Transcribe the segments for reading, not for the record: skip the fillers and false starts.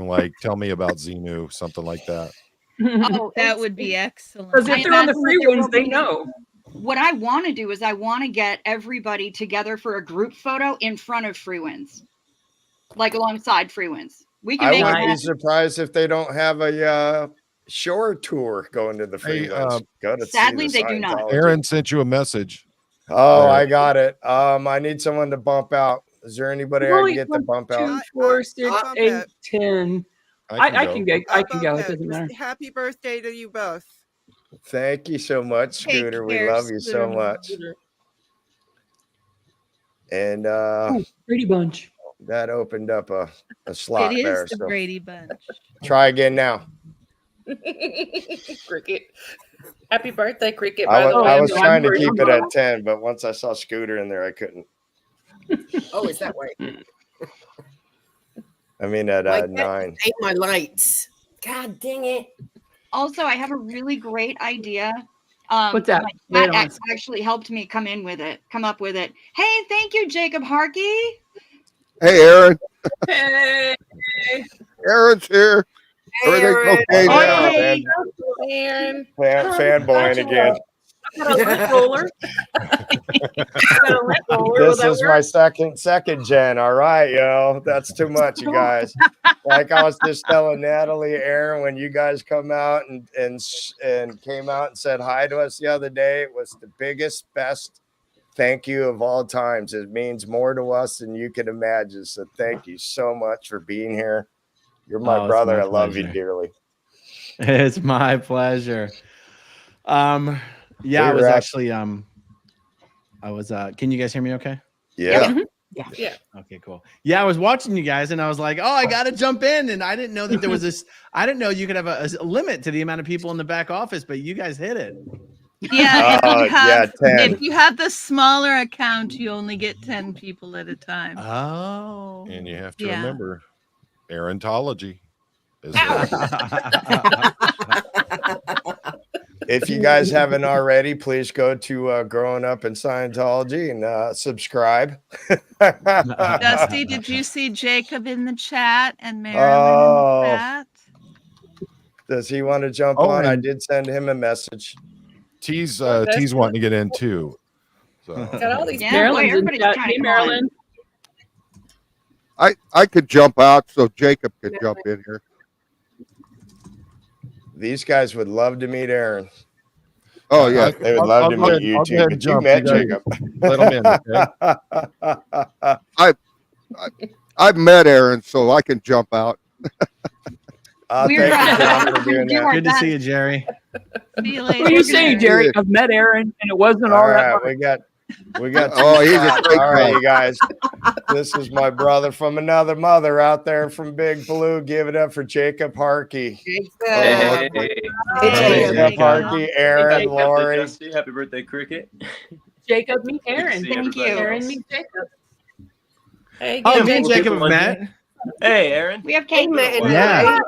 like "Tell me about Xenu," something like that. Oh, that would be excellent. Because if they're on the free ones, they know. What I want to do is I want to get everybody together for a group photo in front of free wins, like alongside free wins. We can. I make wouldn't it be happen. surprised if they don't have a shore tour going to the free Hey, ones. Go to sadly, see the they do not. Scientology. Aaron sent you a message. Oh, There. I got it. I need someone to bump out. Is there anybody I can get to bump out? 2, 4, 6, I'll 8, bump 10. I can go. I can go. It doesn't matter. Happy birthday to you both. Thank you so much, Take Scooter. We care, love you so Scooter. much. And Brady Bunch. that opened up a slot It there. is the So Brady Bunch. try again now. Cricket. Happy birthday, Cricket. I By the way, was I'm trying to sorry. keep it at 10, but once I saw Scooter in there, I couldn't. Oh, is that right? I mean, at Like that 9. ate my lights. God dang it. Also, I have a really great idea. What's that? My Lay cat it on. actually helped me come up with it. Hey, thank you, Jacob Harkey. Hey, Aaron. Hey. Aaron's here. Everything's Aaron. okay Oh, now. yeah, Aaron. fanboying again. I got a lip roller. This is my second gen. All right, yo. That's too much, you guys. Like I was just telling Natalie, Aaron, when you guys come out and came out and said hi to us the other day, it was the biggest, best thank you of all times. It means more to us than you can imagine. So thank you so much for being here. You're my brother. My I love you pleasure. dearly. It's my pleasure. Yeah, I was actually I was can you guys hear me okay? Yeah. Yeah. Okay, cool. Yeah, I was watching you guys and I was like, oh, I gotta jump in. And I didn't know that there was this, I didn't know you could have a limit to the amount of people in the back office, but you guys hit it. Yeah, if 10. if you have the smaller account, you only get 10 people at a time. Oh. And you have to Yeah. remember, Arontology is If you guys haven't already, please go to Growing Up in Scientology and subscribe. Dusty, did you see Jacob in the chat and Marilyn Oh. in the chat? Does he want to jump on? I did send him a message. T's wanting to get in too. So Got all these Marilyn's in chat. Hey, Marilyn. I could jump out so Jacob could jump in here. These guys would love to meet Aaron. Oh, yeah. They would love to meet you too. But you met Jacob. Let him in, okay? I've met Aaron, so I can jump out. Thank you, John, for doing that. Good to see you, Jerry. See you What later. are you saying, Jerry? I've met Aaron, and it wasn't all All that right, hard. we got. Oh, he's a great all right, guy. you guys. This is my brother from another mother out there from Big Blue. Give it up for Jacob Harkey. Hey. Jacob Harkey, Aaron, Lori. Dusty, happy birthday, Cricket. Jacob, meet Aaron. Good to see Thank you. everybody Aaron, else. meet Jacob. Hey, Oh, good me and day. Jacob have met. Hey, Aaron. We have cake. Yeah.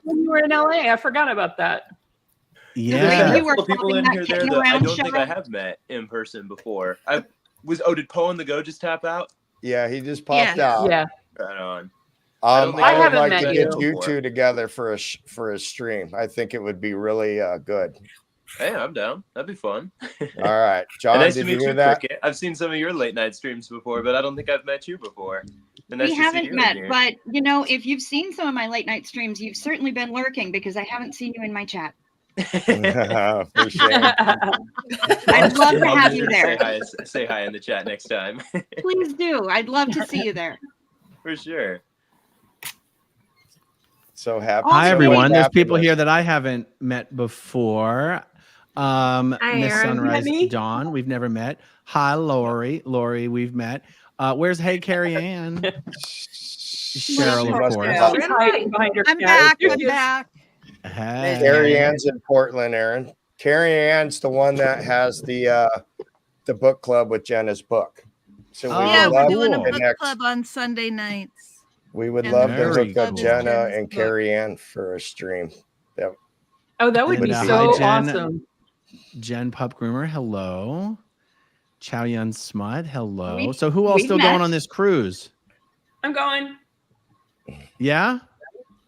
When you were in LA, I forgot about that. Yeah. You were Couple people in following here that there kicking that I around don't think show? I have met in person before. Did Poe on the Go just tap out? Yeah, he just popped Yeah. out. Yeah. Right on. I think would haven't like met to you. get you two together for a stream. I think it would be really good. Hey, I'm down. That'd be fun. All right, John, nice did to you meet hear you, that? Cricket. I've seen some of your late night streams before, but I don't think I've met you before. And nice We to see haven't you met, in here. but if you've seen some of my late night streams, you've certainly been lurking because I haven't seen you in my chat. For shame. I'd love to I'll have be you sure to there. Say hi in the chat next time. Please do. I'd love to see you there. For sure. So happy. Hi, so everyone. much There's people happiness. here that I haven't met before. Miss Aaron, Sunrise honey. Dawn, we've never met. Hi, Lori. Lori, we've met. Where's Hey Carrie Ann? Cheryl, of course. She's hiding behind her I'm cat. back. Here I'm she is. back. Hey. Carrie Ann's in Portland, Aaron. Carrie Ann's the one that has the book club with Jenna's book. So we Yeah, would we're love doing a to book connect. club on Sunday nights. We would And love to Very hook up cool. Jenna Jenna's and book. Carrie Ann for a stream. That Oh, that would And, be hi, so Jen. awesome. Jen Pup Groomer, hello. Chow Yun Smut, hello. We've- So who all we've still going met. on this cruise? I'm going. Yeah?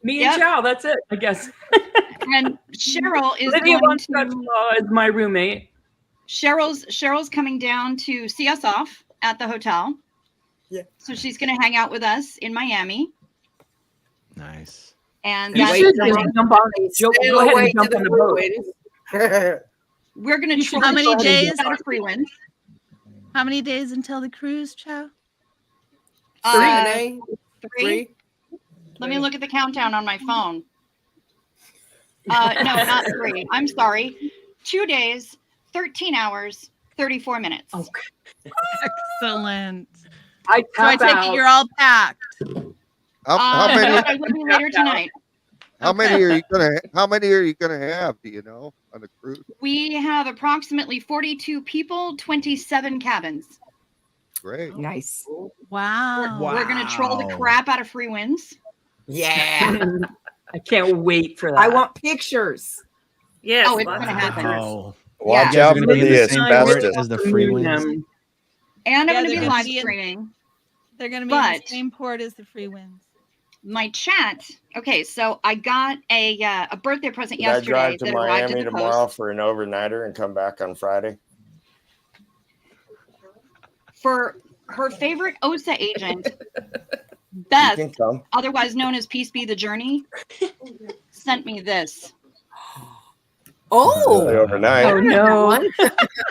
Me Yep. and Chow. That's it, I guess. And Cheryl is Lydia going wants to to. as my roommate. Cheryl's coming down to see us off at the hotel. Yeah. So she's going to hang out with us in Miami, Nice. and You that's You should Wait, just Cheryl. jump on. Sail Go ahead away and jump to on the boat. ruins. we're going to You should try How many days? out of free winds. How many days until the cruise, Chow? Renee, Three. Let me look at the countdown on my phone. No, not 3. I'm sorry. 2 days, 13 hours, 34 minutes. Oh, Excellent. I So I tap take out. it you're all packed. How No, many? I will be later tonight. How many are you gonna? How many are you gonna have? Do you know on the cruise? We have approximately 42 people, 27 cabins. Great. nice. Wow. We're going to troll the Wow. crap out of free winds. Yeah. I can't wait for that. I want pictures. Yes. Oh, it's lots gonna of happen. pictures. Oh, Watch you guys out are for gonna be in the the same boat asbestos. as the free winds. And I'm Yeah, going to they're be gonna live be in- streaming. They're going to be in the But- same port as the free winds. My chat. Okay, so I got a birthday present Did I yesterday drive to that arrived Miami in the tomorrow post for an overnighter and come back on Friday? for her favorite OSA agent, You Beth, can come. otherwise known as Peace Be the Journey, sent me this. Oh. Really overnight. Oh no.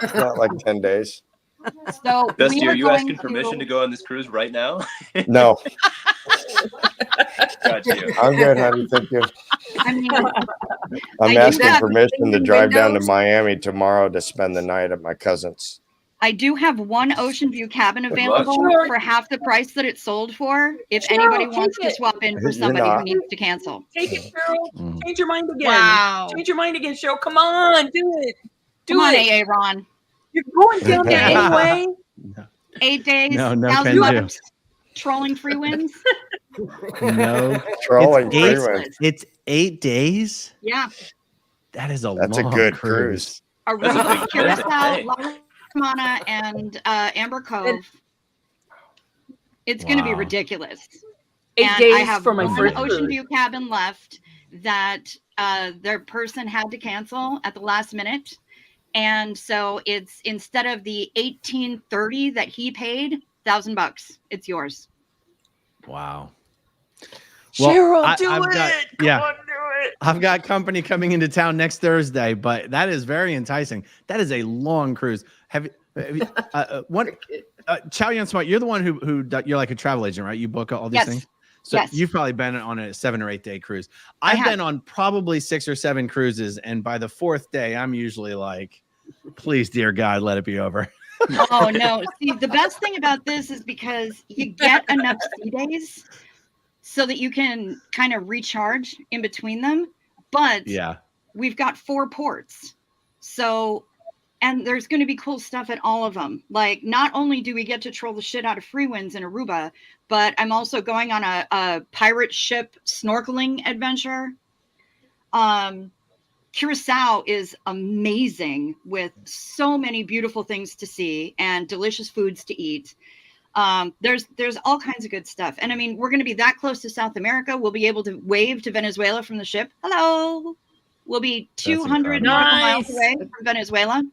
It's not like 10 days. So Dusty, we are are you going asking permission to go on this cruise right now? No, Got you. I'm good, honey. Thank you. I mean, I'm do asking have permission to drive down to windows. Miami tomorrow to spend the night at my cousin's. I do have one Ocean View cabin luck. available Sure. for half the price that it's sold for. If Sure, anybody take wants to it. swap in for You're somebody who not. needs to cancel. Take it, Cheryl. Mm. Change your mind again. Wow. Change your mind again, Cheryl. Come on, do it. Do Come on, it. AA Ron. You're going down there anyway. 8 days, No, no 1,000 can do. bucks, trolling free winds. No, Trolling It's eight- free winds. it's 8 days. Yeah. That is a That's a long good cruise. That's a Aruba, big Curacao, commitment. La Romana, and Amber Cove. It's going to be Wow. ridiculous. 8 And days I have for my one first Ocean cruise. View cabin left that their person had to cancel at the last minute. And so it's instead of the $1,830 that he paid, $1,000. It's yours. Wow. Well, Cheryl, I- do I've it. got- Come yeah. on, do it. I've got company coming into town next Thursday, but that is very enticing. That is a long cruise. Have you Chow Yun Smart, you're the one who you're like a travel agent, right? You book all these Yes. things. So Yes. you've probably been on a 7 or 8 day cruise. I I've have. been on probably 6 or 7 cruises, and by the 4th day, I'm usually like, please, dear God, let it be over. Oh, no. See, the best thing about this is because you get enough sea days so that you can kind of recharge in between them. But Yeah. we've got 4 ports. So, and there's going to be cool stuff at all of them. Like, not only do we get to troll the shit out of free winds in Aruba, but I'm also going on a pirate ship snorkeling adventure. Curacao is amazing with so many beautiful things to see and delicious foods to eat. There's all kinds of good stuff. And I mean, we're going to be that close to South America. We'll be able to wave to Venezuela from the ship. Hello. We'll be 200 incredible. nautical miles Nice. away from Venezuela.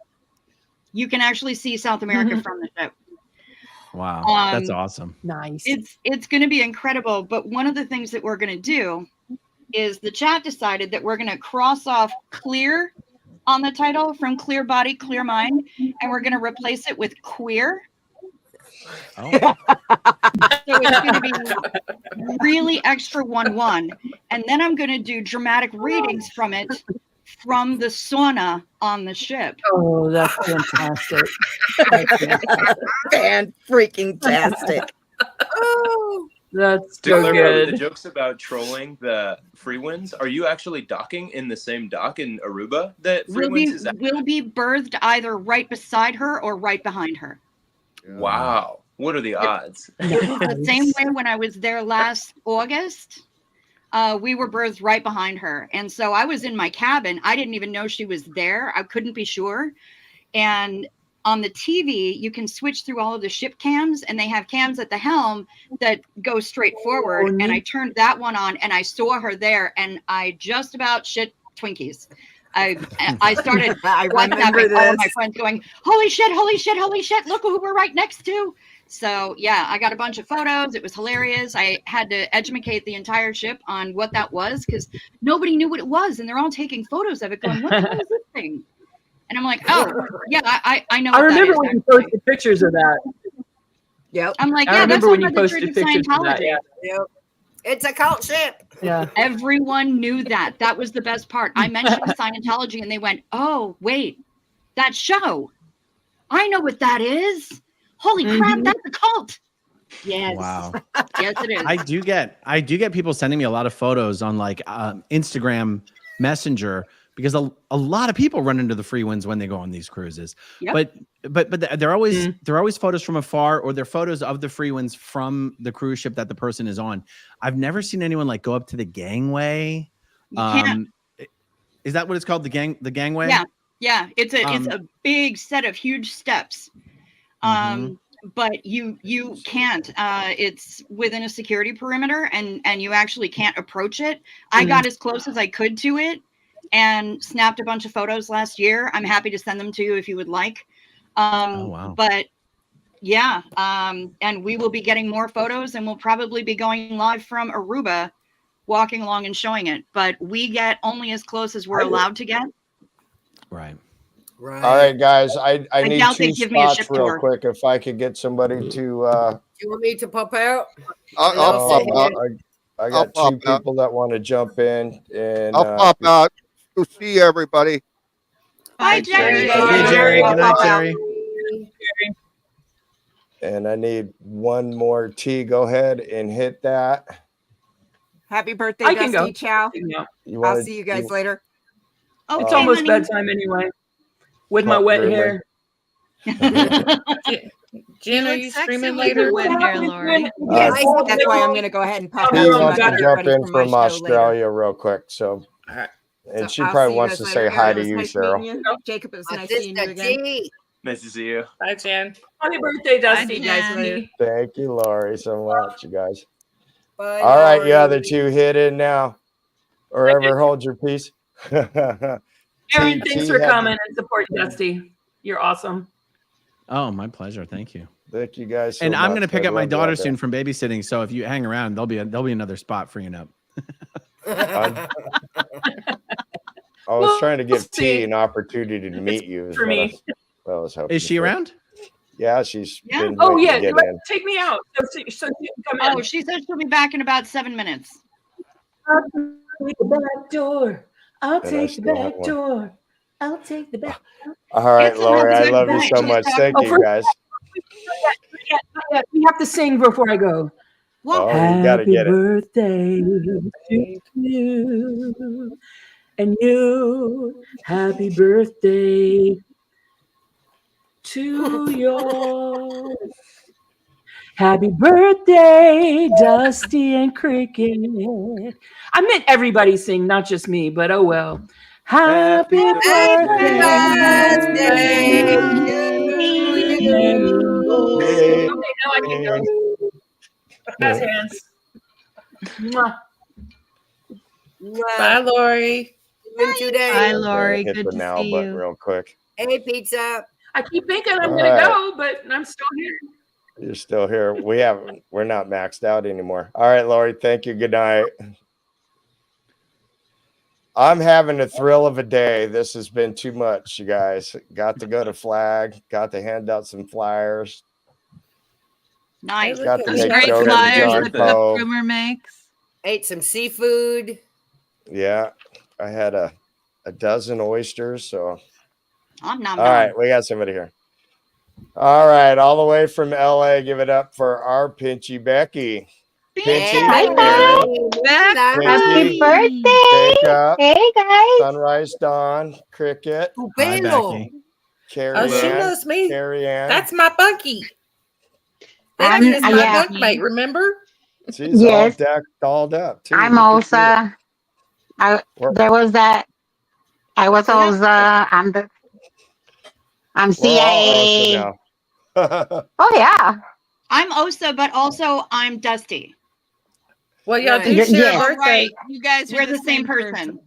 You can actually see South America from the ship. Wow. That's awesome. Nice. It's going to be incredible. But one of the things that we're going to do is the chat decided that we're going to cross off clear on the title from clear body, clear mind, and we're going to replace it with queer. Oh. So it's going to be really extra 1-1. And then I'm going to do dramatic readings from it from the sauna on the ship. Oh, that's fantastic. Fan freaking tastic. Oh. That's To so clarify, the good. jokes about trolling the free winds, are you actually docking in the same dock in Aruba that free winds is at? We'll be berthed either right beside her or right behind her. Wow. What are the odds? The same way when I was there last August, we were berthed right behind her. And so I was in my cabin. I didn't even know she was there. I couldn't be sure. And on the TV, you can switch through all of the ship cams, and they have cams at the helm that go straight forward. And I turned that one on, and I saw her there, and I just about shit Twinkies. I started I remember WhatsApping all of my this. friends going, holy shit, holy shit, holy shit, look who we're right next to. So yeah, I got a bunch of photos. It was hilarious. I had to educate the entire ship on what that was because nobody knew what it was, and they're all taking photos of it going, what the hell is this thing? And I'm like, oh yeah, I know I what remember that is, when you actually. posted pictures of that. Yep. I'm like, I yeah, that's remember when all you by the posted Church of pictures of that. Scientology. Yeah. Yep. It's a cult ship. Yeah. Everyone knew that. That was the best part. I mentioned Scientology and they went, oh, wait, that show. I know what that is. Holy crap, that's a cult. Yes. Wow. Yes, it is. I do get people sending me a lot of photos on like Instagram Messenger because a lot of people run into the free winds when they go on these cruises. Yep. But they're always photos from afar, or they're photos of the free winds from the cruise ship that the person is on. I've never seen anyone like go up to the gangway. You can't. Is that what it's called? The gangway? Yeah. Yeah. It's a big set of huge steps. But you can't. It's within a security perimeter, and you actually can't approach it. I got as close as I could to it and snapped a bunch of photos last year. I'm happy to send them to you if you would like. Oh, wow. But yeah, and we will be getting more photos, and we'll probably be going live from Aruba, walking along and showing it. But we get only as close as we're allowed to get. Right. Right. All right, guys. I need doubt 2 they'd give me a spots ship real tour. quick. If I could get somebody to. Do you want me to pop out? I'll sit pop here. out. I got I'll 2 pop out. people that want to jump in, and I'll pop out to see everybody. Bye, Jerry. Hey, Jerry. Good night, Jerry. and I need one more T. Go ahead and hit that. Happy birthday, I can Dusty. go. Ciao. Yeah. You I'll want see you guys later. Okay, It's almost honey. bedtime anyway. With my Pup wet groomer. hair. You Jen, are look you sexy streaming with later? your wet hair, Lori. Yes, that's why I'm going to go ahead and pop T out. He so wants I to can get jump ready in for my from show later. Australia real quick. So, All right. and So she I'll probably see you wants guys to later. say hi Aaron, to it was you, nice Cheryl. meeting you. Jacob, it was My nice seeing you sister again. G. Nice to see you. Bye, Jen. Happy birthday, Bye, Dusty. See you guys Jen. later. Thank you, Lori, so much, you guys. Bye, All right, you Lori. other 2 hit in now, or ever hold your peace. Aaron, T thanks for had- coming and supporting Dusty. You're awesome. Oh, my pleasure. Thank you. Thank you guys. So And I'm much. going to pick I up my love you daughter out there. soon from babysitting. So if you hang around, there'll be another spot freeing up. I was trying to give We'll see. T an opportunity to meet you. for me. I was hoping Is she for. around? Yeah, she's Yeah. been Oh, waiting yeah. to get Let- in. Take me out. So she can come Oh, in. she said she'll be back in about 7 minutes. I'll take the back door. I'll And I take the still have back one. door. I'll take the back. All right, It's Lori, I another love you night. so much. Thank Oh, you, first- guys. We have to sing before I go. What? Oh, you got to Happy get it. birthday to you and you. Happy birthday to yours. Happy birthday, Dusty and Cricket. I meant everybody sing, not just me, but oh well. Happy birthday. birthday to you. Okay, now I can go. That's hands. Mwah. Bye, Lori. Even today. Bye, Lori. Hit Good the to now see button you. real quick. Hey, pizza. I keep thinking I'm All gonna right. go, but I'm still here. You're still here. We're not maxed out anymore. All right, Lori. Thank you. Good night. I'm having a thrill of a day. This has been too much, you guys. Got to go to Flag. Got to hand out some flyers. Nice. Got to Those make great jokes with flyers John that Pup Poe. Groomer makes. Ate some seafood. Yeah, I had a dozen oysters. So, I'm not. all right, we got somebody here. All right, all the way from LA. Give it up for our Pinchy Becky. Pinchy, Happy Jacob, Hey guys. Sunrise Dawn, Cricket, Hi, Becky. Carrie Oh, she Ann, knows me. Carrie Ann. That's my bunkie. Becky is my yeah. bunkmate, remember? She's Yes. all decked, dolled up too. I'm You can also Well- there was that I was also I'm We're all CIA. OSA now. Oh yeah. I'm Osa, but also I'm Dusty. Well, y'all do Right. share a Yes. All birthday. right, you guys are We're the same person.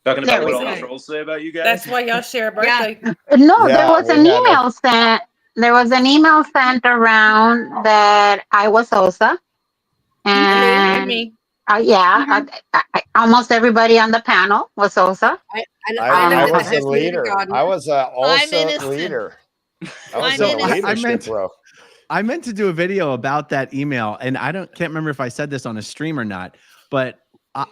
Talking There about we what all go. the trolls say about you guys. That's why y'all share a Yeah. birthday. No, there Yeah, was we an had a email sent. There was an email sent around that I was Osa, And and me. yeah, almost everybody on the panel was Osa. I I lived in was the the Hacienda leader. Garden. I was a I'm OSA innocent. leader. I was I'm in So the innocent. leadership role. I meant to do a video about that email, and can't remember if I said this on a stream or not, but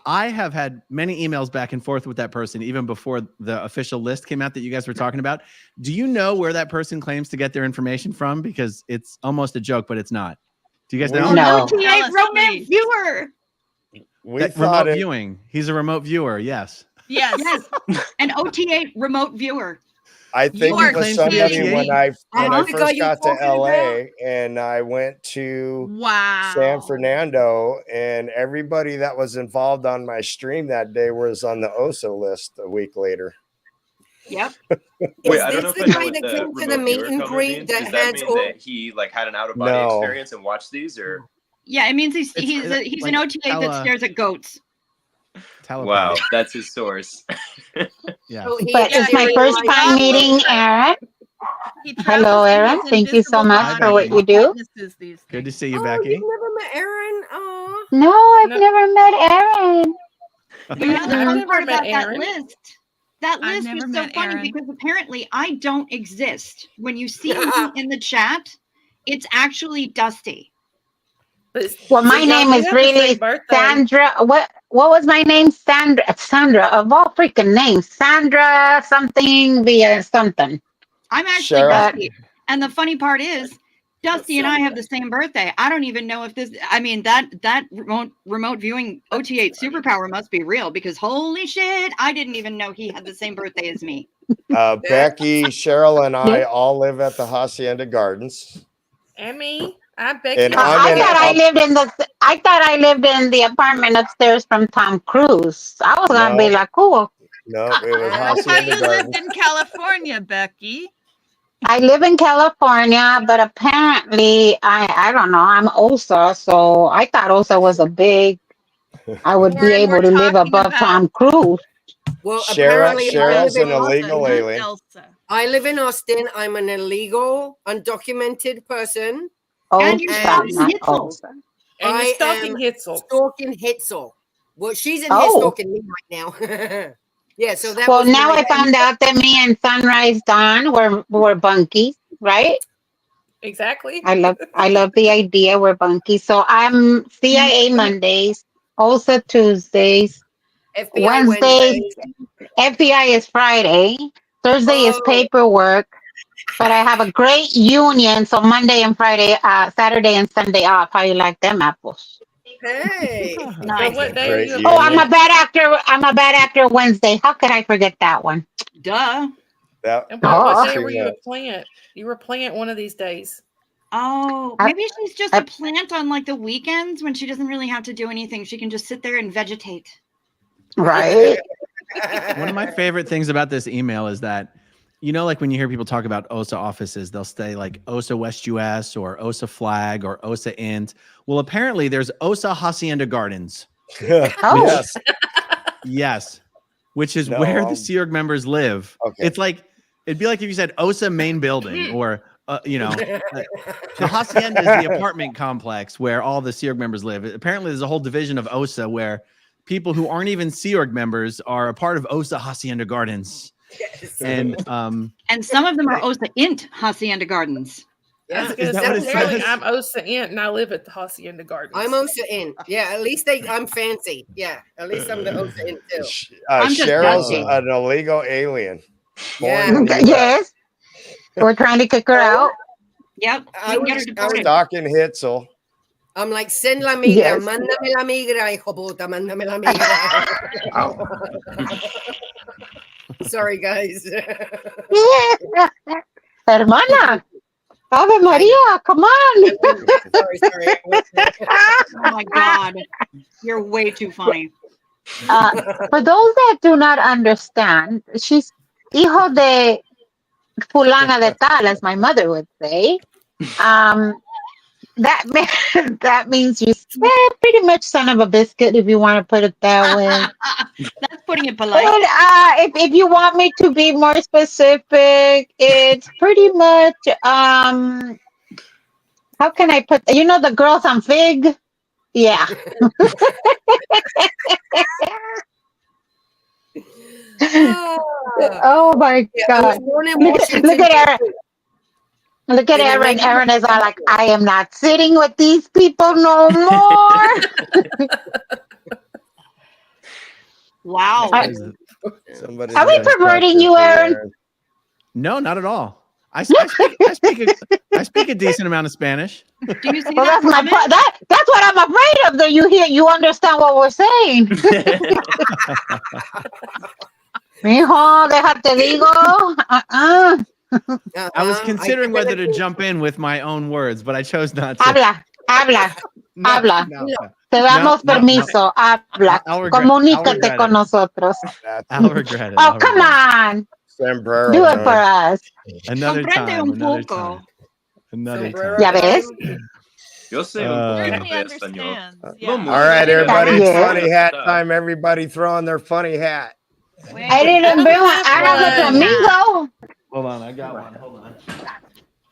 I have had many emails back and forth with that person even before the official list came out that you guys were talking about. Do you know where that person claims to get their information from? Because it's almost a joke, but it's not. Do you guys know? No. OTA Tell us, romance please. viewer. We That thought remote it. viewing. He's a remote viewer. Yes. Yes. Yes. An OTA remote viewer. I think are it was claims to be somebody OTA? when I the guy first you're got to talking LA about? and I went to Wow. San Fernando, and everybody that was involved on my stream that day was on the OSA list a week later. Yep. Wait, Is I don't know this if the I know guy what that the came to the remote meet viewer and comment greet means. that Does that has mean all? that he like had an out of body No. experience and watched these, or Yeah, it means he's It's he's like an OTA that stares at goats. wow, that's his source. Yeah. So he But it's my experienced first like- time meeting Aaron. He Hello, travels in Aaron. his Thank you so invisible much for what body you do. and witnesses these Good to things. see you, Oh, Becky. you've never met Aaron? Oh, No, I've No. never met Aaron. But you know the I've fun never part met about that Aaron. list? That I've list never was so met funny Aaron. because apparently I don't exist. When you see me in the chat, it's actually Dusty. But Well, so my y'all name do is have the same really birthday. Sandra. What was my name? Sandra of all freaking names. Sandra something via something. I'm actually Cheryl. Dusty. And the funny part is, Dusty and I have the same birthday. I don't even know if this. I mean, that remote viewing OTA superpower must be real because holy shit, I didn't even know he had the same birthday as me. Becky, Cheryl, and I Yeah. all live at the Hacienda Gardens. And me. I bet And you. I'm I in thought I up- lived in the. I thought I lived in the apartment upstairs from Tom Cruise. I was gonna be No. like, cool. No, it was I thought Hacienda you Gardens. lived in California, Becky. I live in California, but apparently I don't know. I'm OSA, so I thought OSA was a big. I would be Aaron, able we're to live talking above about Tom Cruise. well, Cheryl, apparently Cheryl's an Elsa, illegal not alien. Elsa. I live in Austin. I'm an illegal, undocumented person. And you're OSA, stalking not Hitzel. OSA. And you're I stalking am Hitzel. stalking Hitzel. Well, she's in here Oh. stalking me right now. Yeah, so that Well, was now my I found out that me and Sunrise Dawn were bunkies, right? Exactly. I love the idea we're bunkies. So I'm CIA Mondays, OSA Tuesdays, FBI Wednesdays, Wednesday. FBI is Friday, Thursday is Oh. paperwork. But I have a great union, so Monday and Friday, Saturday and Sunday off. How you like them apples? Hey. So Nice. what day are Great you? Oh, I'm union. a bad actor. I'm a bad actor Wednesday. How could I forget that one? Duh. That And Oh. what was day too were you a much. plant? You were a plant one of these days. Oh, I- maybe she's just a plant on like the weekends when she doesn't really have to do anything. She can just sit there and vegetate. Right. One of my favorite things about this email is that, you know, like when you hear people talk about OSA offices, they'll say like OSA West US or OSA Flag or OSA Int. Well, apparently there's OSA Hacienda Gardens. Oh. Yes. Yes. Which is No, where the Sea Org members live. Okay. It's like, it'd be like if you said OSA main building or, you know, the Hacienda is the apartment complex where all the Sea Org members live. Apparently there's a whole division of OSA where people who aren't even Sea Org members are a part of OSA Hacienda Gardens. Yes. And some of them are OSA Int Hacienda Gardens. I was Yeah. gonna Is that say, what it apparently says? I'm OSA Int and I live at the Hacienda Gardens. I'm OSA in. Yeah, at least I'm fancy. Yeah, at least I'm the OSA in too. I'm just Cheryl's Dusty. an illegal alien. Yeah. Born in the US. Yes. We're trying to kick her out. Yep. I We can get her was- deported. Stalking Hitzel. I'm like, send la migra, Yes. mándame la migra, hijo puta, mándame la migra. Sorry, guys. Hermana. Ave Maria, come on. sorry. Oh my God. You're way too funny. For those that do not understand, she's hijo de fulana de tal, as my mother would say, that means you pretty much son of a biscuit, if you want to put it that way. That's putting it But polite. if you want me to be more specific, it's pretty much how can I put the girls on Fig? Yeah. Oh my God. Look at Aaron. Look at Aaron. Aaron is all like, I am not sitting with these people no more. Wow. Are we perverting you, Aaron? No, not at all. I speak a decent amount of Spanish. Do you see Well, that's that's what I'm afraid of. That you understand what we're saying. Mijo, déjate digo. I was considering whether to jump in with my own words, but I chose not to. Habla. No. Te damos permiso. Habla. Comunícate con nosotros. I'll regret it. Oh, come on. Sombrero, do it for us. Another time. Another time. Another time. ¿Ya ves? Yo sé un poquito de español. All right, everybody. It's funny hat time. Everybody throwing their funny hat. I didn't bring one. I have a flamingo. Hold on, I got one. Hold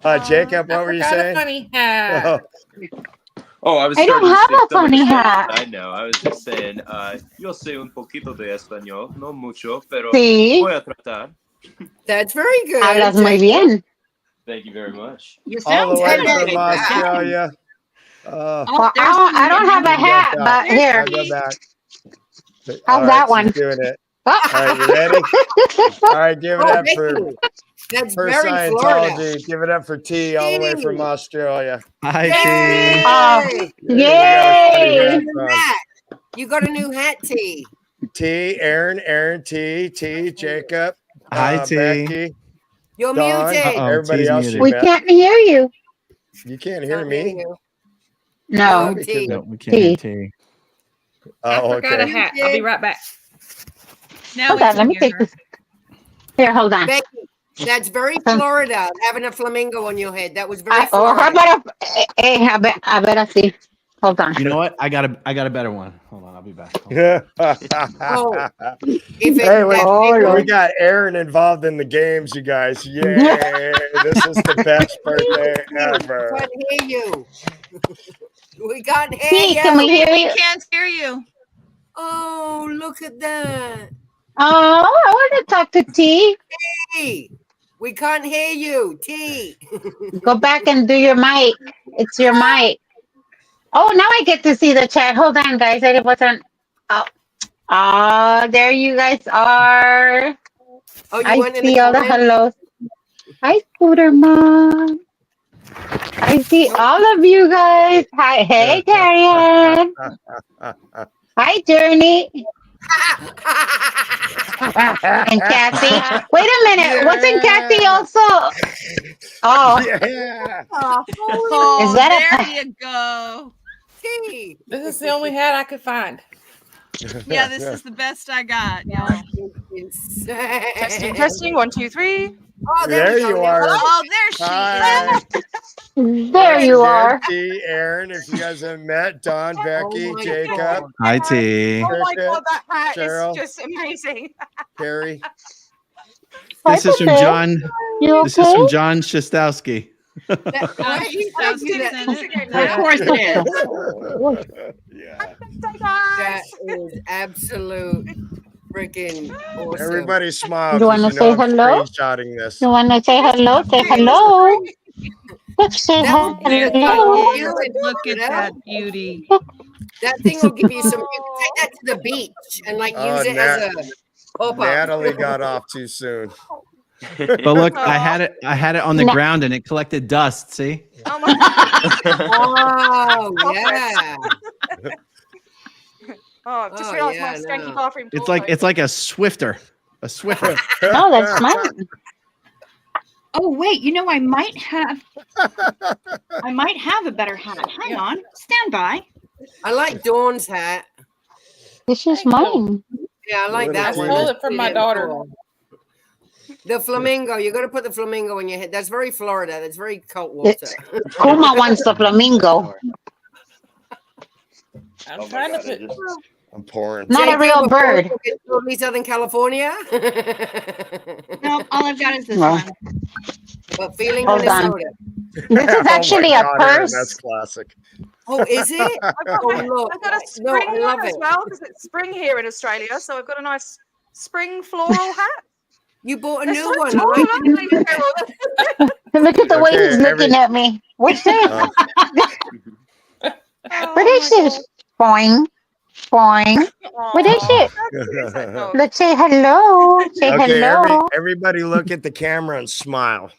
on. Jacob, what were you saying? Funny hat. Oh, I was. I don't have a funny hat. I know. I was just saying. Yo sé un poquito de español, no mucho, pero Sí. voy a tratar. That's very good. Hablas muy bien. Thank you very much. You All sound the way good. from Australia. Well, I don't have a hat, but here. How's that one? Doing it. All right, you ready? All right, give it up That's for very Scientology. Florida. Give it up for T, all the way from Australia. Hi, Yay! Yay! You got a new hat, T. T, Aaron, T, Jacob. Hi, T. Becky, You're Dawn, muted. everybody T's else. muted. you We met. can't hear you. You can't hear me? No. T. No, we can't hear T. I Oh, forgot a okay. hat. I'll be right back. Now Hold we on, can let me hear take her. this. Here, hold on. Becky, that's very Florida, having a flamingo on your head. That was very How Florida. about a better see? Hold on. You know what? I got a better one. Hold on, I'll be back. Oh, if it, Hey, Oh, we got Aaron involved in the games, you guys. Yay! This is the best birthday ever. We can't hear you. We can't hear T, you. can we hear you? We can't hear you. Oh, look at that. Oh, I want to talk to T. T. We can't hear you. T. Go back and do your mic. It's your mic. Oh, now I get to see the chat. Hold on, guys. I wasn't. Oh, there you guys are. Oh, you I went in see the all the comments? hellos. Hi, Scooter Mom. I see all of you guys. Hi, hey, Karen. Hi, Journey. And Kathy. Wait a minute. Wasn't Kathy also? Oh, Yeah. Oh, Is that there you go. T. This is the only hat I could find. Yeah, this is the best I got, y'all. Insane. Testing. 1, 2, 3. Oh, There we go. you are. Oh, there she Hi. is. there you Again, are. T, Aaron, if you guys haven't met, Don, Becky, my Jacob, God. Hi, T. Oh my Crickett, god, that hat Cheryl. is just amazing. Carrie. This is from Pepe. John. You This is okay? from John Shostowski. Of course it is. Yeah. That is absolute freaking awesome. Everybody smile. You wanna 'cause say I'm hello? screenshotting this. You want to say hello? Say hello. Let's say That will There hello. she is. Look at that beauty. That thing will give you some. You can take that to the beach and like Oh, use it as a pop-up. Natalie got off too soon. But look, I had it on the ground and it collected dust. See? Oh my Oh yeah. Oh, just Oh, realized yeah, my skanky no. bathroom. It's like a Swifter. A Swifter. No, that's mine. Oh wait, I might have a better hat. Hang on, stand by. I like Dawn's hat. This is mine. Yeah, I like What that is I one. stole it from my daughter. The flamingo. You got to put the flamingo in your head. That's very Florida. That's very cold water. Kuma wants the flamingo. I'm trying to put. I'm pouring. Not a real bird. Southern California. No, all I've got is this No. one. But feeling Hold on. Minnesota. This is actually Oh my a God, Aaron, purse. that's classic. Oh, is it? I've got, Oh, look. I've got a No, spring I love one as it. well because it's spring here in Australia. So I've got a nice spring floral hat. You bought a They're new so one. tall, I like aren't they, Carol? Look at the way Okay, he's looking at me. What's that? Oh What is my this? Boing. Boing. What is Aw, it? that's cute, isn't it, dog? Let's say hello. Say Okay, hello. everybody look at the camera and smile.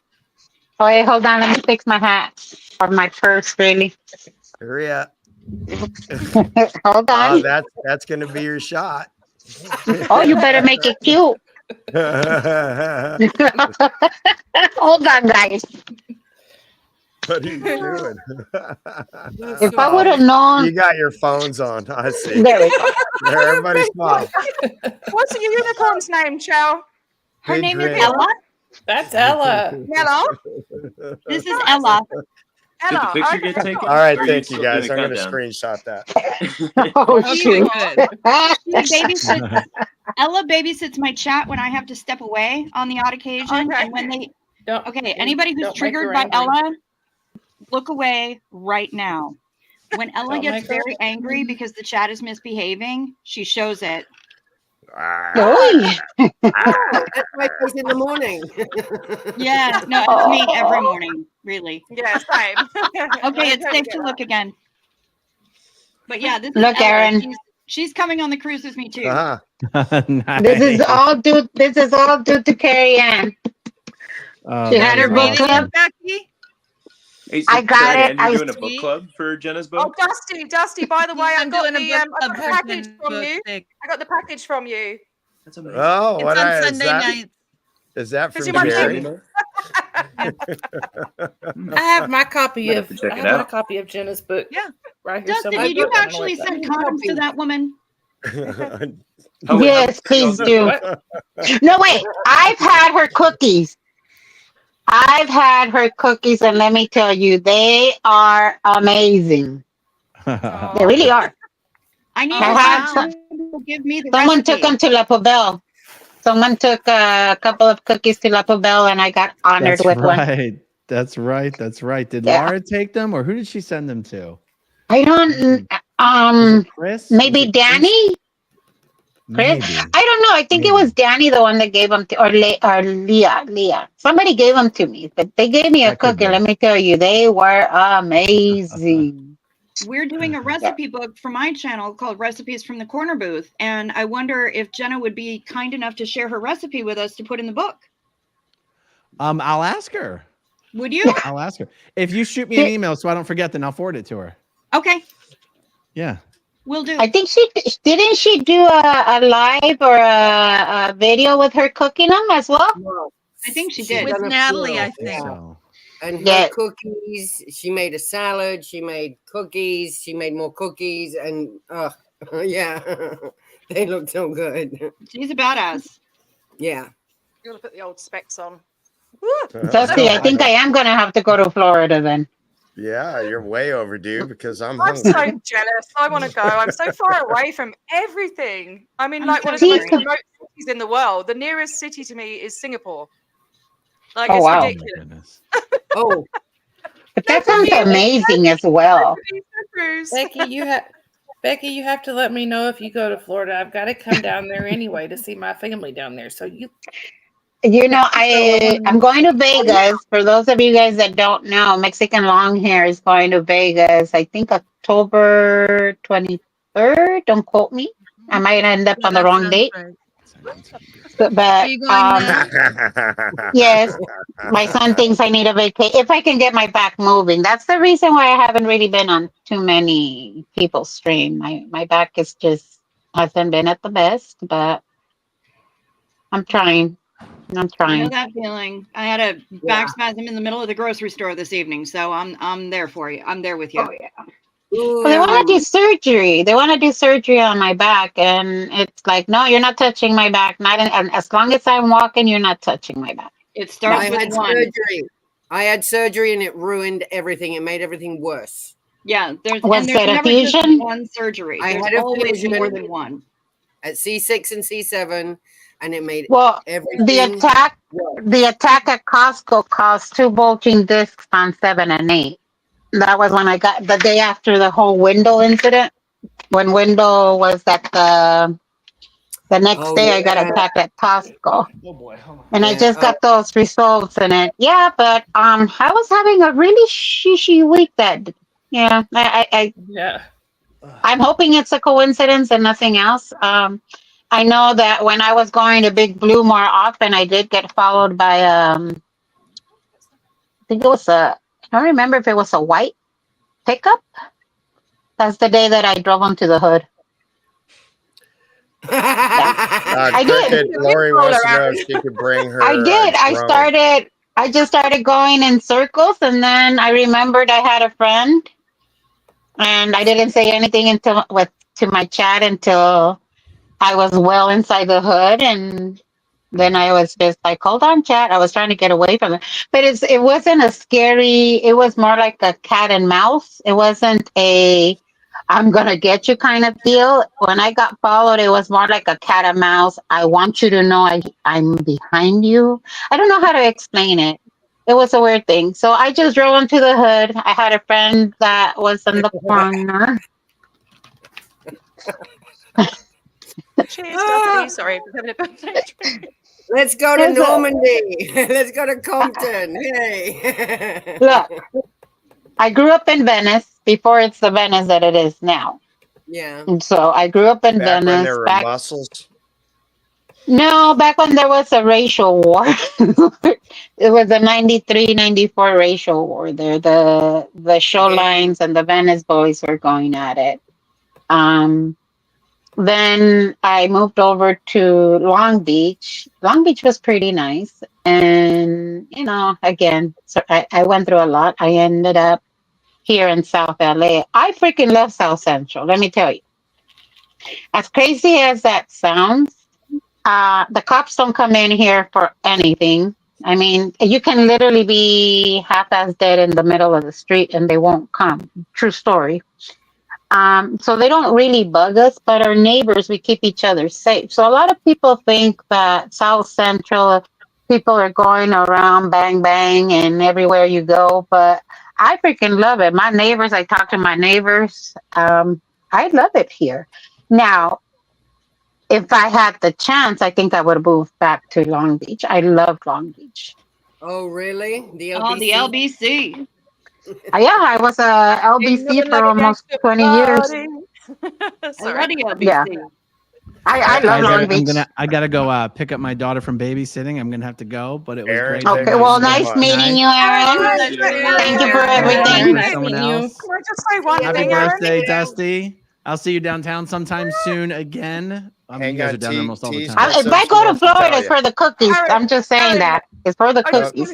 Oh, wait, hold on. Let me fix my hat. Or my purse, really. Hurry up. Hold on. That's gonna be your shot. Oh, you better make it cute. Hold on, guys. What are you doing? If I would have known. You got your phones on. I see. There we go. There, everybody smile. What's your unicorn's name, Chow? Her Big name grin. is Ella. That's Ella. Ella? This is Ella. Did the Ella. picture Okay. get taken? All right, Or are you thank you still guys. doing I'm a gonna countdown? screenshot that. Oh, Okay, shoot. good. She babysits. Ella babysits my chat when I have to step away on the odd occasion, Okay. and when they Don't. anybody who's Don't make triggered her by angry. Ella, look away right now. When Ella Don't gets make her- very angry because the chat is misbehaving, she shows it. Oy. That's my face in the morning. Yeah, no, it's me every morning, really. Yeah, same. Okay, it's safe to look again. But yeah, this is Look, Ella. Aaron. She's coming on the cruise with me too. Uh-huh. This is all due. This is all due to Carrie Ann. Oh, She that had her is book awesome. club. Becky? Hey, so I got Carrie Ann, it. you're I doing a book see. club for Jenna's Oh, book? Dusty, by the way, I I'm got doing a the book club package version from book you. thing. I got the package from you. That's amazing. Oh, It's what on is Sunday that? night. Is that Because from you're my Carrie? I have my copy Might of. have to check I it have my out. copy of Jenna's book. Yeah. Right here. Dustin, somewhere. did you I don't know where actually it's at. send condoms to that woman? Oh, wait, Yes, how many please of y'all do. No, wait. I've had her cookies. I've had her cookies, and let me tell you, they are amazing. They really are. I need I to had have some. someone to give me the Someone recipe. took them to La Poubelle. Someone took a couple of cookies to La Poubelle, and I got honored That's with one. right. That's right. That's right. Did Yeah. Laura take them, or who did she send them to? I don't. Was it Chris? Maybe Was it Chris? Danny. Chris? Maybe. I don't know. I think it was Danny, the one that gave them to, or Leah. Leah. Somebody gave them to me, but they gave me a That could cookie. be. Let me tell you, they were amazing. We're doing a recipe book for my channel called Recipes from the Corner Booth. And I wonder if Jenna would be kind enough to share her recipe with us to put in the book. I'll ask her. Would you? I'll ask her. If you shoot me an email so I don't forget, then I'll forward it to her. Okay, Yeah. we'll do. I think didn't she do a live or a video with her cooking them as well? No. I think she She's did. With done a Natalie, I few, think. So. And her Yeah. cookies. She made a salad. She made cookies. She made more cookies. And yeah, they look so good. She's a badass. Yeah. You're going to put the old specs on. Dusty, I think I am going to have to go to Florida then. Yeah, you're way overdue because I'm I'm hungry. so jealous. I want to go. I'm so far away from everything. I mean, I'm like so one of the most sorry. remote cities in the world. The nearest city to me is Singapore. Like, Oh, it's wow. Oh my ridiculous. goodness. Oh, But that sounds amazing as well. Cruise. Becky, you have to let me know if you go to Florida. I've got to come down there anyway to see my family down there. So you. You know, I'm going to Vegas. For those of you guys that don't know, Mexican Long Hair is going to Vegas. I think October 23rd. Don't quote me. I might end up Yeah, on the that wrong sounds date. right. But Are you going now? yes, my son thinks I need a vacation. If I can get my back moving, that's the reason why I haven't really been on too many people's stream. My back is just hasn't been at the best, but I'm trying. I'm I know trying. that feeling. I had a back spasm in the middle of the grocery store this evening, so I'm there for you. I'm there with you. Oh yeah. Well, they want to do surgery. They want to do surgery on my back, and it's like, no, you're not touching my back. Not and as long as I'm walking, you're not touching my back. It starts I with had one. surgery. I had surgery and it ruined everything. It made everything worse. Yeah, there's Was never it a just fusion? one surgery. I There's had a always fusion. more than one. At C6 and C7, and it made Well, everything. the attack at Costco caused 2 bulging discs on 7 and 8. That was when I got the day after the whole window incident. When window was at the next day, I got attacked at Costco. Oh boy, hold on. And I just got those results in it. Yeah, but I was having a really shishy week I'm hoping it's a coincidence and nothing else. I know that when I was going to Big Blue more often, I did get followed by I think it was I don't remember if it was a white pickup. That's the day that I drove him to the hood. I did. Cricket, Lori wants to know if she could bring her. I did. I just started going in circles, and then I remembered I had a friend, and I didn't say anything to my chat until I was well inside the hood, and then I was just like, "Hold on, chat." I was trying to get away from it, but it wasn't a scary. It was more like a cat and mouse. It wasn't a "I'm gonna get you" kind of deal. When I got followed, it was more like a cat and mouse. I want you to know I'm behind you. I don't know how to explain it. It was a weird thing. So I just drove into the hood. I had a friend that was in the corner. Cheers, Stephanie. Sorry for having a birthday drink. Let's go to Normandy. Let's go to Compton. Hey. Look, I grew up in Venice before it's the Venice that it is now. Yeah. And so I grew up in Back Venice. when there were muscles. No, back when there was a racial war. It was a 93, 94 racial war there. The showlines and the Venice boys were going at it. Then I moved over to Long Beach. Long Beach was pretty nice. And, again, so I went through a lot. I ended up here in South LA. I freaking love South Central, let me tell you. As crazy as that sounds, the cops don't come in here for anything. I mean, you can literally be half-ass dead in the middle of the street and they won't come. True story. So they don't really bug us, but our neighbors, we keep each other safe. So a lot of people think that South Central people are going around bang, bang, and everywhere you go. But I freaking love it. My neighbors, I talk to my neighbors. I love it here. Now, if I had the chance, I think I would move back to Long Beach. I love Long Beach. Oh, really? The LBC? Oh, the LBC. Yeah, I was a LBC for almost 20 years. Sorry. Yeah. I love Long Beach. I gotta go pick up my daughter from babysitting. I'm gonna have to go, but it was great. Okay, well, nice meeting you, Aaron. Thank you for everything. Someone else. Can I just say one Happy thing, birthday, Aaron? Dusty. I'll see you downtown sometime soon again. You guys are down there almost all the time. If I go to Florida, it's for the cookies. I'm just saying that. It's for the cookies.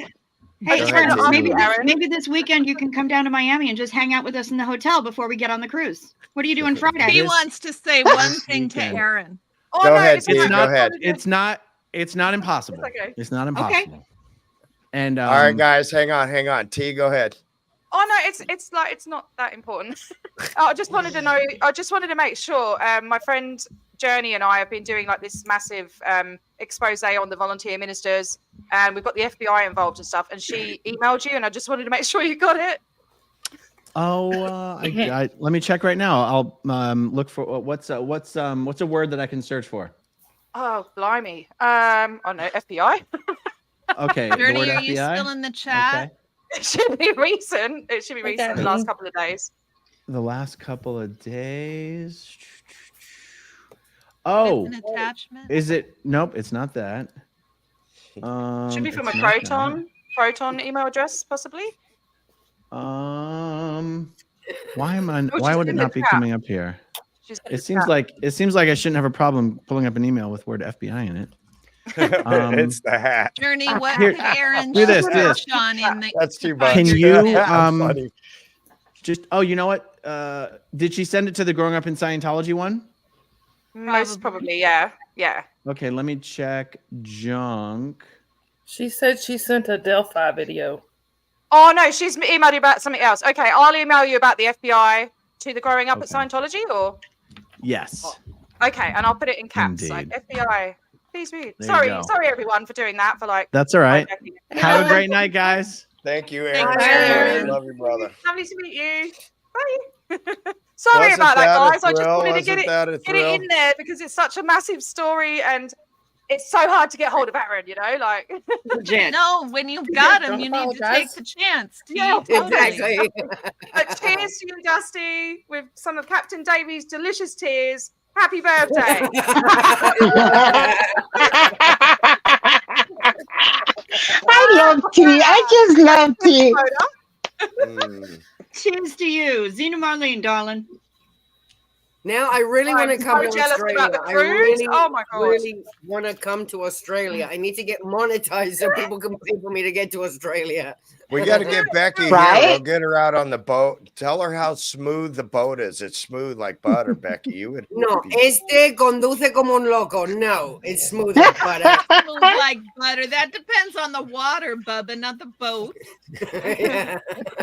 Hey, Go ahead, Aaron, maybe this weekend you can come down to Miami and just hang out with us in the hotel before we get on the cruise. What are you doing Friday? He wants to say one thing to Aaron. Oh, Go no, ahead, it's T. not- Go ahead. It's not impossible. It's not impossible. And all right, guys, hang on. T, go ahead. Oh no, it's not that important. I just wanted to know. I just wanted to make sure. My friend Journey and I have been doing like this massive expose on the volunteer ministers, and we've got the FBI involved and stuff. And she emailed you, and I just wanted to make sure you got it. Oh, let me check right now. I'll look for what's a word that I can search for. Oh, blimey. Oh no, FBI. Okay. Journey, the word are you FBI? still in the chat? Okay. It should be recent. It should be recent. The last couple of days. The last couple of days. Oh, An attachment. is it? Nope, it's not that. Should be from a it's not that. Proton email address, possibly. Why would just it in not the be chat. coming up here? Just in It the seems chat. like I shouldn't have a problem pulling up an email with word FBI in it. It's the hat. Journey, what Here- can Aaron do this. search on in the That's too much. Can you Funny. just? Oh, you know what? did she send it to the Growing Up in Scientology one? Most probably, yeah. Yeah. Okay, let me check junk. She said she sent a Delphi video. Oh no, she's emailed you about something else. Okay, I'll email you about the FBI to the Growing Up at Scientology, or Yes. okay, and I'll put it in caps, Indeed. like FBI. Please read. There you Sorry, go. sorry everyone for doing that. For like, That's all right. Have a great night, guys. Thank you, Thanks, Aaron. Aaron. Love you, brother. Lovely to meet you. Bye. Sorry Wasn't about that, that a guys. I just thrill? wanted to get Wasn't that a it thrill? in there because it's such a massive story and it's so hard to get hold of Aaron. You know, like Legit. No, when you've got him, Don't you need to take apologize. the chance. T. Yeah, Totally. Exactly. But cheers to you, Dusty, with some of Captain Davy's delicious tears. Happy birthday. I love tea. I just love tea. Cheers to you, Zena Marlene, darling. Now I really want to I'm come so to jealous Australia. about the I cruise. really, Oh my God. really want to come to Australia. I need to get monetized so people can pay for me to get to Australia. We got to get Becky here. Right? We'll get her out on the boat. Tell her how smooth the boat is. It's smooth like butter, Becky. You would. No, este conduce como un loco. No, it's smooth like butter. Smooth like butter. That depends on the water, Bubba, not the boat. Yeah.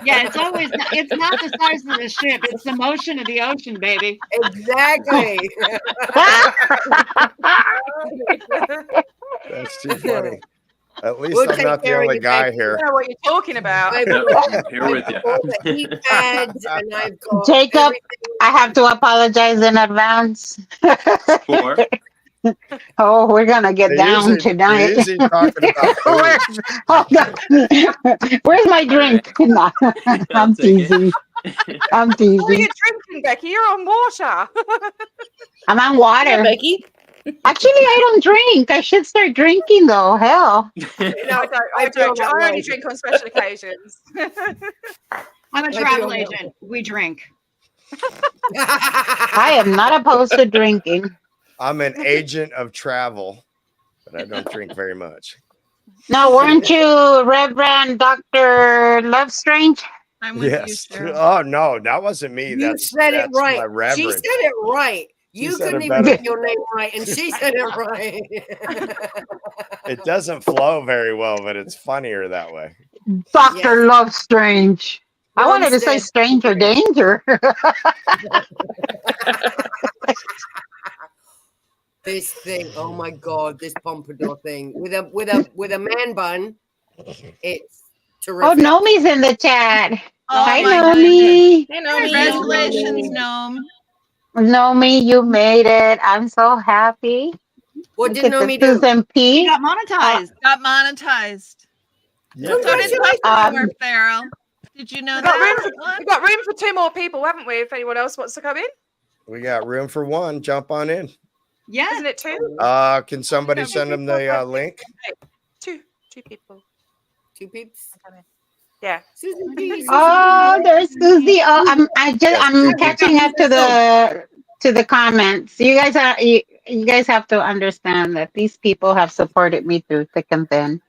Yeah, it's always it's not the size of the ship, it's the motion of the ocean, baby. Exactly. That's too funny. At least We'll I'm take not the care of only you, guy Becky. here. I know what you're talking about. I've No, got, I'm here with I've got all the you. e-pads and I've got Jacob, everything. I have to apologize in advance. For Oh, we're gonna get They're down usually tonight. talking about Where- food. hold on. Where's my drink? No, I'll I'm take it. teasing. I'm What are you teasing. drinking, Becky? You're on water. I'm on Yeah, water. Becky. Actually, I don't drink. I should start drinking though. Hell. No, I feel that I only way. drink on special occasions. I'm a I travel feel that agent. We drink. I am not opposed to drinking. I'm an agent of travel, but I don't drink very much. No, weren't you Reverend Dr. Lovestrange? I'm with you, Yes. Cheryl. Oh no, that wasn't me. You That's said it that's my right. She reverend. said it right. You said couldn't it even better. get your name right, and she said it right. It doesn't flow very well, but it's funnier that way. Dr. Lovestrange. I wanted to say Ronstead. stranger danger. This thing, oh my god, this pompadour thing with a man bun. It's Oh, terrific. Nomi's in the chat. Oh, Hi, my Nomi. Hey, Nomi. Congratulations, Gnome. Nomi, you made it. I'm so happy. What Look did at the Nomi do? Susan He P. got monetized. Got monetized. Yeah. So did Congratulations. Tupperware, Farrell. Did you know We've got, that? we've got room for 2 more people, haven't we? If anyone else wants to come in, We got room for one. Jump on in. Yeah. isn't it 2? Can somebody send them the link? 2 people. 2 peeps. Yeah. Susan P. Susan Oh, P. there's Susie. Oh, I'm Yes, catching up to the comments. You guys have to understand that these people have supported me through thick and thin.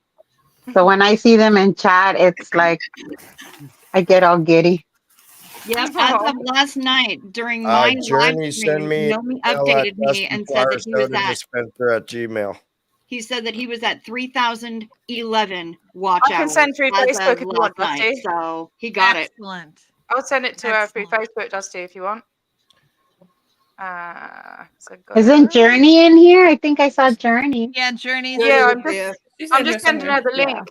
So when I see them in chat, it's like I get all giddy. Yep. As of last night during my Journey, live send stream, me Nomi updated me and said that he was at Gmail. he said that he was at 3,011 watch I can hours send through as Facebook of if you want, last night. Dusty. So he got it. Excellent. I'll send it to her through Excellent. Facebook, Dusty, if you want. Isn't Journey in here? I think I saw Journey. Yeah, Journey's Yeah, in. I'm just sending her the link.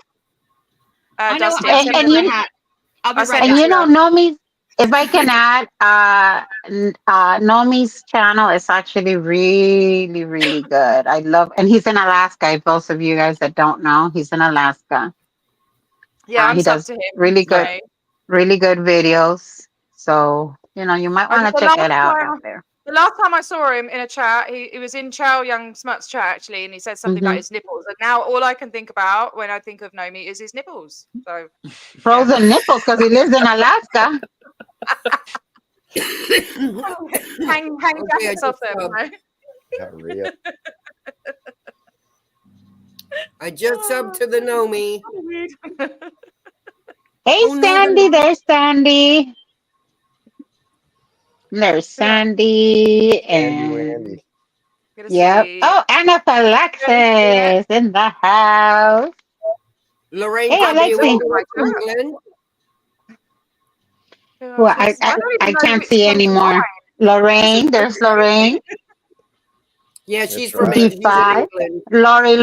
I know. Dusty, I'm I'm sending sending her her a hat. I'll be I'll right send And it you to know, her. Nomi's, if I can add, Nomi's channel is actually really, really good. I love, and he's in Alaska. If those of you guys that don't know, he's in Alaska. Yeah, I'm He sub does to him. really good, So, really good videos. So, you know, you might want to the check last it out time- out there. The last time I saw him in a chat, he was in Chow Young Smut's chat actually, and he said something about Mhm. his nipples. And now all I can think about when I think of Nomi is his nipples. So Frozen nipples because he lives in Alaska. hang jackets off them. You know? Diarrhea. I just subbed to the Nomi. Hey, Oh, no, Sandy, there's Sandy. There's Sandy Andy and Wandy. Gonna yep. see. Oh, Anna Alexis in the house. Lorraine Hey, probably all Alexi. the way from England. Who Well, else is- I don't I even know can't which see one's anymore. mine. Lorraine, there's Lorraine. Yeah, That's she's from right. she's in D5. England. Lori.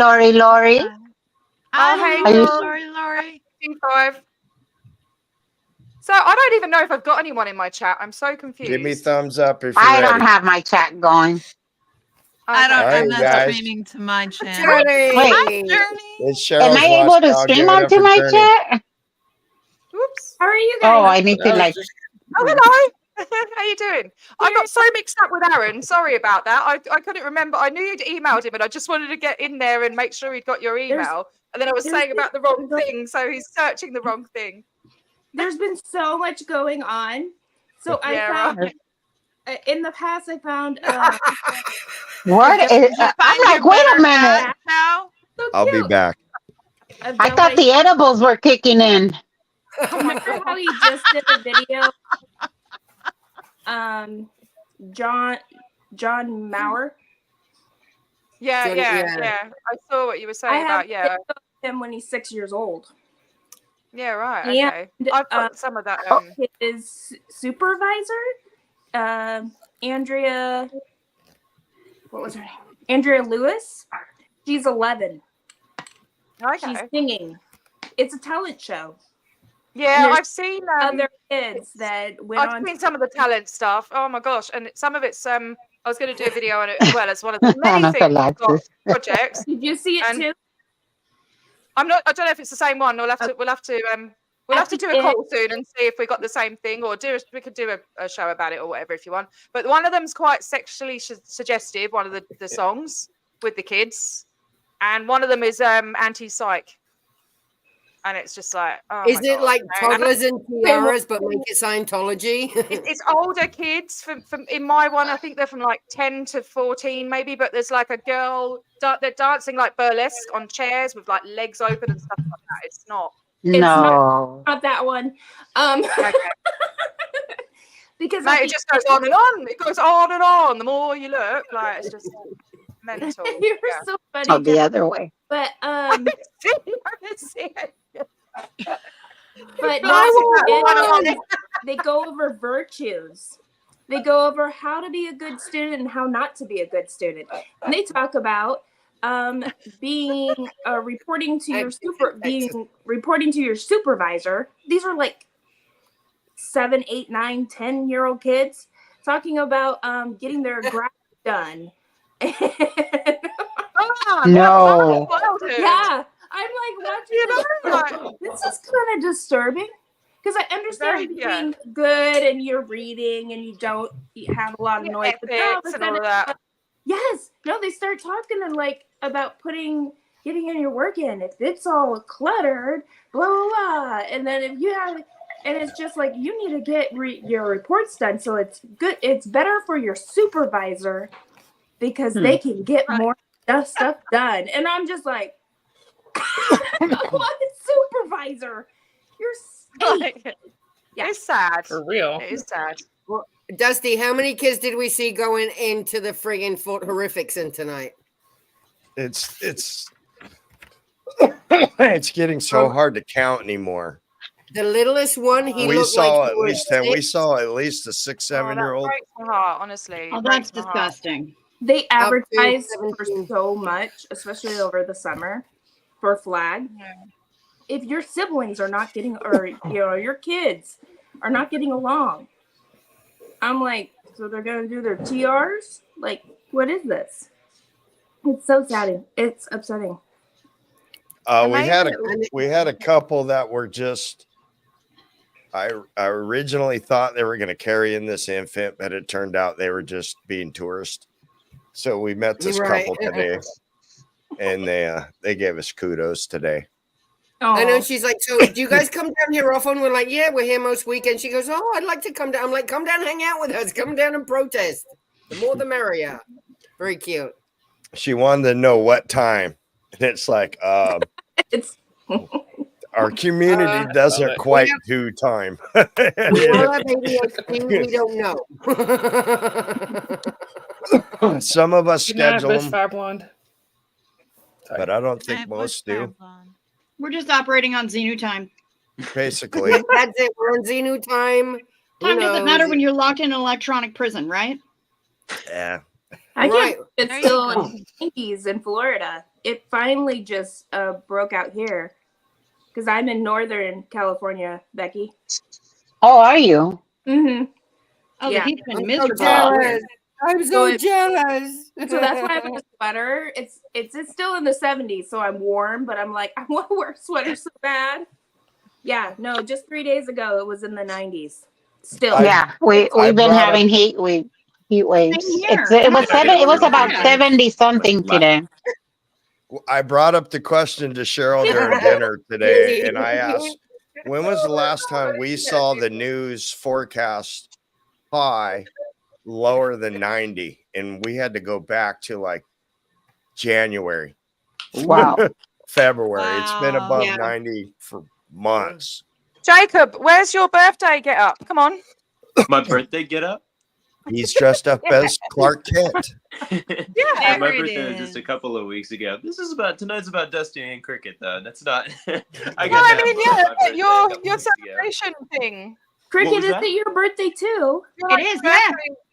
Oh, hey, Are you? Lori. T5. So I don't even know if I've got anyone in my chat. I'm so confused. Give me thumbs up if you're I ready. don't have my chat going. I don't. All right, I'm not guys. streaming to my channel. Journey. Wait. Hi, Journey. It's Am Cheryl's I watch able to now. stream Give it up onto for my Journey. chat? Oops. How are you Oh, guys? I need to like. Oh, hello. How you doing? I got so mixed up with Aaron. Sorry about that. I couldn't remember. I knew you'd emailed him, and I just wanted to get in there and make sure he'd got your email. And then I was saying about the wrong thing, so he's searching the wrong thing. There's been so much going on. So I Yeah, found in the past I found What? I'm like, wait a minute. Now. So I'll be cute. back. I thought the edibles were kicking in. Remember how he just did a video? John Maurer. Yeah, Johnny- yeah, yeah. yeah. I saw what you were I saying have about yeah. him when he's 6 years old. Yeah, right. And, Okay. I've got some of that. His supervisor, Andrea. What was her name? Andrea Lewis. She's 11. Okay. She's singing. It's a talent show. Yeah, I've seen other kids that went I've on. seen some of the talent stuff. Oh my gosh! And some of it's I was going to do a video on it as well as one of the many things I've got projects. Did you see it too? I'm not. I don't know if it's the same one. We'll have to do a call soon and see if we got the same thing, or we could do a show about it or whatever if you want. But one of them's quite sexually suggestive. One of the songs with the kids, and one of them is anti-psych. And it's just like, oh Is my it God, like no. toddlers and tiaras, but make it Scientology? It's older kids. From in my one, I think they're from like 10 to 14, maybe. But there's like a girl. They're dancing like burlesque on chairs with like legs open and stuff like that. It's not. It's No. not that one. Okay. Because it just goes on and on. It goes on and on. The more you look, like it's just mental. You're so funny. Oh, the Jeff. other way. But but they go over virtues. They go over how to be a good student and how not to be a good student. And they talk about being reporting to your supervisor. These are like 7, 8, 9, 10-year-old kids talking about getting their grad done. No. Yeah, I'm like watching this is kind of disturbing because I understand being good and you're reading and you don't have a lot of noise. But all of a and all sudden, that. yes, no, they start talking and like about getting in your work in. If it's all cluttered, blah blah blah, and then if you have, and it's just like you need to get your reports done so it's good. It's better for your supervisor because they can get more stuff done. And I'm just like, what supervisor? You're yeah. It's sad. For real. It is sad. Well, Dusty, how many kids did we see going into the friggin' Fort Horrificson tonight? It's it's getting so hard to count anymore. The littlest one, We saw at least 10. We saw at least a 6, 7-year-old. Breaks my heart, honestly. Oh, that's disgusting. They advertise for so much, especially over the summer, for flag. Yeah. If your siblings are not getting, or your kids are not getting along, I'm like, so they're gonna do their TRs? Like, what is this? It's so sad. It's upsetting. We had a couple that were just. I originally thought they were going to carry in this infant, but it turned out they were just being tourists. So we met this couple today, and they gave us kudos today. I know. She's like, so do you guys come down here often? We're like, yeah, we're here most weekends. She goes, oh, I'd like to come down. I'm like, come down, hang out with us. Come down and protest. The more the merrier. Very cute. She wanted to know what time, and it's like, it's. Our community doesn't quite do time. We all have ADHD, we don't know. Some of us Good night, schedule them, Bushfire Blonde. but I don't think most do. We're just operating on Xenu time. Basically, That's it. We're on Xenu time. Who Time doesn't knows? matter when you're locked in an electronic prison, right? yeah. I Right. can't. It's still in Yankees in Florida. It finally just broke out here because I'm in Northern California, Becky. Oh, are you? Mm-hmm. Oh, Yeah. the heat's been I'm so miserable. jealous. I'm So so it- jealous. So that's why I'm in a sweater. It's still in the 70s, so I'm warm, but I'm like, I want to wear a sweater so bad. Yeah, no, just 3 days ago it was in the 90s. Still. Yeah, we've been brought having heat waves. here. It was Yeah, 7. It was about yeah. 70 something today. I brought up the question to Cheryl during dinner today, and I asked, when was the last time we saw the news forecast high lower than 90? And we had to go back to like January, Wow. February. It's been Wow. above Yeah. 90 for months. Jacob, where's your birthday get up? Come on. My birthday get up? He's dressed up as Clark Kent. Yeah. My There it birthday was just is. a couple of weeks ago. Tonight's about Dusty and Cricket though. That's not Well, I mean, yeah, your celebration thing. Cricket, was is that? it your birthday too? It is, yeah.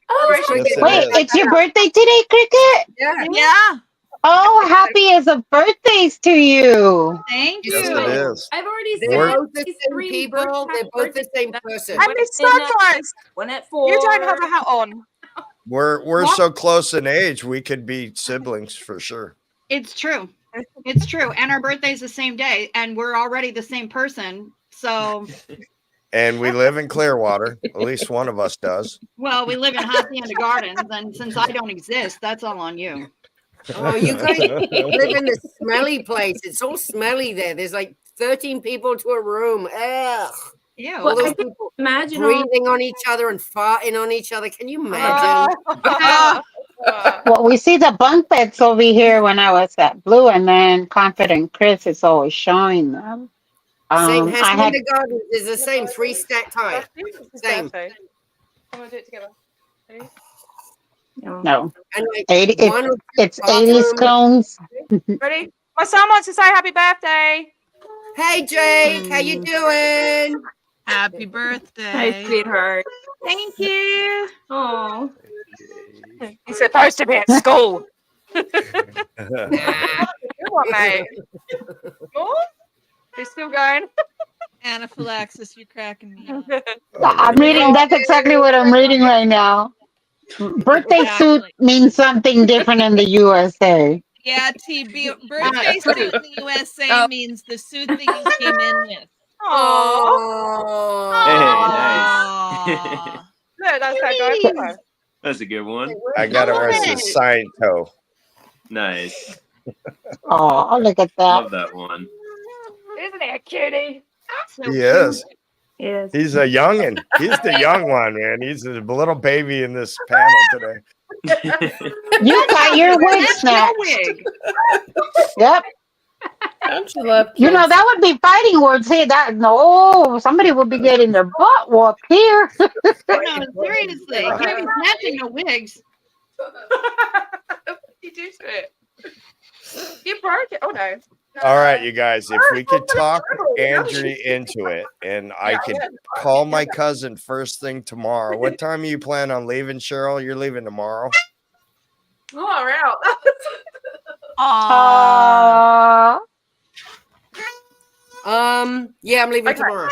Oh, Yes, it Wait, is. it's your birthday today, Cricket? Yeah. Yeah. Oh, happy as of birthdays to you. Thank you. Yes, it is. I've already They're said both the these same 3 people. They're both the same person. I'm surprised. One at 4. You don't have a hat on. We're so close in age, we could be siblings for sure. It's true. It's true. And our birthday's the same day, and we're already the same person. So, And we live in Clearwater. At least one of us does. well, we live in Hacienda Gardens, and since I don't exist, that's all on you. Oh, you guys live in the smelly place. It's all smelly there. There's like 13 people to a room. Ugh. Yeah. All Well, those I can people imagine all breathing on each other and farting on each other. Can you imagine? Well, we see the bunk beds over here when I was at Blue, and then Confident Chris is always showing them. Same I had Hacienda Gardens is the same 3-stack high. Same. I'm gonna do it together. Ready? no And like 80. one or two It's 80s bathrooms. clones. Ready? My son wants to say happy birthday. Hey Jake, how you doing? Happy birthday. Hi, sweetheart. Thank you. Oh, He's supposed to be at school. Nah. You what, mate? More? He's still going. Anaphylaxis, you're cracking me up. I'm reading. That's exactly what I'm reading right now. Birthday suit means something different in the USA. Yeah, birthday suit in the USA Oh. means the suit that you came in with. Oh. Hey, nice. Aw. No, that's that guy. That's a good one. I got it where it says sign toe. Nice. Oh, look at that. Love that one. Isn't he a cutie? He is. yes. He's a youngin. He's the young one, man. He's a little baby in this panel today. You got your wig That's snatched. your wig. Yep. Don't you love You know kids? that would be fighting words. Hey, that no, somebody would be getting their butt whooped here. No, seriously. You can't be snatching no wigs. You do it. You broke it. Oh no. All right, you guys, if we could talk Andrew into it and I could call my cousin first thing tomorrow. What time are you planning on leaving, Cheryl? You're leaving tomorrow? Oh, we're out. Aw. Yeah, I'm leaving Okay. tomorrow.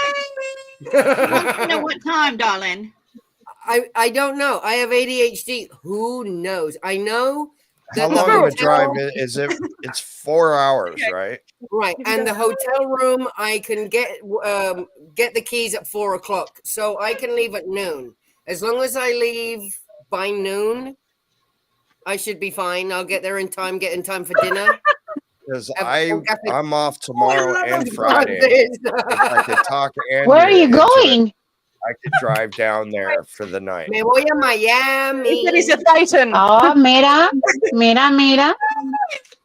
You know what time, darling? I don't know. I have ADHD. Who knows? I know How that the long of a hotel- drive is it? It's 4 hours, right? Right, and the hotel room I can get the keys at 4 o'clock, so I can leave at noon. As long as I leave by noon, I should be fine. I'll get there in time. Get in time for dinner. Because I've- I'm off tomorrow Oh, and love Friday. this. If I could talk Andrew Where are you into it, going? I could drive down there for the night. Me voy a Miami. He said he's a Titan. Oh, mira, mira, mira.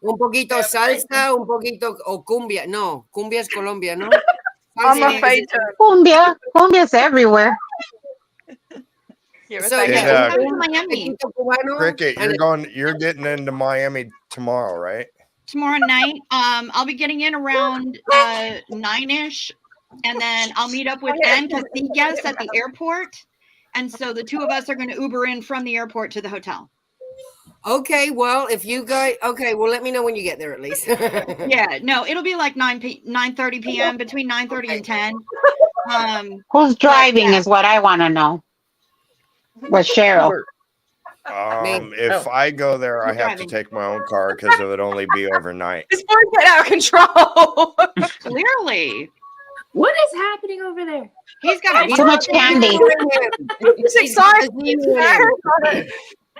Un poquito salsa, un poquito o cumbia. No, cumbia es Colombia, ¿no? I'm Salsa afraid is- Cumbia. Cumbia's everywhere. You're a So thank Did, you. Come to Miami poquito cubano, Cricket, and you're getting into Miami tomorrow, right? tomorrow night. I'll be getting in around 9ish, and then I'll meet up with Ann Casillas at the airport. And so the two of us are going to Uber in from the airport to the hotel. okay, well, if you guys, okay, well, let me know when you get there at least. Yeah, no, it'll be like 9:30 p.m. between 9:30 and 10. Who's driving yeah. is what I want to know. With Cheryl. If I go there, I have to take my own car because it would only be overnight. This boy's getting out of control. Clearly. What is happening over there? He's got Too much candy. He's excited.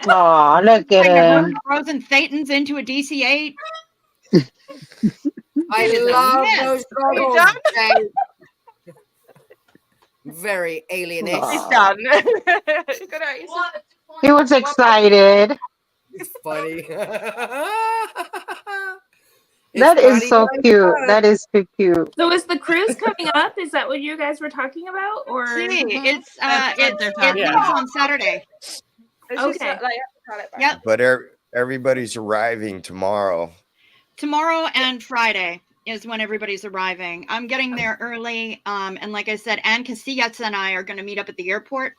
Oh, look at him. Frozen Thetans into a DC-8. I love Yes. those Are you goggles. done? Very alien-ish. He's done. Good eyes. He was excited. It's funny. That is so cute. That is too cute. So is the cruise coming up? Is that what you guys were talking about? Or See, it's That's what they're it talking leaves about. on Saturday. It's just, Okay. like, you have to cut it back. Yep. But everybody's arriving tomorrow. Tomorrow and Friday is when everybody's arriving. I'm getting there early. And like I said, Ann Casillas and I are going to meet up at the airport.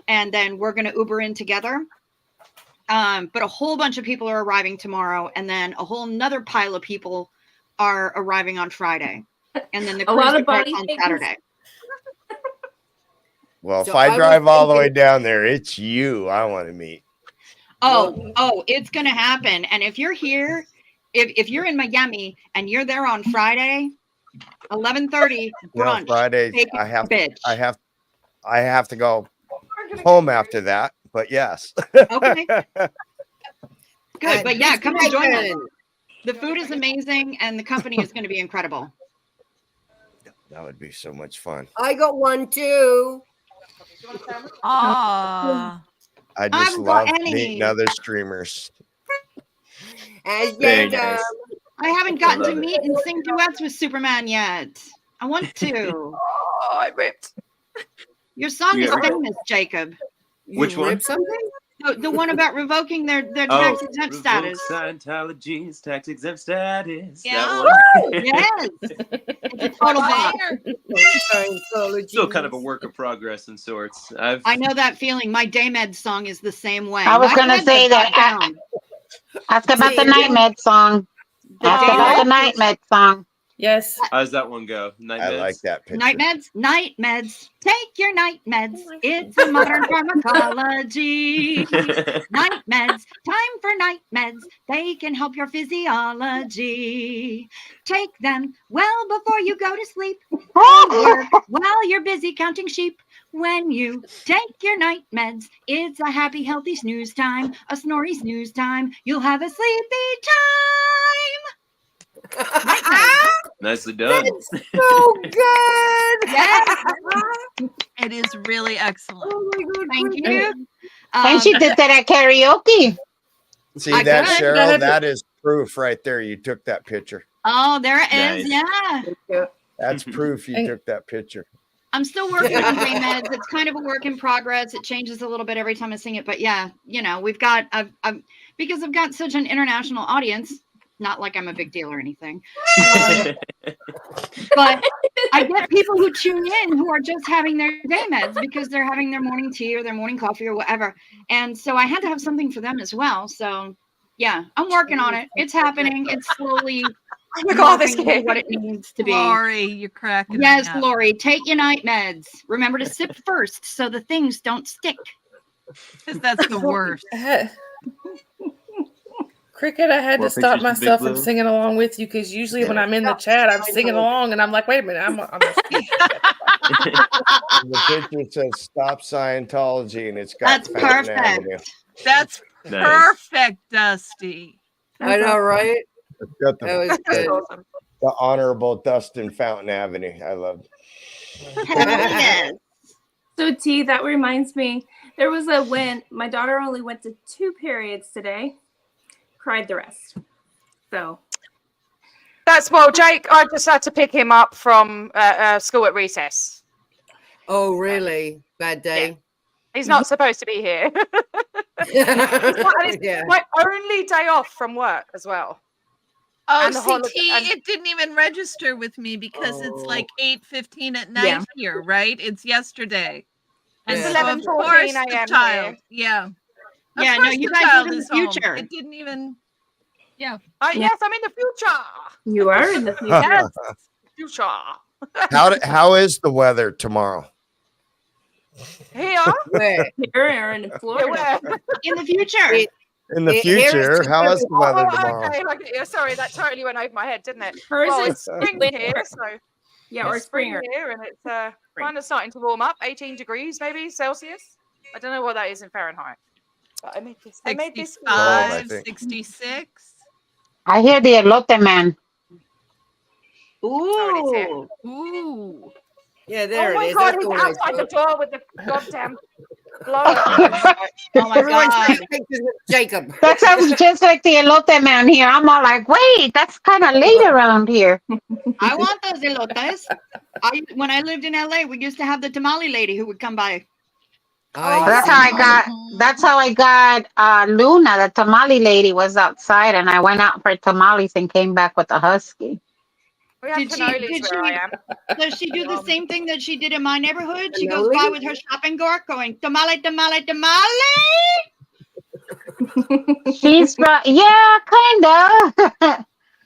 And then we're going to Uber in together. But a whole bunch of people are arriving tomorrow. And then a whole nother pile of people are arriving on Friday. And then the A cruise lot of departs body on takers. Saturday. Well, So if I I was drive all the way thinking- down there, it's you I want to meet. Oh, it's going to happen. And if you're here, if you're in Miami and you're there on Friday, 11:30 No, brunch. Friday take I have bitch. I have to go home after that. But yes. Okay. Good, but yeah, this come and join us. weekend, The food is amazing, and the company is going to be incredible. That would be so much fun. I got one too. Ah. I just haven't got love any. meeting other streamers. As Very you nice. I haven't gotten to love it. meet and sing duets with Superman yet. I want to. Oh, I ripped. Your song You is got- famous, Jacob. Which one? rip something? The one about revoking their Oh, tax exempt revoke status. Scientology's tax exempt status. Yeah. That one. Yes. It's a total bop. Still kind of a work of progress in sorts. I know that feeling. My Daymed song is the same way. I was My gonna meds say have that. got down. Ask about the See, Night Med song. The Ask about the Daymed- Night Med song. Yes. How's that one go? Night I meds? like that picture. Night meds, night meds. Take your night meds. It's a modern pharmacology. Night meds, time for night meds. They can help your physiology. Take them well before you go to sleep. Or work while you're busy counting sheep. When you take your night meds, it's a happy, healthy snooze time. A snory snooze time. You'll have a sleepy time. Night meds. Nicely done. So good. Yes. It is really excellent. Oh my god. Thank you. And she did that at karaoke. See I that, could. Cheryl? That is proof right there. You took that picture. Oh, there it is. Nice. Yeah. That's proof you And- took that picture. I'm still working on day meds. It's kind of a work in progress. It changes a little bit every time I sing it. But yeah, you know, we've got, because I've got such an international audience, not like I'm a big deal or anything. But I get people who tune in who are just having their day meds because they're having their morning tea or their morning coffee or whatever. And so I had to have something for them as well. So yeah, I'm working on it. It's happening. It's slowly Oh my god, this morphing into kid. what it needs to be. Lori, you're cracking me Yes, up. Lori, take your night meds. Remember to sip first so the things don't stick. 'Cause that's the worst. Cricket, I had More to stop pictures of Big myself from Blue? singing along with you because usually when I'm in the chat, I'm singing along and I'm like, wait a minute, I'm The picture says "Stop Scientology" and it's got That's Fountain perfect. Avenue. That's Nice. perfect, Dusty. I know, right? It's got That was good. the honorable Dustin Fountain Avenue. I love. Hell yes. So T, that reminds me, there was a when my daughter only went to 2 periods today, cried the rest. So Jake. I just had to pick him up from school at recess. Oh, really? Bad day. He's not supposed to be here. It's my only day off from work as well. Oh, And the holiday- it didn't even register with me because it's like 8:15 at night here, right? It's yesterday. And It's so 11:14 of course the a.m. child, here. Of Yeah, no, course you the guys child live in is the home. future. It didn't even, Yes, I'm in the future. You are in the future. Yes, future. How is the weather tomorrow? Here? Where? Here or in Florida. In the future. In the future, how is the weather tomorrow? Okay, sorry, that totally went over my head, didn't it? Hers Well, is it's spring here, so yeah, or it's spring spring. here, and it's kind of starting to warm up, 18 degrees maybe Celsius. I don't know what that is in Fahrenheit. But I made this. 65, 66. I hear the elote man. Ooh. Ooh. Yeah, there oh my it is. God, That's he's the one I outside the saw. door with the goddamn blower. Oh my Everyone God. take pictures of Jacob. That sounds just like the elote man here. I'm all like, wait, that's kind of late around here. I want those elotes. When I lived in LA, we used to have the tamale lady who would come by. That's how I got Luna, the tamale lady was outside and I went out for tamales and came back with a husky. We have cannolis where I am. Does she do the same thing that she did in my neighborhood? She goes by with her shopping cart going, tamale, tamale, tamale. She's yeah, kind of.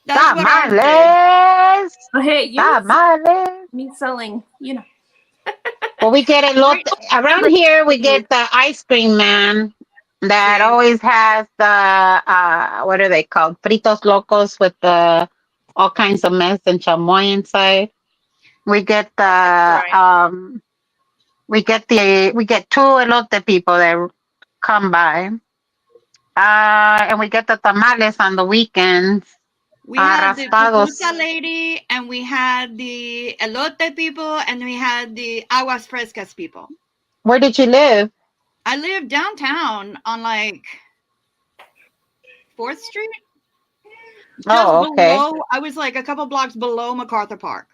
That's what I Tamales. Oh, hey, you Tamales. mean selling, you know. Well, we get a lot around here. We get the ice cream man that always has the what are they called? Fritos locos with the all kinds of mess and chamoy inside. We get the we get two elote people that come by. And we get the tamales on the weekends. We had the Raspados. pupusa lady, and we had the elote people, and we had the aguas frescas people. Where did you live? I lived downtown on like 4th Street. Oh, okay. I was like a couple blocks below MacArthur Park.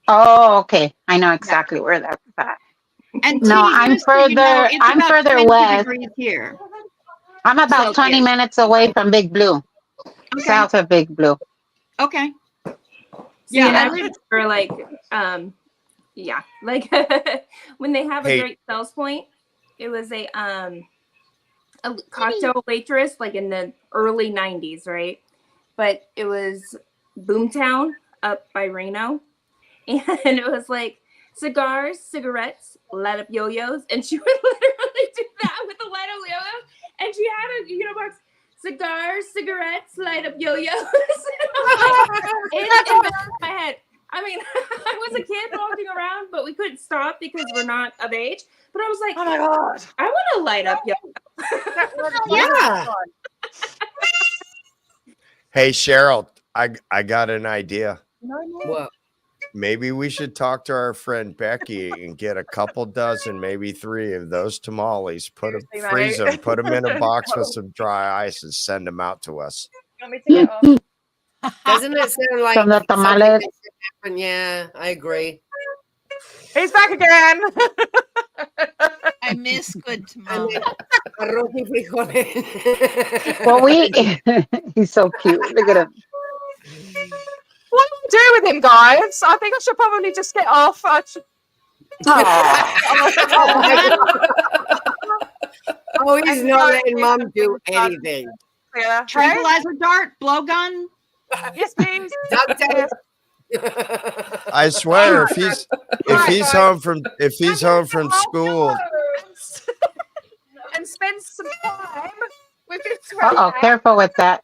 Oh, okay. I know exactly where that's at. And no, I'm further. I'm further west. Here. I'm about 20 minutes away from Big Blue, south of Big Blue. Okay. Yeah, for like, yeah, like when they have a great sales point. It was a cocktail waitress, like in the early 90s, right? But it was Boomtown up by Reno, and it was like cigars, cigarettes, light up yo-yos, and she would literally do that with the light up yo-yos, and she had a box. Cigars, cigarettes, light up yo-yos. in my head. I mean, I was a kid walking around, but we couldn't stop because we're not of age. But I was like, oh my God, I want to light up yo. Yeah. Hey, Cheryl, I got an idea. What? Maybe we should talk to our friend Becky and get a couple dozen, maybe 3 of those tamales, freeze them, put them in a box with some dry ice and send them out to us. You want me to get off? Doesn't it sound like From the something tamales. that should happen? Yeah, I agree. He's back again. I miss good tamales. Arroz y frijoles. Well, he's so cute. Look at him. What do I do with him, guys? I think I should probably just get off. Oh, he's not letting mom do anything. Yeah. Tranquilizer dart, blowgun. Yes, please. Duct tape. I swear, if he's home from school, and spend some time with his Uh-oh, careful with that.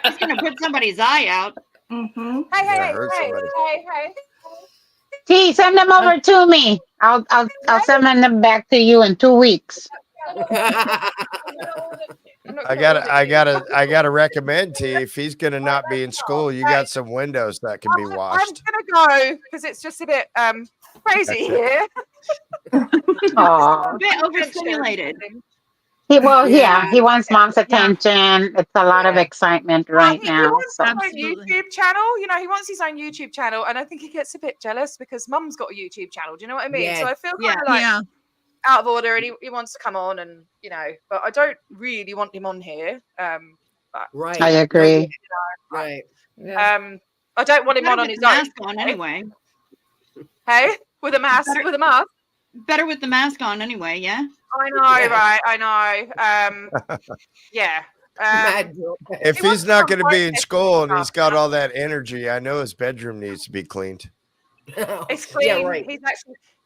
He's gonna put somebody's eye out. Mm-hmm. Hey. T, send them over to me. I'll send them back to you in 2 weeks. I gotta recommend to you, if he's gonna not be in school, you got some windows that can be I'm washed. gonna go because it's just a bit crazy here. Aw. A bit overstimulated. He wants mom's attention. It's a lot of excitement right He now. wants So his own YouTube channel. You know, he wants his own YouTube channel, and I think he gets a bit jealous because mum's got a YouTube channel. Do you know what I mean? Yeah. So I feel kind of like out of order, and he wants to come on, and you know, but I don't really want him on here. But, Right. I agree. Right. I don't want him Better on with his the own. mask on anyway. Hey, with a mask, Better- with a mask. Better with the mask on anyway, yeah? I know, right? I know. Yeah. If he's not going to be in school and he's got all that energy, I know his bedroom needs to be cleaned. It's clean. Yeah, right.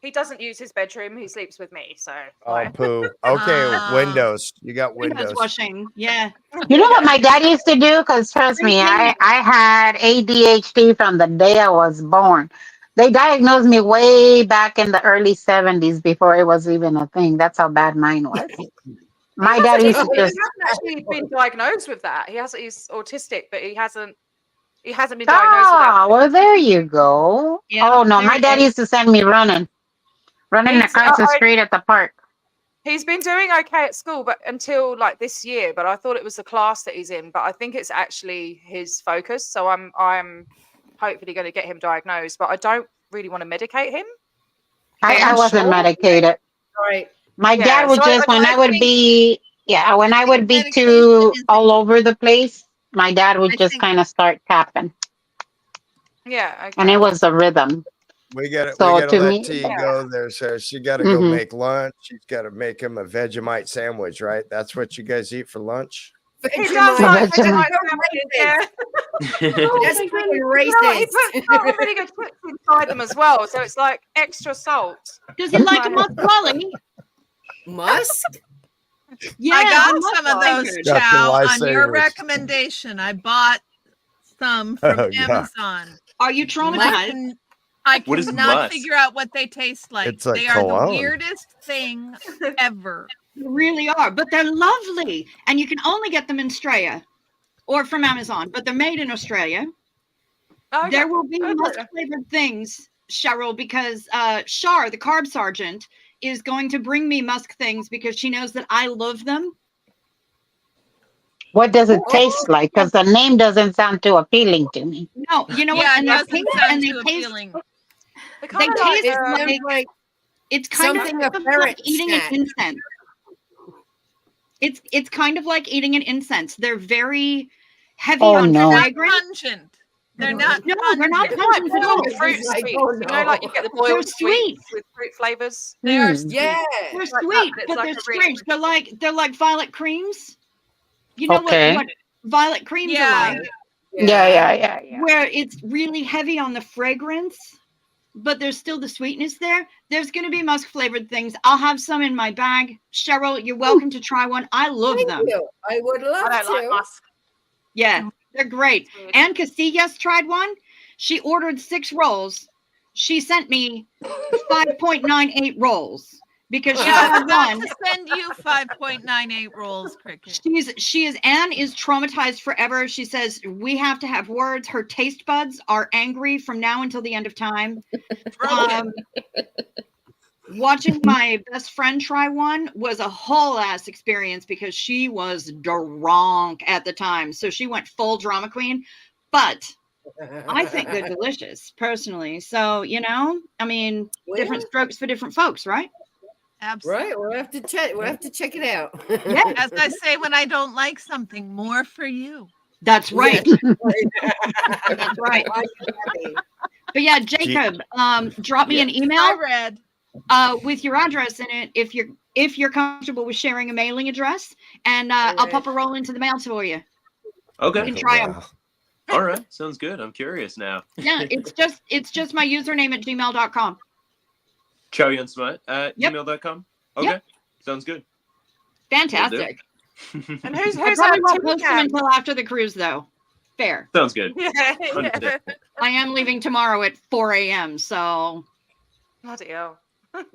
He doesn't use his bedroom. He sleeps with me. So Oh, poo. Okay, windows. You got Windows windows. washing, yeah. You know what my dad used to do? Because trust me, I had ADHD from the day I was born. They diagnosed me way back in the early 70s before it was even a thing. That's how bad mine was. My dad used to he just hasn't actually been diagnosed with that. He's autistic, but he hasn't been diagnosed with that. Oh, well, there you go. Yeah, Oh no, there my it dad is. used to send me running across the street at the park. He's been doing okay at school, but until like this year. But I thought it was the class that he's in. But I think it's actually his focus. So I'm hopefully going to get him diagnosed. But I don't really want to medicate him. I wasn't medicated. Right. My Yeah, dad would so just when I would think- be when I would be too all over the place, my dad would just kind of start tapping, Yeah. Okay. and it was a rhythm. We got So to to let me- T go there, sir. She got to go Mhm. make lunch. She's got to make him a Vegemite sandwich, right? That's what you guys eat for lunch. He does like Vegemite. sandwiches, yeah. That's freaking You know what? He racist. puts salt and vinegar chips inside them as well, so it's like extra salt. Does he like a musk lolly? Musk? Yeah, I got musk some of lolly. those, Got Chow, the on your lifesavers. recommendation. I bought some from Oh, God. Amazon. Are you traumatized? I What is cannot musk? figure out what they taste like. It's like They are the cologne. weirdest thing ever. They really are, but they're lovely. And you can only get them in Australia or from Amazon, but they're made in Australia. Okay. There will be Okay. musk flavored things, Cheryl, because Shar, the carb sergeant, is going to bring me musk things because she knows that I love them. What does it taste like? Because the name doesn't sound too appealing to me. No, you know what? Yeah, it And they're doesn't pink sound and they too taste. appealing. They They kinda taste like, like it's kind something of a like ferret eating snack. an incense. It's kind of like eating an incense. They're very heavy Oh, on no. Not fragrance. pungent. They're not. No, they're not pungent. pungent at all. fruit It's like, sweets. oh, You know, like you get the They're boiled sweet. sweets with fruit flavors. They are Mm. sweet. Yeah. They're Like that, sweet, but it's but like they're a really- strange. They're like violet creams. You know Okay. what violet creams Yeah. are like? Yeah. Where it's really heavy on the fragrance, but there's still the sweetness there. There's going to be musk flavored things. I'll have some in my bag. Cheryl, you're welcome to try one. I love Thank them. you. I would love I don't like to. musk. Yeah, they're great. It's weird. Ann Castillas tried one. She ordered 6 rolls. She sent me 5.98 rolls because she Yeah, I had forgot one. to send you 5.98 rolls, Cricket. Anne is traumatized forever. She says we have to have words. Her taste buds are angry from now until the end of time. Broken. Watching my best friend try one was a whole ass experience because she was drunk at the time. So she went full drama queen. But I think they're delicious personally. So, you know, I mean, different strokes for different folks, right? Absolutely. Right. We'll have to check. We'll have to check it out. Yeah. As I say when I don't like something, more for you. That's right. Yes. That's right. But yeah, Jacob, drop me an email. I read. With your address in it if you're comfortable with sharing a mailing address, and I'll pop a roll into the mail for you. Okay. You can try them. All right. Sounds good. I'm curious now. Yeah, it's just my username at gmail.com. Chowyunsmut at Yep. gmail.com. Okay. Yep. Sounds good. Fantastic. And who's I our probably won't Tim post them Cam? until after the cruise, though. Fair. Sounds good. Yeah. 100%. I am leaving tomorrow at 4 a.m. So Bloody hell.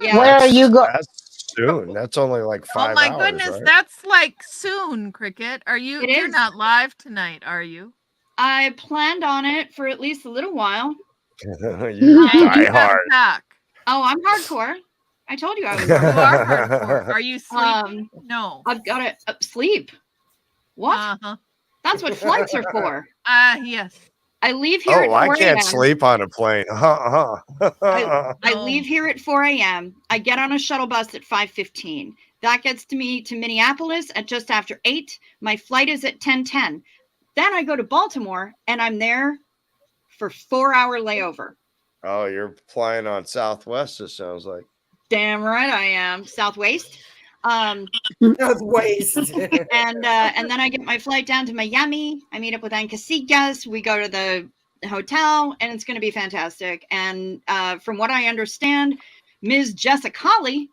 yeah. Where are you going? That's soon. That's only like 5 Oh my hours, goodness, right? that's like soon, Cricket. Are you? It You're is. not live tonight, are you? I planned on it for at least a little while. You And die you have hard. pack. Oh, I'm hardcore. I told you I was. You are hardcore. Are you sleeping? No. I've got to sleep. What? Uh-huh. That's what flights are for. Yes. I leave here at 4 I a.m. can't sleep on a plane. I leave here at 4 a.m. I get on a shuttle bus at 5:15. That gets to me to Minneapolis at just after 8. My flight is at 10:10. Then I go to Baltimore and I'm there for 4-hour layover. Oh, you're flying on Southwest, it sounds like. Damn right I am. Southwest. Southwest. and then I get my flight down to Miami. I meet up with Casillas. We go to the hotel, and it's going to be fantastic. And from what I understand, Ms. Jessica Lee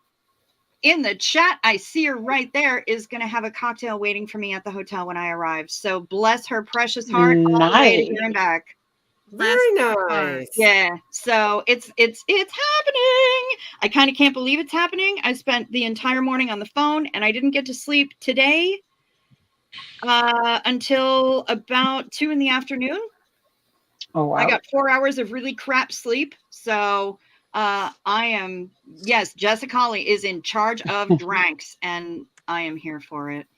in the chat, I see her right there, is going to have a cocktail waiting for me at the hotel when I arrive. So bless her precious heart all the way to here and back. Very nice. Yeah. So it's happening. I kind of can't believe it's happening. I spent the entire morning on the phone and I didn't get to sleep today until about 2 in the afternoon. Oh, wow. I got 4 hours of really crap sleep. So Jessica Lee is in charge of drinks and I am here for it.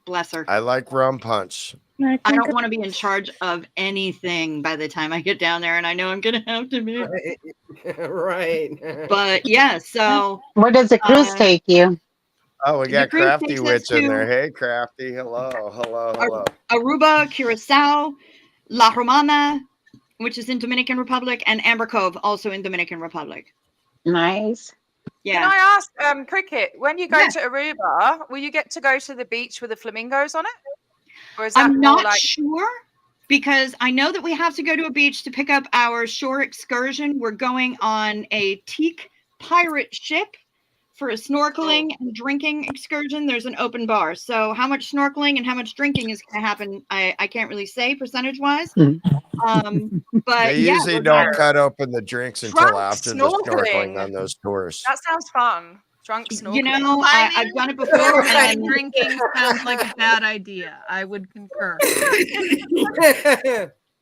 Bless her. I like rum punch. I don't want to be in charge of anything by the time I get down there, and I know I'm going to have to be. Right. But yeah, so. Where does the cruise take you? Oh, we got cruise Crafty takes us Witch in to- there. Hey, Crafty. Hello. Aruba, Curacao, La Romana, which is in Dominican Republic, and Amber Cove, also in Dominican Republic. Nice. Yeah. Can I ask, Cricket, when you go to Aruba, will you get to go to the beach with the flamingos on it? Or is that I'm more not like... sure because I know that we have to go to a beach to pick up our shore excursion. We're going on a teak pirate ship for a snorkeling and drinking excursion. There's an open bar. So how much snorkeling and how much drinking is going to happen, I can't really say percentage-wise. But They usually don't cut open the drinks until Drunk after the snorkeling snorkeling. on those tours. That sounds fun. Drunk snorkeling. You know, I've done it before. Night And drinking sounds like a bad idea. I would concur.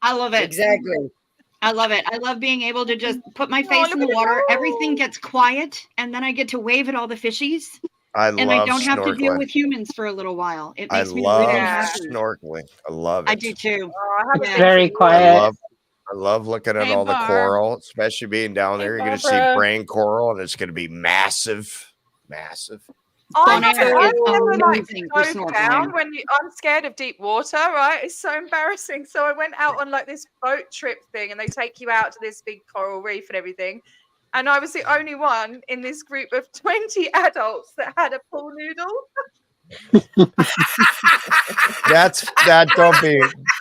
I love it. Exactly. I love it. I love being able to just put my face in the water. Everything gets quiet, and then I get to wave at all the fishies. And I don't have to deal with humans for a little while. It makes me really happy. Snorkeling. I love it. I do too. It's very quiet. I love looking at Hey, all the Barb. coral, especially being down there. You're going to see Barbara. brain coral, and it's going to be massive. Bon I Air is never like amazing for dove snorkeling. down when I'm scared of deep water, right? It's so embarrassing. So I went out on like this boat trip thing, and they take you out to this big coral reef and everything. And I was the only one in this group of 20 adults that had a pool noodle.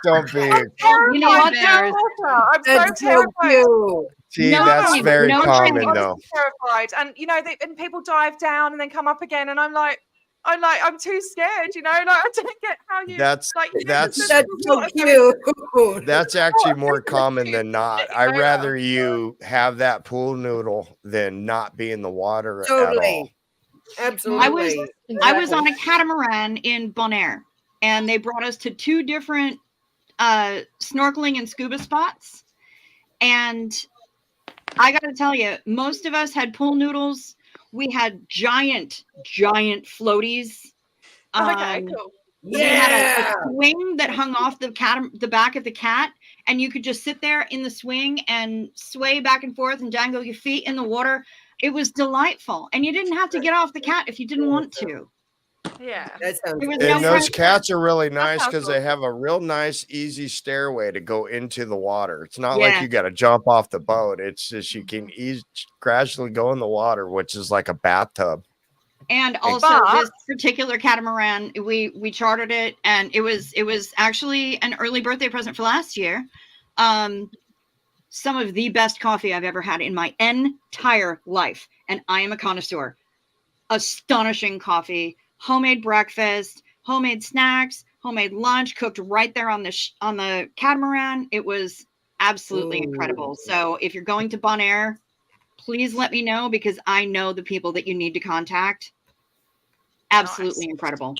Don't be. You know what? Bears. I'm That's so so terrified. cute. See, No, that's very no common, drinking. though. Terrified, and and people dive down and then come up again, and I'm too scared, like I don't get how you. That's so cute. That's actually more common than not. I'd rather you have that pool noodle than not be in the water at all. Totally. Absolutely. I was on a catamaran in Bon Air, and they brought us to 2 different snorkeling and scuba spots. And I got to tell you, most of us had pool noodles. We had giant floaties. Okay, cool. We had a swing that hung off the back of the cat, and you could just sit there in the swing and sway back and forth and dangle your feet in the water. It was delightful, and you didn't have to get off the cat if you didn't want to. Yeah, that sounds There was good. no And those pressure. cats are really nice sounds because cool. they have a real nice, easy stairway to go into the water. It's not Yeah. like you got to jump off the boat. It's just you can gradually go in the water, which is like a bathtub. And also But- this particular catamaran, we chartered it, and it was actually an early birthday present for last year. Some of the best coffee I've ever had in my entire life, and I am a connoisseur. Astonishing coffee, homemade breakfast, homemade snacks, homemade lunch, cooked right there on the catamaran. It was absolutely incredible. So if you're going to Bon Air, please let me know because I know the people that you need to contact. Absolutely incredible.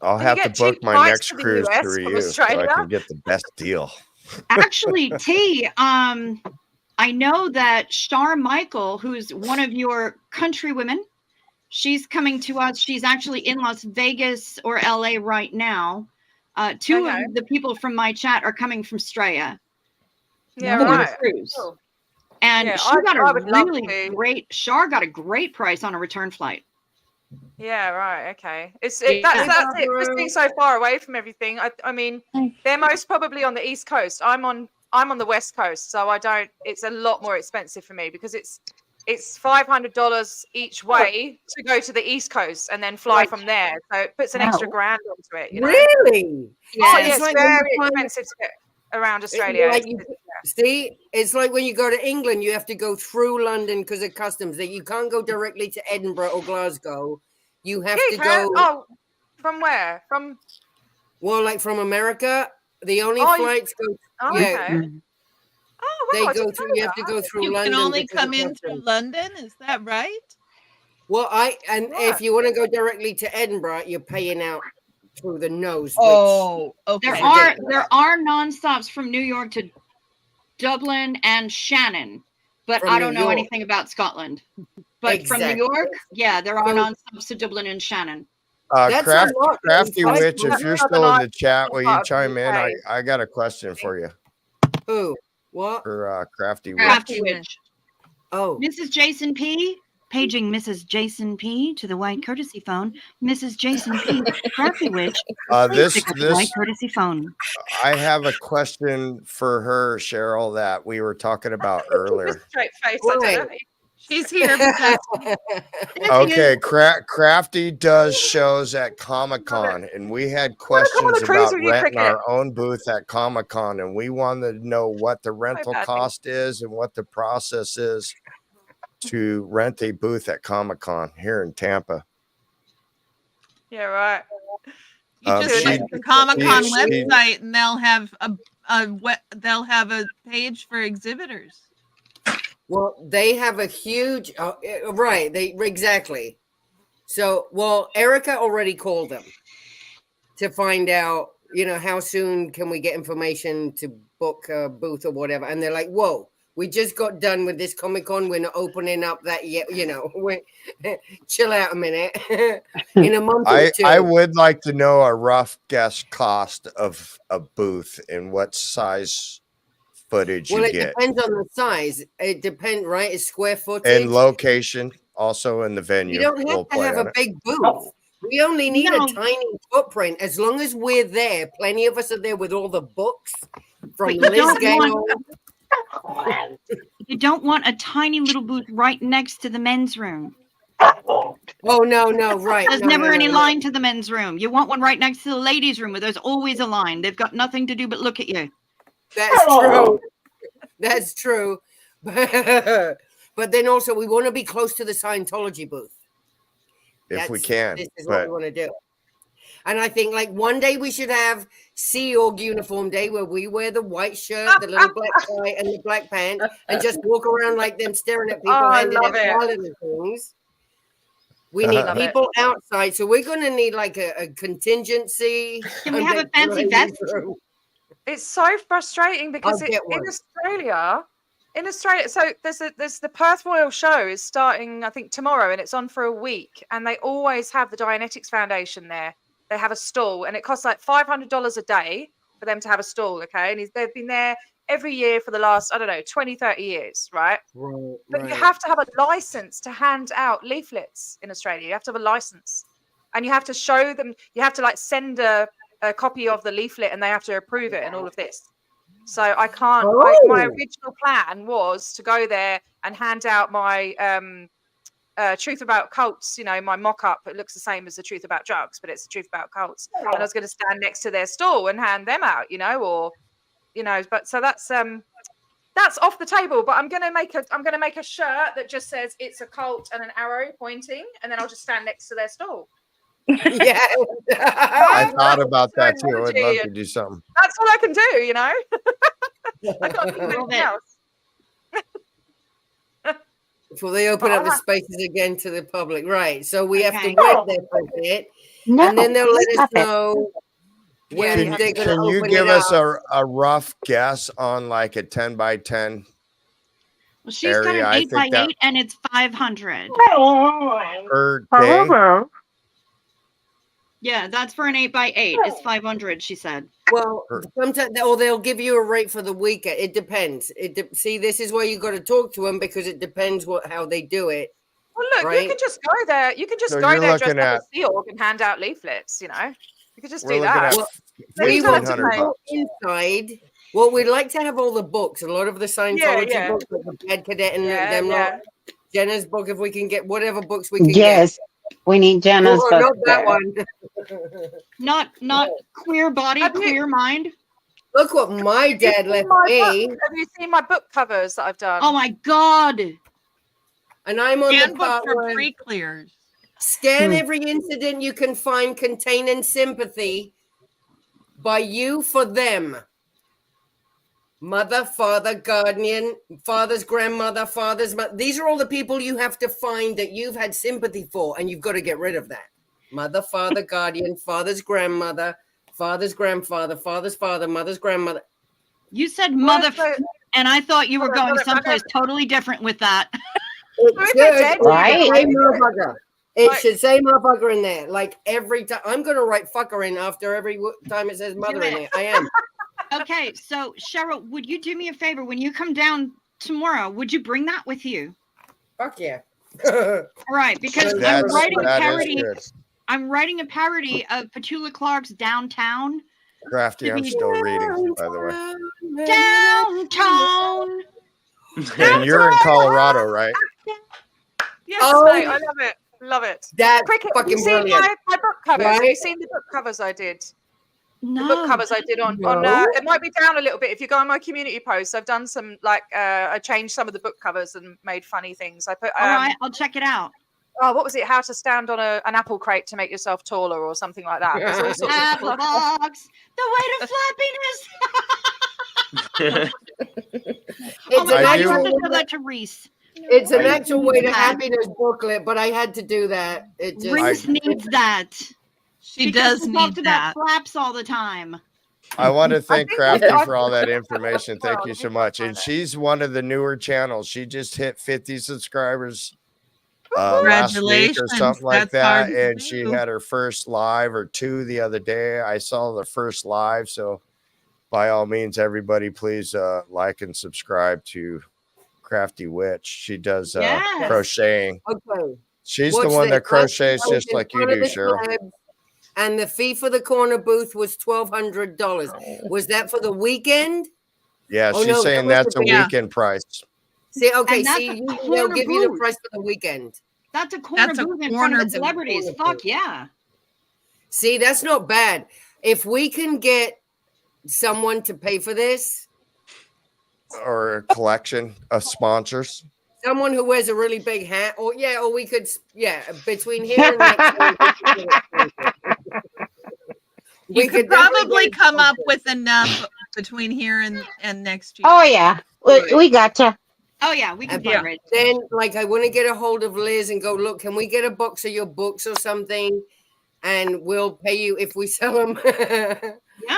I'll Can you have to get cheap book my flights next to the cruise US through from you so I Australia? can get the best deal. Actually, T, I know that Shar Michael, who's one of your countrywomen, she's coming to us. She's actually in Las Vegas or LA right now. Two of the people from my chat are coming from Straya. Yeah, for the right. cruise. Cool. And Yeah, she I got a would love really to. great, Shar got a great price on a return flight. Yeah, right. Okay. That's Yeah. it. Just being so far away from everything. I mean, they're most probably on the East Coast. I'm on the West Coast, so I don't. It's a lot more expensive for me because it's $500 each way to go to the East Coast and then fly from there. So it puts an extra grand onto it. You know? Really? Yeah, So it's like when very you find- expensive to get around Australia. Like see, it's like when you go to England, you have to go through London because of customs. That you can't go directly to Edinburgh or Glasgow. You have to go. Oh, from where? From like from America, the only Oh, flights go. Oh, yeah, okay. Oh, they wow, I go didn't through. know You have to that. go through You London. can only because of come in through customs. London, is that right? Well, if you want to go directly to Edinburgh, you're paying out through the nose. Oh, which okay. There are nonstops from New York to Dublin and Shannon, but From I New don't know York. anything about Scotland. But from New Exactly. York, yeah, there are So- nonstops to Dublin and Shannon. That's a lot. Crafty Like, Witch, if you're still in the chat, will you part of chime the in? UK. I got a question for you. Who? What? For Crafty Witch. Crafty Witch. Oh. Mrs. Jason P. Paging Mrs. Jason P. to the white courtesy phone. Mrs. Jason P. Crafty Witch. please pick up the white courtesy phone. I have a question for her, Cheryl, that we were talking about earlier. Straight face. I don't know. She's here because Okay, Crafty does shows at Comic-Con, and we had questions cruise about with you, renting Cricket. our own booth at Comic-Con, and we wanted to know what the rental cost is and what the process is to rent a booth at Comic-Con here in Tampa. Yeah, right. you just she- go to the Comic-Con she- website and they'll have a page for exhibitors. Well, they have a huge right. They exactly. So, well, Erica already called them to find out, how soon can we get information to book a booth or whatever. And they're like, "Whoa, we just got done with this Comic-Con. We're not opening up that yet. We're chill out a minute." In a month or two. I would like to know a rough guess cost of a booth and what size footage Well, you it get. depends on the size. It depends, right? It's square footage. And location, also in the venue. You don't have We'll to play have on a it. big booth. We only need a tiny footprint. As long as we're there, plenty of us are there with all the books from But you Liz don't Gale. You don't want a tiny little booth right next to the men's room. Oh, no, right. There's No, never no, any no. line to the men's room. You want one right next to the ladies' room where there's always a line. They've got nothing to do but look at you. That's true. That's true. But then also, we want to be close to the Scientology booth. If we can. This is what we But want to do. And I think like one day we should have Sea Org uniform day where we wear the white shirt, the little black tie, and the black pants, and just walk around like them staring at people, Oh, I handing out love it. flowers and things. We need Love it. people outside, so we're going to need like a contingency. Can we have a fancy vest? It's so frustrating because I'll get one. in Australia, so there's the Perth Royal Show is starting, I think, tomorrow, and it's on for a week. And they always have the Dianetics Foundation there. They have a stall, and it costs like $500 a day for them to have a stall. Okay, and they've been there every year for the last 20, 30 years, right? Right, But you have to have a license to hand out leaflets in Australia. You have to have a license, and you have to show them. You have to like send a copy of the leaflet, and they have to approve it, and all of this. So I can't. My original plan was to go there and hand out my Truth About Cults. My mock-up. It looks the same as the Truth About Drugs, but it's the Truth About Cults. And I was going to stand next to their stall and hand them out. But so that's off the table. But I'm going to make a shirt that just says it's a cult and an arrow pointing, and then I'll just stand next to their stall. Yeah, I thought about that too. I would love to do something. That's all I can do. I can't think of anything else. Before they open up the spaces again to the public, right? So we have to Okay. wait there for a bit, and then they'll let us know when Can, they're going to can you open give it us up. a rough guess on like a 10 by 10 Well, she's got area. an I 8x8 think and it's 500. per day. Yeah, that's for an 8x8. It's 500. She said. Well, sometimes or they'll give you a rate for the weekend. It depends. See, this is where you got to talk to them because it depends how they do it. Well, look, right? you can just go there. You can just So go you're there, dress looking up at- as Sea Org and hand out leaflets. You know, you could just We're do looking that. at Well, Then you we don't have want to to $1,500. go inside. Well, we'd like to have all the books, a lot of the Scientology yeah. books, like the Bad Cadet and Yeah, them. yeah. Lot. Jenna's book, if we can get whatever books we can Yes, we need get. Jenna's Oh, book not that there. one. Not queer body, Have you- queer mind. Look what my Have you dad seen left my me, book? Have you seen my book covers that I've done? Oh my God. and I'm on the Handbook part for where pre-clears. scan every incident you can find containing sympathy by you for them. Mother, father, guardian, father's grandmother, father's mother. These are all the people you have to find that you've had sympathy for, and you've got to get rid of that. Mother, father, guardian, father's grandmother, father's grandfather, father's father, mother's grandmother. You said mother, and I thought you were Hold on, going hold on, someplace totally different with that. It Who is should, it, Jen? Right. say motherfucker. It Like- should say motherfucker in there. Like every time. I'm going to write fucker in after every time it says mother in there. I am. Okay, so Cheryl, would you do me a favor when you come down tomorrow? Would you bring that with you? Fuck yeah. All right, because I'm That's- writing a that is parody. good. I'm writing a parody of Petula Clark's Downtown. Crafty, I'm still reading, by the way. Downtown. And you're in Colorado, right? Yes, Oh. mate, I love it. Love it. That's Cricket, have you fucking seen brilliant. my book covers? Have you Right? seen the book covers I did? No. The book covers I did on No. it might be down a little bit if you go on my community posts. I've done some I changed some of the book covers and made funny things. I put All right, I'll check it out. oh, what was it? How to stand on an apple crate to make yourself taller or something like that. There's all sorts of Apple box, the way to flappiness. Oh my an God, you have do- to tell that to Reese. It's an I- actual way to happiness booklet, but I had to do that. It just Reese needs that. She Because does we need talked that. about flaps all the time. I want to thank think Crafty I- for all that information. Thank you Let me so much. find And it. she's one of the newer channels. She just hit 50 subscribers last week or Congratulations. something like That's hard that. to And she do. had her first live or two the other day. I saw the first live. So by all means, everybody, please like and subscribe to Crafty Witch. She does Yes. crocheting. okay. She's Watch the one this. that crochets I was just in like you front of do, the Cheryl. club, and the fee for the corner booth was $1,200. Was that for the weekend? Yeah, Oh, she's no, that saying was that's the a big- Yeah. weekend price. See, okay, And that's see, a usually corner they'll give you the booth. price for the weekend. That's a corner That's a booth in front corner of booth. the celebrities. Fuck yeah. See, that's not bad. If we can get someone to pay for this, Or a collection of sponsors. someone who wears a really big hat, or we could, between here and next week, You could definitely probably get come up sponsors. with enough between here and next year. Oh yeah, we gotcha. Oh yeah, we can Yeah. fundraise. Then, like, I want to get a hold of Liz and go, look, can we get a box of your books or something? And we'll pay you if we sell them.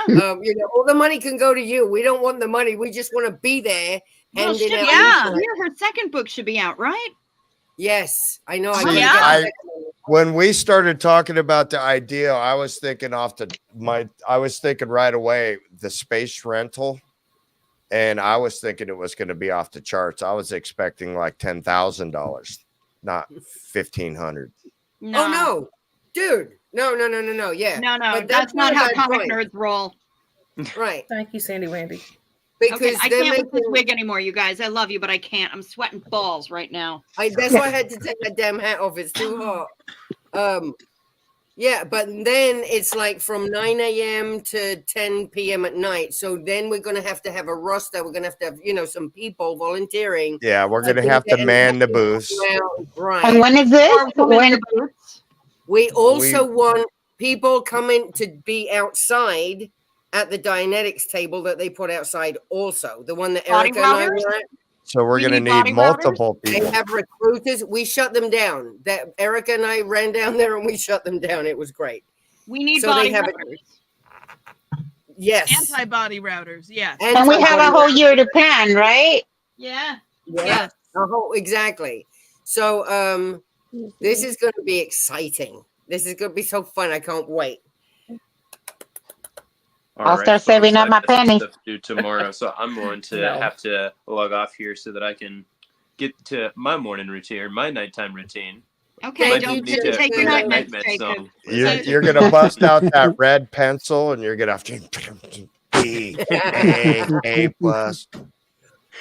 Yeah. All the money can go to you. We don't want the money. We just want to be there. Well, handing shit, out yeah. leaflets. Her second book should be out, right? Yes, I know. I See, gotta get yeah. that. When we started talking about the idea, I was thinking right away the space rental, and I was thinking it was going to be off the charts. I was expecting like $10,000, not $1,500. No. Oh no, dude. No. Yeah. No, But that's not how a bad comic point. nerds roll. Right. Thank you, Sandy Wendy. Because Okay, I they're can't with this making, wig anymore, you guys. I love you, but I can't. I'm sweating balls right now. that's why I had to take that damn hat off. It's too hot. Yeah, but then it's like from 9 a.m. to 10 p.m. at night. So then we're going to have a roster. We're going to have, some people volunteering. Yeah, we're going to think have to that- man the booths. Right. And when is this? Or women in When? the boots. We also want people coming to be outside at the Dianetics table that they put outside also. The one that Body Erica and I routers? were at. So we're We going to need body need multiple They people. have recruiters. We shut them down. That Erica and I ran down there and we shut them down. It was great. We need So body they have routers. Yes. Antibody routers, yes. And we have a whole year to plan, right? Yeah. Yeah. Yes. Oh, exactly. So this is going to be exciting. This is going to be so fun. I can't wait. I'll start saving up my pennies. Stuff to do tomorrow, so I'm going to have to log off here so that I can get to my morning routine or my nighttime routine. Okay, don't take your night meds, Jacob. You're gonna bust out that red pencil, and you're gonna have to A plus.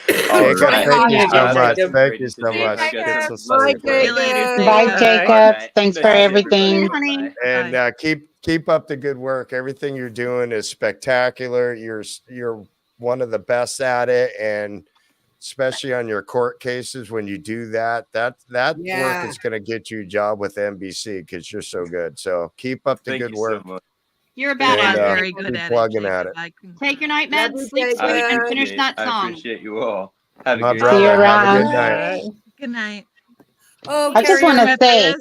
Jacob, thank you so much. Thank you so much. Get some sleep. Bye, Jacob. Thanks for everything. And keep up the good work. Everything you're doing is spectacular. You're one of the best at it, and especially on your court cases, when you do that work is going to get you a job with NBC because you're so good. So keep up the good work. So you're a badass. Very good at plugging it. at it. Take your night meds, sleep sweet, and finish that I song. appreciate you all. Have a My good brother, you have a good around. night. Good night. Oh, I just want to say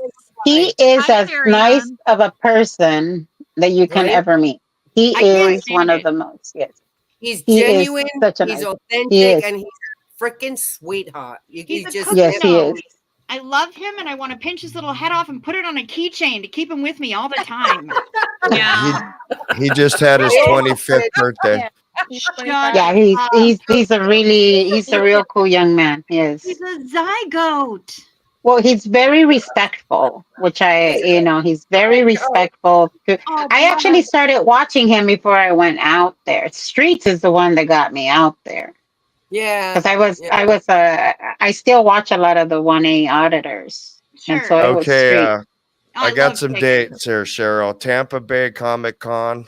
he is as nice of a person that you can Right? ever meet. He is one of the most. Yes. He's He is genuine, such a he's nice- authentic, he is. and he's a freaking sweetheart. He's a just cookie Yes, he dough. is. I love him, and I want to pinch his little head off and put it on a keychain to keep him with me all the time. Yeah. He just had his 25th birthday. Yeah, he's a real cool young man. He is. He's a zygote. Well, he's very respectful, which he's very respectful. I actually started watching him before I went out there. Streets is the one that got me out there. Yeah. Because I still watch a lot of the 1A auditors. And so it was Okay, Streets. I got some dates here, Cheryl. Tampa Bay Comic Con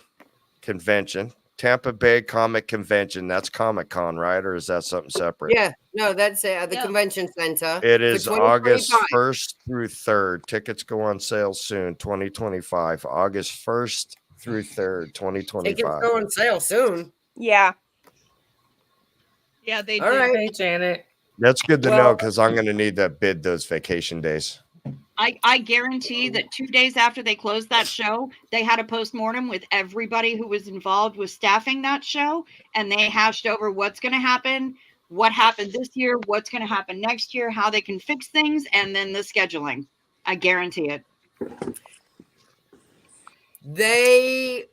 Convention. Tampa Bay Comic Convention. That's Comic Con, right? Or is that something separate? Yeah, no, that's it at the convention center. It is for August 2025. 1st through 3rd. Tickets go on sale soon, 2025. August 1st through 3rd, Tickets 2025. go on sale soon. Yeah. Yeah, they do. All right. Hey, Janet. That's good to know Well- because I'm going to need to bid those vacation days. I guarantee that 2 days after they closed that show, they had a postmortem with everybody who was involved with staffing that show, and they hashed over what's going to happen, what happened this year, what's going to happen next year, how they can fix things, and then the scheduling. I guarantee it. They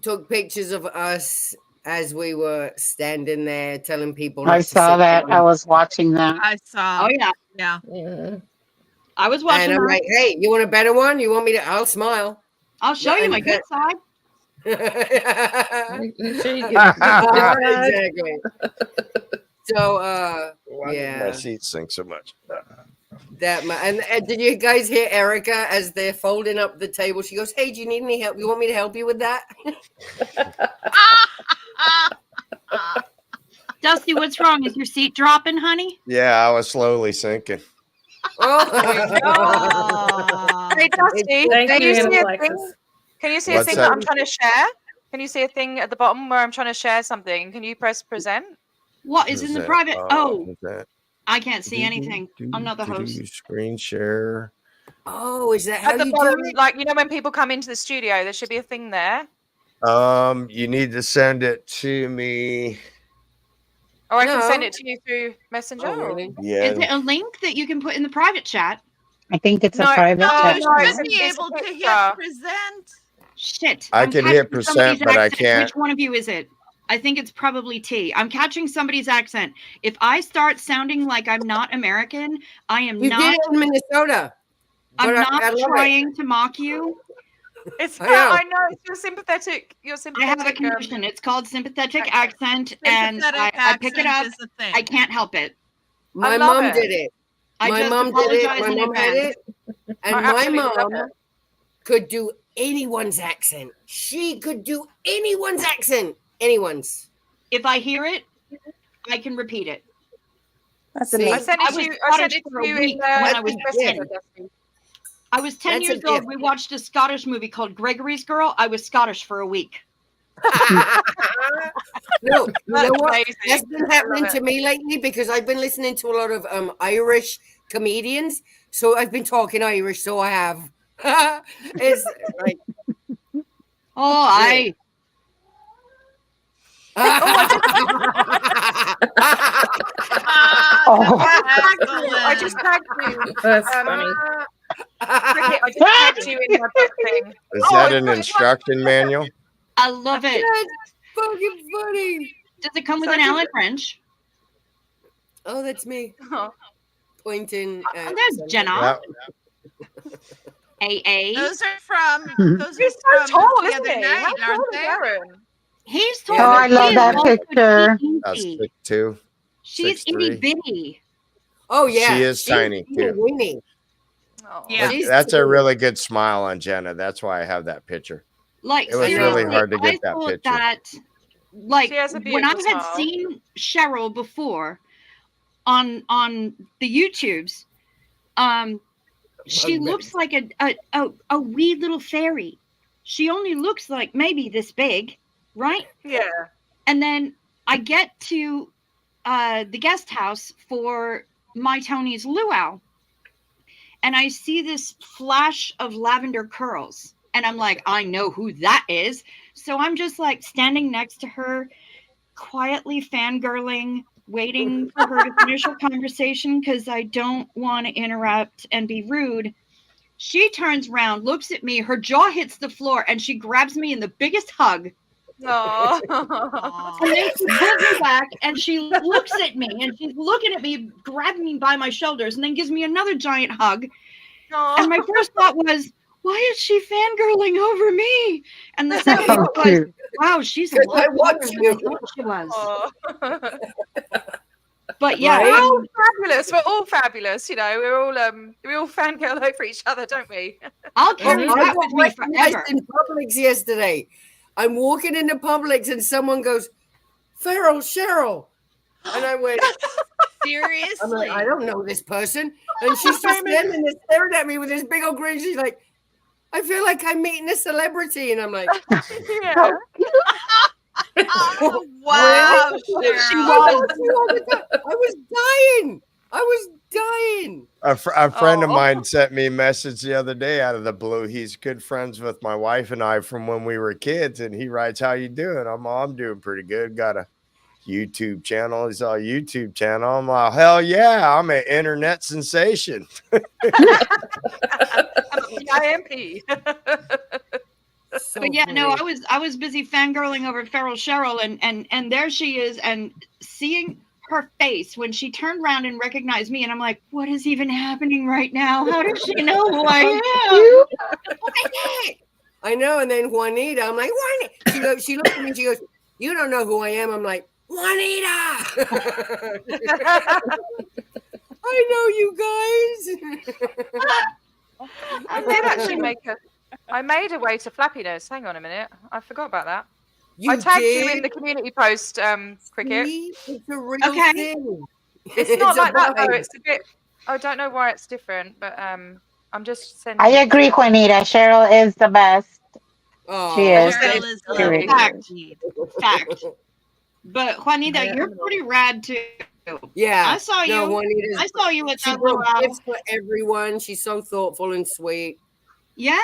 took pictures of us as we were standing there telling people. not I to saw sit that. down. I was watching that. I saw. Oh, yeah. Yeah. I was watching And I'm her. like, hey, you want a better one? You want me to? I'll smile. I'll show you my good side. Exactly. So, Why did my yeah, seat sink so much? and did you guys hear Erica as they're folding up the table? She goes, "Hey, do you need any help? You want me to help you with that?" Dusty, what's wrong? Is your seat dropping, honey? Yeah, I was slowly sinking. Hey, Dusty, Thank can you, you see a Alexis. thing? Can you see a What's thing that? that I'm trying to share? Can you see a thing at the bottom where I'm trying to share something? Can you press present? What is in the private? Is that I can't see anything. I'm not the host. Screen share. Oh, is that how At the you bottom, do it? like when people come into the studio, there should be a thing there. You need to send it to me. Or I can No. send it to you through Messenger. Oh, really? Yeah. Is it a link that you can put in the private chat? I think it's a No, private no, chat. no, You it's should be it's able a to picture. hit present. Shit. I I'm can catching hit somebody's percent, but I accent. can't. Which one of you is it? I think it's probably T. I'm catching somebody's accent. If I start sounding like I'm not American, I am You not. did it in Minnesota. I'm but I not love it. trying to mock you. It's I not, know. I know. It's your sympathetic. Your I sympathetic. have a condition. It's called sympathetic accent. accent, and I pick it up. Is a thing. I can't help it. My love mom it. did it. I My just mom did it. apologize My in mom had advance. it. And I my absolutely love mom it. could do anyone's accent. She could do anyone's accent. Anyone's. If I hear it, I can repeat it. That's See? I amazing. sent I it to was you. I sent Scottish it for to a you in week when I was Messenger, 10. Dusty. I was 10 That's a years old. gift. We watched a Scottish movie called Gregory's Girl. I was Scottish for a week. No, you know That's what? amazing. That's been I happening love to it. me lately because I've been listening to a lot of Irish comedians. So I've been talking Irish, so I have. It's like, Oh, I. Oh, I just tagged you. That's funny. Cricket, I just tagged you in my book thing. Is that an instruction manual? I love it. That's fucking funny. Does it come with an Allen wrench? Oh, that's me. Pointing at Oh, there's Jenna. AA. Those are from. Those He's are so from tall, the isn't other he? night, How tall aren't is they? Aaron? He's Oh, tall. I but love she that is also picture. That's teensy. 6'2". She's 6'3". itty bitty. Oh yeah, She is tiny, too. Weenie. Oh. Yeah. But that's a really good smile on Jenna. That's why I have that picture. Like It was seriously, really hard to I get that thought picture. that, like She has a when I beautiful had smile. seen Cheryl before on the YouTubes, she looks like a wee little fairy. She only looks like maybe this big, right? Yeah. And then I get to the guest house for my Tony's luau, and I see this flash of lavender curls, and I'm like, I know who that is. So I'm just like standing next to her, quietly fangirling, waiting for her to finish her conversation because I don't want to interrupt and be rude. She turns around, looks at me, her jaw hits the floor, and she grabs me in the biggest hug. Oh. And then she pulls me back and she looks at me and she's looking at me, grabbing me by my shoulders, and then gives me another giant hug. And my first thought was, why is she fangirling over me? And the second thought was, wow, she's a Because lot I watch taller than I you. thought she was. Oh. But yeah, We're I all mean, fabulous. We're all fabulous. You know, we all fangirl over each other, don't we? I'll carry I that got with me recognized forever. in Publix yesterday. I'm walking into Publix and someone goes, Farrell, Cheryl. And I went, Seriously? I'm like, I don't know this person. And she's just standing there staring at me with this big old grin. She's like, I feel like I'm meeting a celebrity. And I'm like, Yeah. Oh, wow, She Cheryl. was. I was dying. I was dying. A friend of Oh. mine sent me a message the other day out of the blue. He's good friends with my wife and I from when we were kids, and he writes, "How you doing?" I'm doing pretty good. Got a YouTube channel. He's on a YouTube channel. I'm like, hell yeah, I'm an internet sensation. PIMP. But yeah, no, I was busy fangirling over Feral Cheryl, and there she is, and seeing her face when she turned around and recognized me, and I'm like, what is even happening right now? How does she know who I am? Oh my God. I know. And then Juanita, I'm like, Juanita. She looks at me and she goes, you don't know who I am. I'm like, Juanita. I know you guys. I did actually I made a way to flappiness. Hang on a minute. I forgot about that. You I tagged you did? in the community post, Cricket. See? It's a real Okay. thing. It's not like that though. vibe. It's a bit. I don't know why it's different, but I'm just sending. I agree, Juanita. Cheryl is the best. Oh, She is. Cheryl is She really lovely. is. Fact. But Juanita, you're pretty rad too. Yeah. I saw you. Juanita's- I saw you at She that brought luau. gifts for everyone. She's so thoughtful and sweet. Yeah.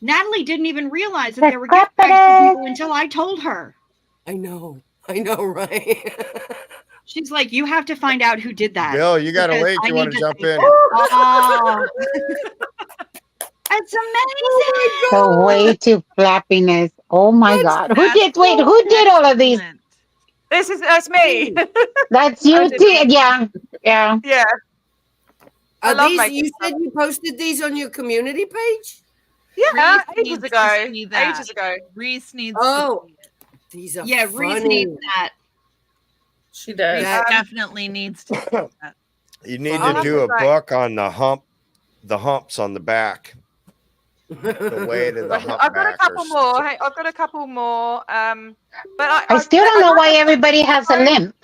Natalie didn't even realize that The there were gift bags for people until I told her. I know, right? She's like, you have to find out who did that. Bill, you got a because link. I You need want to jump thank in? her. Oh. That's amazing. The way to flappiness. Oh my God. Who That's did, wait, who did all of these? excellent. That's me. That's I you, did too. Yeah. Yeah. Yeah. I Are love these, making you said you posted these on your community page? Yeah. Reese Ages needs to ago. see that. Ages ago. Reese needs Oh. to see it. These are Yeah, funny. Reese needs that. She does. Reese That- definitely needs to see that. You need I'll to have do to a try. book on the humps on the back. The way to the I've got a humpback. couple more. Hey, I've got a couple more. But I still don't know why everybody has a limp.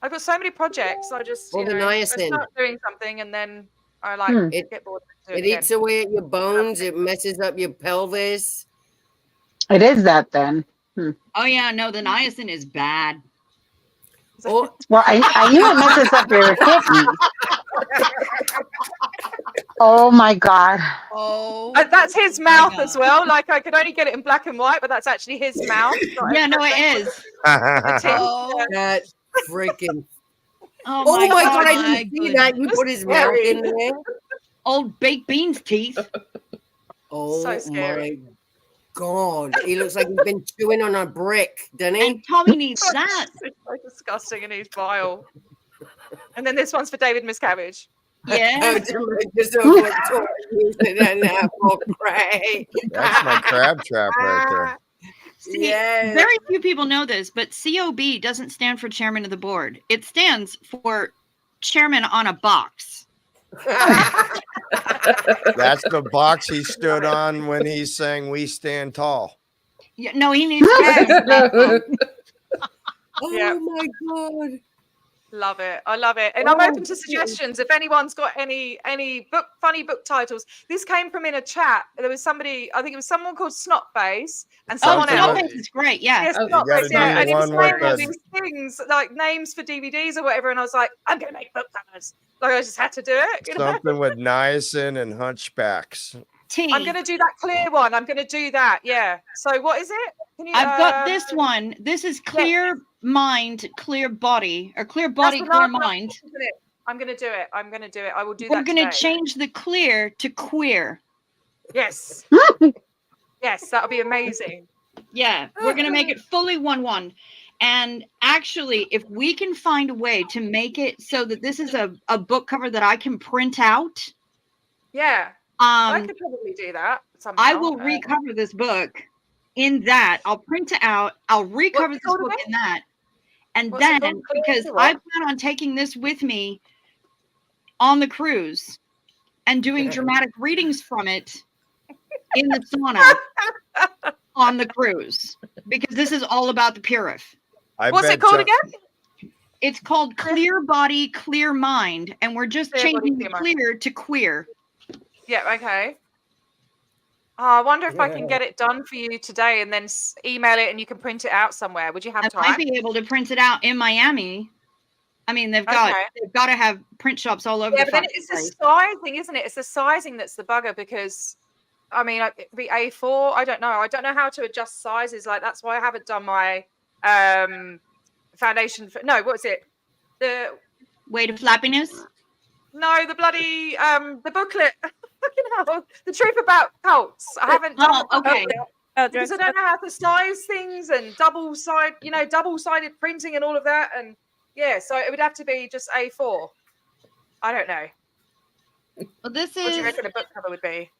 I've got so many projects. I just All the I niacin. start doing something and then I like Hmm. get bored. And It do it eats away at your bones. It messes up your pelvis. It is that then. Oh yeah, no, the niacin is bad. Oh, Well, I knew it messes up your kidneys. Oh my God. Oh, That's his mouth as God. well. Like I could only get it in black and white, but that's actually his mouth. Yeah, no, it is. Oh, that freaking. Oh my god, I my didn't see that. You goodness. put his mouth in there. Old baked beans teeth. Oh So my scary. god. He looks like he's been chewing on a brick, doesn't he? And Tommy needs that. It's so disgusting and he's vile. And then this one's for David Miscavige. Yeah. Just over using an apple cray. That's my crab trap right there. See, Yes. very few people know this, but COB doesn't stand for chairman of the board. It stands for chairman on a box. That's the box he stood on when he sang "We Stand Tall." Yeah, no, he needs to. Oh Yeah. my god. Love it. I love it. And I'm open to suggestions. If anyone's got any funny book titles. This came from in a chat. There was somebody, I think it was someone called Snotface and someone else. Snotface is great. Yeah. Yes, You gotta Snotface, do yeah. the And he was one with saying all the- these things like names for DVDs or whatever. And I was like, I'm going to make book covers. Like I just had to do it. You know? Something with niacin and hunchbacks. I'm going to do that clear one. I'm going to do that. Yeah. So what is it? Can you, I've got this one. This is clear mind, clear body, or clear body, that's the clear last one. mind. I'm going to do it. I'm going to do it. I will do We're that going to today. change the clear to queer. Yes. Yes, that'll be amazing. Yeah, we're going to make it fully 1-1. And actually, if we can find a way to make it so that this is a book cover that I can print out, Yeah. I could probably do that somehow. I will recover this book in that. I'll print it out. I'll recover this called book again? in that. And What's it then, called? because What? I plan on taking this with me on the cruise and doing dramatic readings from it in the sauna on the cruise, because this is all about the Purif. What's it called again? It's called Clear Body, Clear Mind, and we're just Clear Body, changing the Clear Mind. clear to queer. Yeah, okay. Oh, I wonder if I can get it done for you today and then email it and you can print it out somewhere. Would you have I time? might be able to print it out in Miami. I mean, they've got to have print shops all over Yeah, the but then fucking it's the place. sizing, isn't it? It's the sizing that's the bugger because, I mean, it'd be A4. I don't know. I don't know how to adjust sizes. Like, that's why I haven't done my foundation. No, what is it? The Way to flappiness? No, the bloody the booklet. Fucking hell. The truth about cults. I haven't done the okay. booklet because I don't know how to size things and double-sided printing and all of that. And yeah, so it would have to be just A4. I don't know. Well, this What do you is reckon a book cover would be?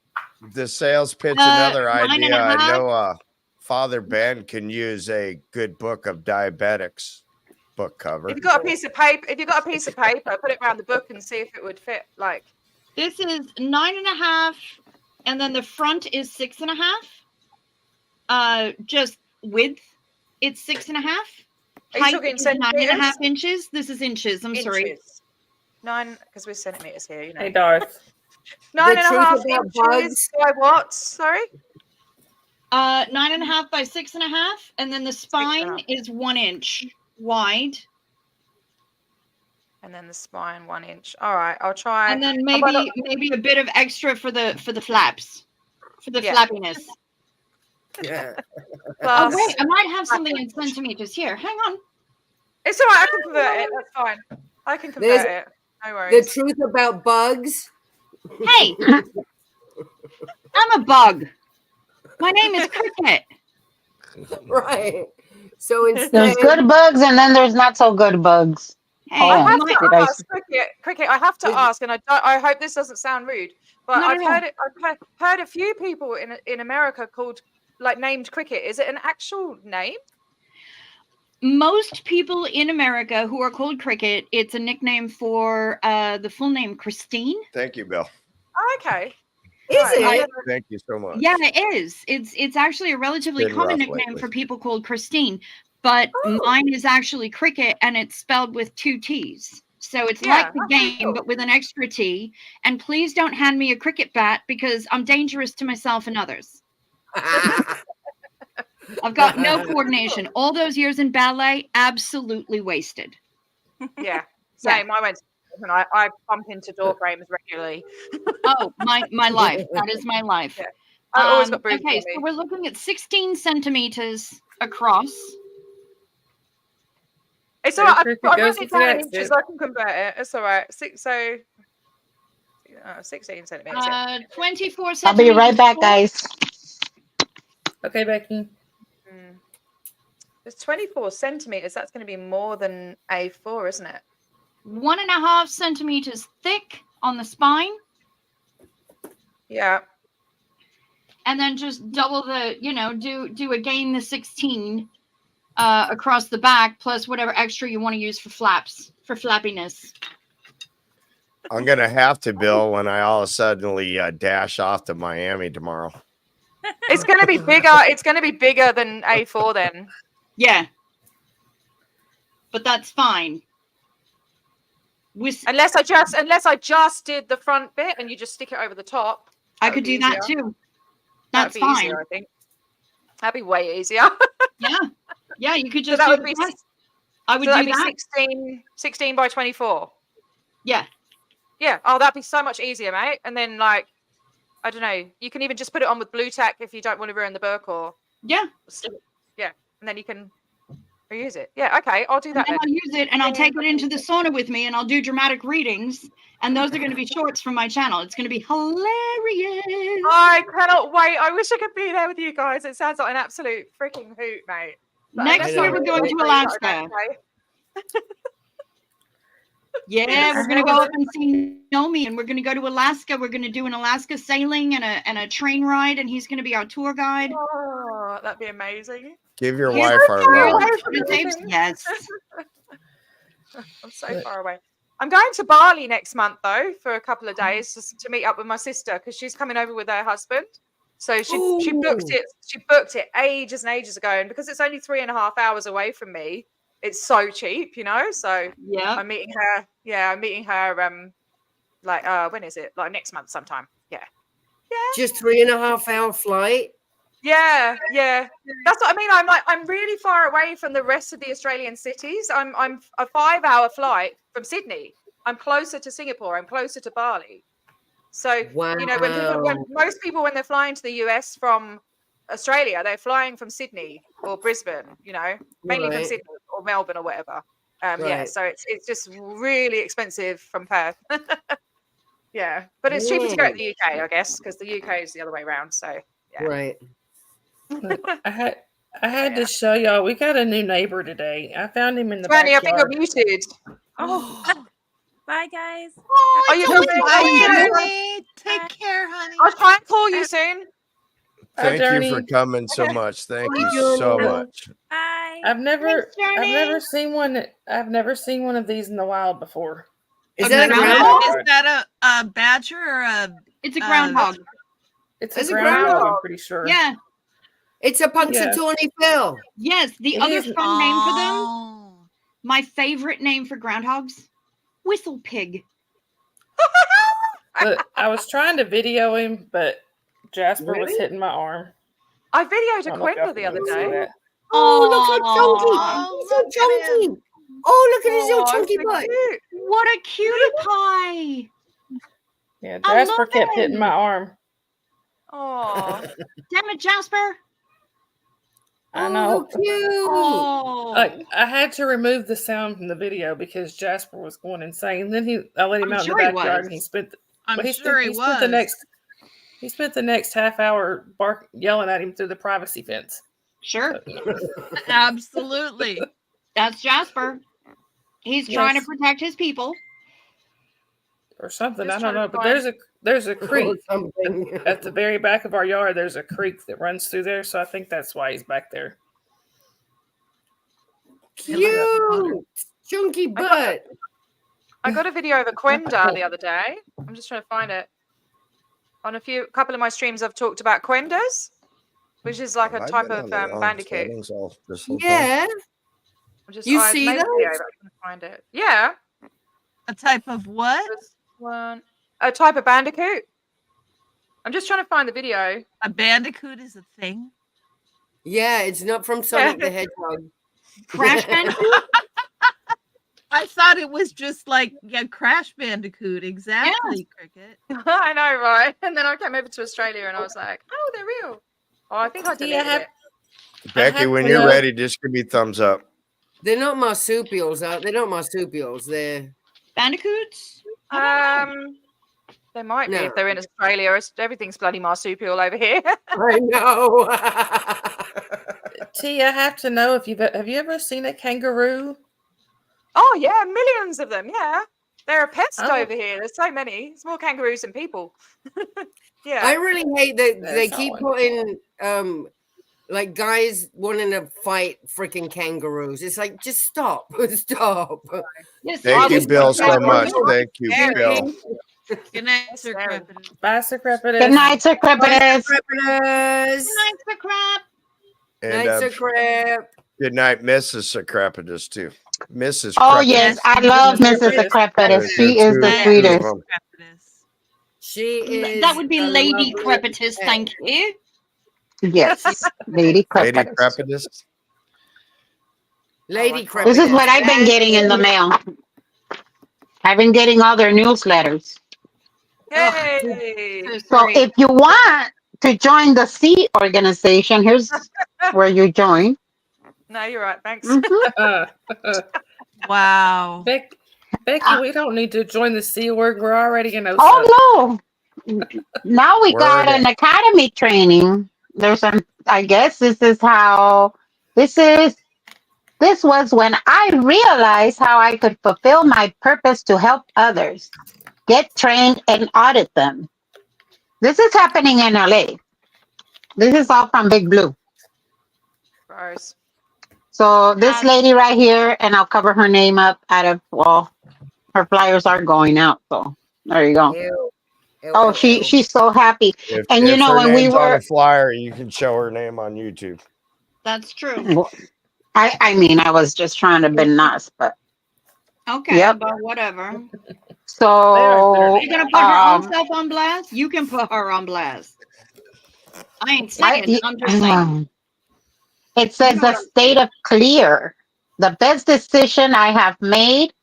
The sales pitch, another 9.5. idea. I know Father Ben can use a good book of diabetics book cover. If you've got a piece of paper, put it around the book and see if it would fit. Like This is 9.5, and then the front is 6.5. Just width, it's 6.5. Are you Height talking is centimeters? 9.5 inches. This is inches. I'm sorry. Inches. 9, because we're centimeters here. You know. Hey, Darth. 9.5 truth about inches bugs- by what? Sorry. 9.5 by 6.5, and then the spine 6.5. is 1 inch wide, And then the spine 1 inch. All right, I'll try. and then Oh, maybe but I- maybe a bit of extra for the flaps, for the Yeah. flappiness. Yeah. Oh plus- wait, I might have something in centimeters here. Hang on. It's all right. I can convert it. That's fine. I can convert There's- it. No The worries. truth about bugs. Hey, I'm a bug. My name is Cricket. Right. So instead, There's good bugs and then there's not so good bugs. Hey, Oh, I have did to I ask Cricket. I have to ask, and I hope this doesn't sound rude, but Not I've at all. heard it. I've heard a few people in America called named Cricket. Is it an actual name? Most people in America who are called Cricket, it's a nickname for the full name Christine. Thank you, Bill. Oh, okay. is Right. it? Thank you so much. Yeah, it is. It's actually a relatively Been common rough nickname lately. for people called Christine, but mine is actually Cricket, and it's spelled with 2 T's. So it's Yeah, like the that's pretty game, cool. but with an extra T. And please don't hand me a cricket bat because I'm dangerous to myself and others. I've got no coordination. All those years in ballet, absolutely wasted. Yeah. Same. I went to, and I bump into door frames regularly. Oh, my life. That is my life. Yeah. I always got bruises Okay, on so me. we're looking at 16 centimeters across. It's all right. I Cricket wrote goes it with the down in accent. inches. I can convert it. It's all right. 16 centimeters. 24 I'll centimeters. be right back, tall. guys. Okay, Becky. It's 24 centimeters. That's going to be more than A4, isn't it? 1.5 centimeters thick on the spine. Yeah. And then just double the, do again the 16 across the back, plus whatever extra you want to use for flaps, for flappiness. I'm gonna have to, Bill, when I all of a suddenly dash off to Miami tomorrow. It's going to be bigger. It's going to be bigger than A4 then. Yeah. But that's fine. Unless I just did the front bit and you just stick it over the top. I could do that too. That's That'd be fine. easier, I think. That'd be way easier. Yeah, you could So just that do would be that. I would so that'd do be that. 16 by 24. Yeah. Yeah. Oh, that'd be so much easier, mate. And then I don't know, you can even just put it on with blue tack if you don't want to ruin the book or yeah. Yeah. And then you can reuse it. Yeah, okay, I'll do that. And then I'll use it and I'll take it into the sauna with me and I'll do dramatic readings. And those are going to be shorts from my channel. It's going to be hilarious. I cannot wait. I wish I could be there with you guys. It sounds like an absolute freaking hoot, mate. Next year we're going to Alaska. Yeah, we're going to go up and see Nomi, and we're going to go to Alaska. We're going to do an Alaska sailing and a train ride, and he's going to be our tour guide. Oh, that'd be amazing. Give your wife our love. Yes. I'm so far away. I'm going to Bali next month though for a couple of days just to meet up with my sister because she's coming over with her husband. So she booked it. She booked it ages and ages ago, and because it's only 3.5 hours away from me, it's so cheap, So yeah, I'm meeting her. Yeah, I'm meeting her. When is it? Like next month sometime. Yeah. Just 3.5 hour flight. Yeah. That's what I mean. I'm really far away from the rest of the Australian cities. I'm a 5-hour flight from Sydney. I'm closer to Singapore. I'm closer to Bali. So when most people when they're flying to the US from Australia, they're flying from Sydney or Brisbane. Mainly from Sydney or Melbourne or whatever. Yeah. So it's just really expensive from Perth. Yeah, but it's cheaper to go to the UK, I guess, because the UK is the other way around. So yeah. Right. I had to show y'all. We got a new neighbor today. I found him in the Granny, I backyard. think you're muted. Oh, bye guys. Are you Honey, take care, honey. I'll try and call you soon. Thank you for coming so much. Thank you so much. Bye. I've never seen one. I've never seen one of these in the wild before. Is that a groundhog? Is that a badger or a? It's a groundhog. It's a groundhog. I'm pretty sure. Yeah. It's a Punxsutawney Phil. Yes, the other fun name for them. My favorite name for groundhogs, whistle pig. But I was trying to video him, but Jasper was hitting my arm. I videoed a Quenda the other day. Oh, look how chunky! He's so chunky. Oh, look at his little chunky butt. What a cutie pie! Yeah, Jasper kept hitting my arm. Oh, damn it, Jasper! I know. Oh, cute. Oh. I had to remove the sound from the video because Jasper was going insane. Then I let him out in the backyard, and he spent. He spent the next half hour yelling at him through the privacy fence. Sure. Absolutely. That's Jasper. He's trying to protect his people. Or something. I don't know. But there's a creek at the very back of our yard. There's a creek that runs through there. So I think that's why he's back there. Cute. Chunky butt. I got a video of a Quenda the other day. I'm just trying to find it. On a couple of my streams, I've talked about Quendas, which is like a type of bandicoot. Yeah. You see that? those? Find it. Yeah. A type of what? A type of bandicoot. I'm just trying to find the video. A bandicoot is a thing? Yeah, it's not from Sonic the Hedgehog. Crash Bandicoot? I thought it was just like Crash Bandicoot. Exactly, Cricket. I know, right? And then I came over to Australia and I was like, oh, they're real. Oh, I think I deleted it. Becky, when you're ready, just give me thumbs up. They're not marsupials, they're not marsupials. They're bandicoots. They might be No. if they're in Australia. Everything's bloody marsupial over here. I know. T, I have to know if have you ever seen a kangaroo? Oh yeah, millions of them. Yeah, they're a pest Oh. over here. There's so many. It's more kangaroos than people. Yeah. I really hate that they That's keep not one. putting like guys wanting to fight freaking kangaroos. It's like, just stop. Stop. Yes, Thank you, Bill, so much. Thank you, Very. Bill. Good night, Sir Crepidus. Bye, Sir Crepidus. Good night, Sir Crepidus. Crepidus. Night, Sir Crap. And Night, Sir Crep. good night, Mrs. Socrepidus, too. Mrs. Oh Crepidus. yes, I love Mrs. Crepidus. She is the Two sweetest. of 'em. She is. That would be a Lady lovely Crepitus. pet. Thank you. Yes, Lady Lady Crepidus. Crepidus. Lady Crepidus. This is what I've been getting in the mail. I've been getting all their newsletters. Yay! So if you want to join the C organization, here's where you join. No, you're right. Thanks. Wow. Becky, we don't need to join the C Org. We're already in Oh no! Now we got Word. an academy training. There's some. I guess this is how. This was when I realized how I could fulfill my purpose to help others, get trained, and audit them. This is happening in LA. This is all from Big Blue. Gross. So this lady right here, and I'll cover her name up out of, well, her flyers are going out. So there you go. Ew. Ew, Oh, ew, she's so happy. If, And you if know, her when we name's on were, a flyer, you can show her name on YouTube. That's true. I mean, I was just trying to be nice, but Okay, Yep. but whatever. so You're gonna put her own self on blast? You can put her on blast. I ain't saying. I'm just saying. It says the state of clear. The best decision I have made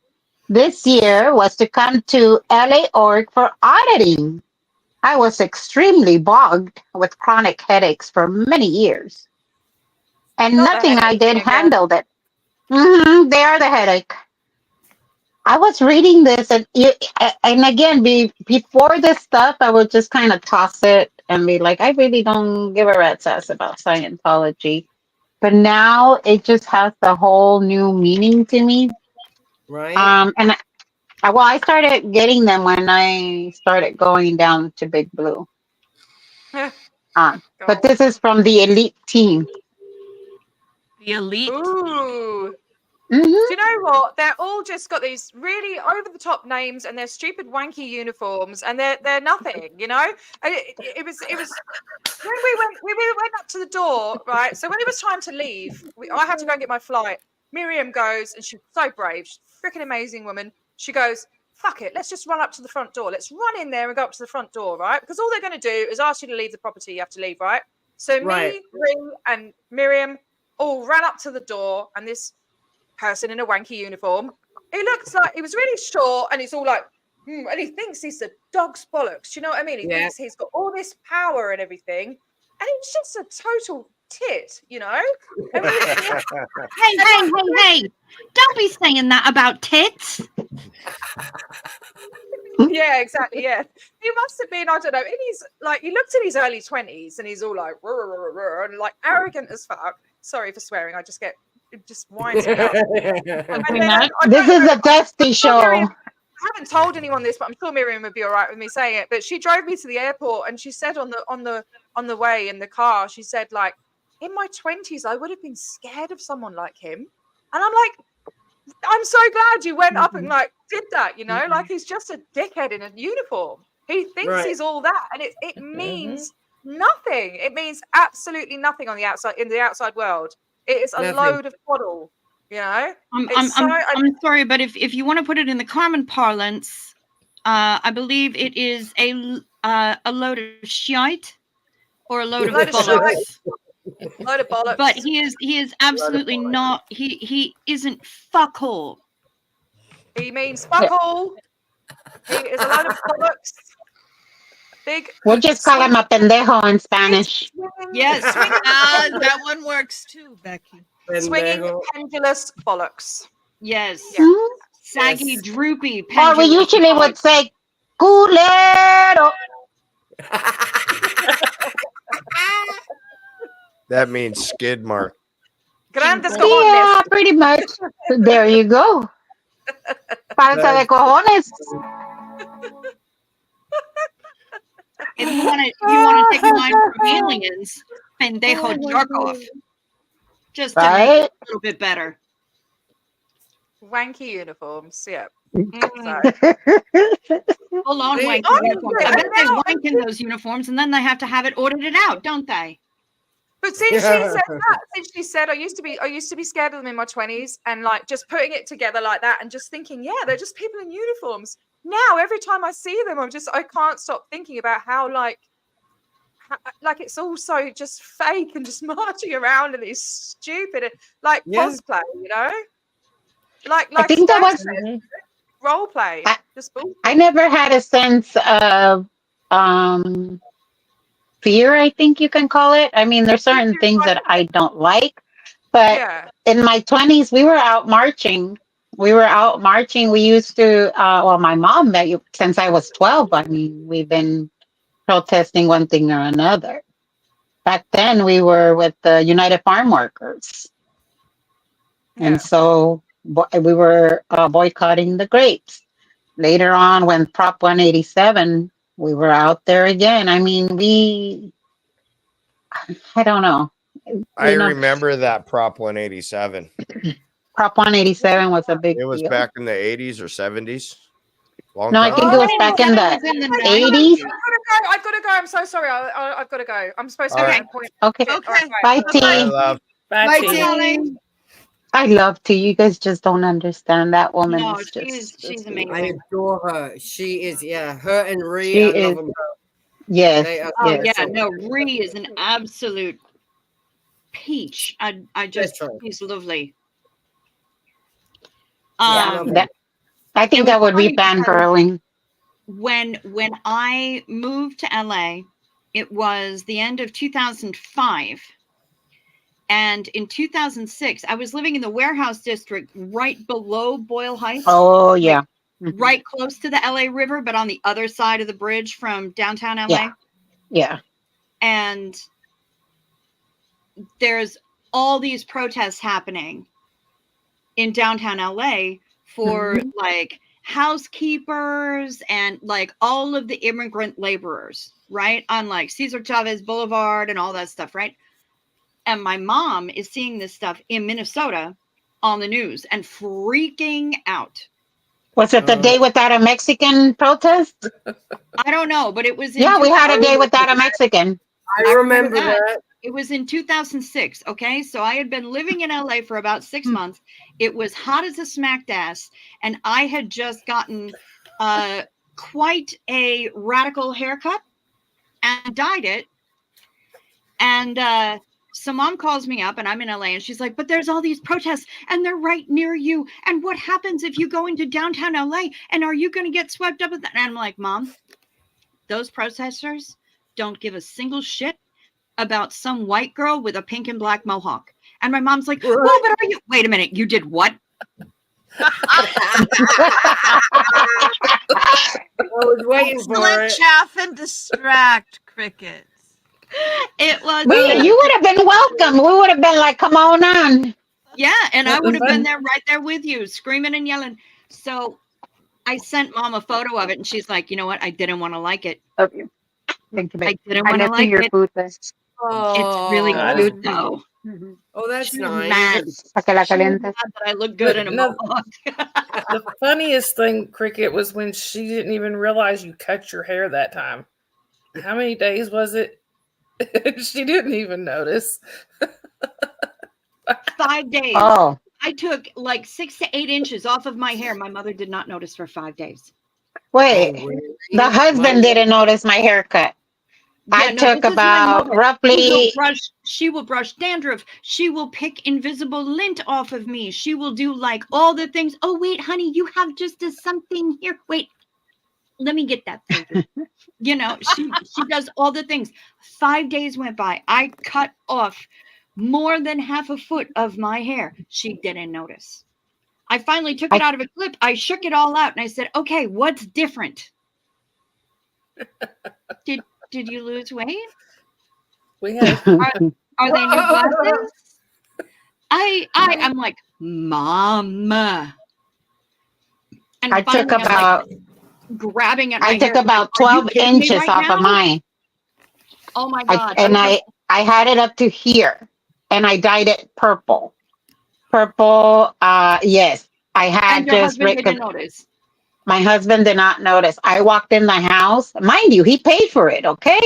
this year was to come to LA Org for auditing. I was extremely bogged with chronic headaches for many years. And Not the nothing I headache, did Nika. handled it. They are the headache. I was reading this, and again, before this stuff, I would just kind of toss it and be like, I really don't give a rat's ass about Scientology. But now it just has the whole new meaning to me. Right. And I started getting them when I started going down to Big Blue. But this is from the elite team. The elite. Ooh. Mhm. Do you know what? They're all just got these really over the top names and their stupid wanky uniforms, and they're nothing. You know, and it was when we went up to the door, right? So when it was time to leave, I had to go and get my flight. Miriam goes, and she's so brave. She's a freaking amazing woman. She goes, fuck it, let's just run up to the front door. Let's run in there and go up to the front door, right? Because all they're going to do is ask you to leave the property. You have to leave, right? So Right. me, Ree, and Miriam all ran up to the door, and this person in a wanky uniform, he looks like he was really short, and it's all like, and he thinks he's the dog's bollocks. You know what I mean? He Yeah. thinks he's got all this power and everything, and he's just a total tit, you know? And we- Hey! Don't be saying that about tits. yeah, exactly. Yeah, he must have been. I don't know. And he's like, he looked in his early 20s, and he's all like, "Rrr, rrr, rrr," and like arrogant as fuck. Sorry for swearing. I just get it just winds me up. And then I This don't is know- a Dusty show. Miriam, I haven't told anyone this, but I'm sure Miriam would be all right with me saying it. But she drove me to the airport, and she said on the way in the car, she said, like, in my 20s, I would have been scared of someone like him. And I'm like, I'm so glad you went up and like did that, you know, like he's just a dickhead in a uniform. He thinks Right. he's all that, and it means nothing. It means absolutely nothing on the outside, in the outside world. It is a Nothing. load of twaddle, you know. I'm sorry, but if you want to put it in the common parlance, I believe it is a load of shite or a load of Load of bollocks. Load of bollocks. But he is absolutely not. He isn't fuck all. He means fuck all. He is a load of bollocks. Big. We'll just call him a pendejo in Spanish. Yes. That one works too, Becky. Swinging pendulous bollocks. Yes. Yeah. Saggy, Yes. droopy. Or we pendulous usually would bollocks. say, culero. That means skid mark. Grandes Yeah, cojones. pretty much. There you go. Panza de cojones. If you want to take a line from Aliens, pendejo jerk off. Just to make it a little bit better. Wanky uniforms. Yeah. Full on wanky uniforms. I bet they wank in those uniforms and then they have to have it audited out, don't they? But since she said that, since she said I used to be scared of them in my 20s, and like just putting it together like that and just thinking, yeah, they're just people in uniforms. Now every time I see them, I can't stop thinking about how like it's also just fake and just marching around in these stupid cosplay, you know? Like I think that was role play. I never had a sense of fear, I think you can call it. I mean, there's certain things that I don't like, but in my 20s, we were out marching. We used to, my mom met you since I was 12. I mean, we've been protesting one thing or another. Back then, we were with the United Farm Workers. And so we were boycotting the grapes. Later on, when Prop 187, we were out there again. I mean, I don't know. I remember that Prop 187. Prop 187 was a big deal. It was back in the 80s or 70s. No, I think it was back in the 80s. I've got to go. I'm so sorry. I've got to go. I'm supposed to Okay. be point. Okay. Bye, T. Bye, T. I love T. You guys just don't understand. That woman No, is just she's amazing. I adore her. She is, her and Ree. She I is- love them both. yes. Oh yes. yeah, no, Ree is an absolute peach. I just he's lovely. I think that would be fangirling. When I moved to LA, it was the end of 2005. And in 2006, I was living in the warehouse district right below Boyle Heights. Oh, yeah. Right close to the LA River, but on the other side of the bridge from downtown LA. Yeah. And there's all these protests happening in downtown LA for like housekeepers and like all of the immigrant laborers, right? On like Cesar Chavez Boulevard and all that stuff, right? And my mom is seeing this stuff in Minnesota on the news and freaking out. Was it the day without a Mexican protest? I don't know, but it was. Yeah, we had a day without a Mexican. I remember that. It was in 2006. Okay. So I had been living in LA for about 6 months. It was hot as a smacked ass. And I had just gotten quite a radical haircut and dyed it. And so mom calls me up and I'm in LA and she's like, but there's all these protests and they're right near you. And what happens if you go into downtown LA and are you going to get swept up with that? And I'm like, Mom, those protesters don't give a single shit about some white girl with a pink and black mohawk. And my mom's like, oh, but are you, wait a minute, you did what? I was waiting for it. Chaff and distract, Cricket. It was. You would have been welcome. We would have been like, come on. Yeah, and I would have been there right there with you, screaming and yelling. So I sent Mom a photo of it, and she's like, you know what? I didn't want to like it. Love you. Thank you, babe. I didn't want to like your it. food. It's really cute, though. Oh, that's She's nice. mad. She's mad that I look good in a mohawk. The funniest thing, Cricket, was when she didn't even realize you cut your hair that time. How many days was it? She didn't even notice. 5 days. Oh. I took like 6 to 8 inches off of my hair. My mother did not notice for 5 days. Wait, the husband didn't notice my haircut. I took about roughly. She will brush dandruff. She will pick invisible lint off of me. She will do like all the things. Oh, wait, honey, you have just something here. Wait, let me get that for you. You know, she does all the things. 5 days went by. I cut off more than half a foot of my hair. She didn't notice. I finally took it out of a clip. I shook it all out and I said, okay, what's different? Did you lose weight? We have. Are they new glasses? I'm like, Mama. And I took finally, about grabbing at my I took hair, about like, "Are you 12 kidding me inches right off of now?" mine. Oh my God. I had it up to here and I dyed it purple. Purple, yes. I had And your just husband didn't notice. my husband did not notice. I walked in the house. Mind you, he paid for it, okay?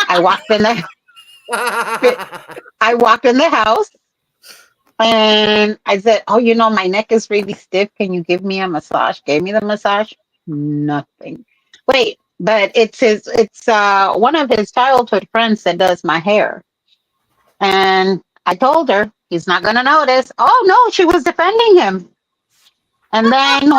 I walked in the house and I said, "Oh, you know, my neck is really stiff. Can you give me a massage?" Gave me the massage. Nothing. Wait, but it's one of his childhood friends that does my hair. And I told her he's not gonna notice. Oh no, she was defending him. And then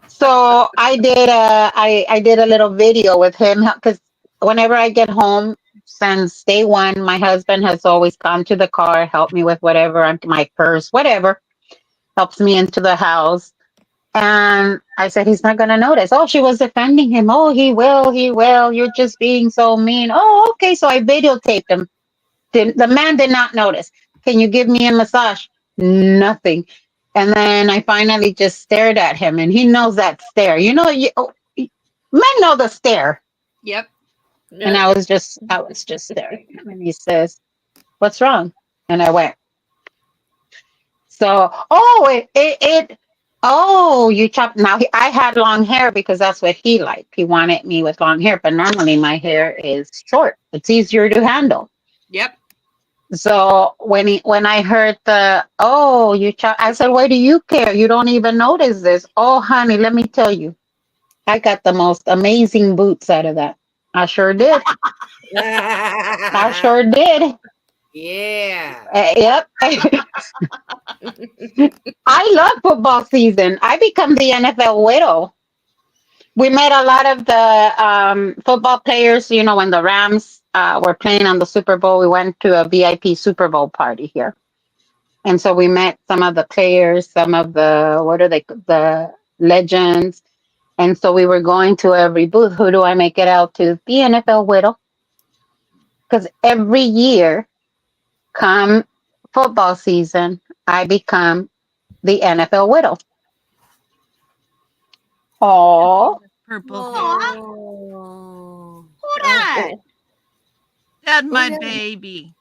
so I did I did a little video with him because whenever I get home, since day one, my husband has always gone to the car, helped me with whatever, my purse, whatever, helps me into the house. And I said, he's not going to notice. Oh, she was defending him. Oh, he will. You're just being so mean. Oh, okay. So I videotaped him. The man did not notice. Can you give me a massage? Nothing. And then I finally just stared at him, and he knows that stare. You know, men know the stare. Yep. And I was just staring at him, and he says, "What's wrong?" And I went. So, you chopped. Now I had long hair because that's what he liked. He wanted me with long hair, but normally my hair is short. It's easier to handle. Yep. So when I heard you chop, I said, "Why do you care? You don't even notice this." "Oh, honey, let me tell you, I got the most amazing boots out of that." I sure did. I sure did. Yeah. Yep. I love football season. I become the NFL widow. We met a lot of the football players. You know, when the Rams were playing on the Super Bowl, we went to a VIP Super Bowl party here. And so we met some of the players, some of the legends. And so we were going to every booth. Who do I make it out to? The NFL widow. Because every year, come football season, I become the NFL widow. Oh, Purple hair. Who that? That's my baby.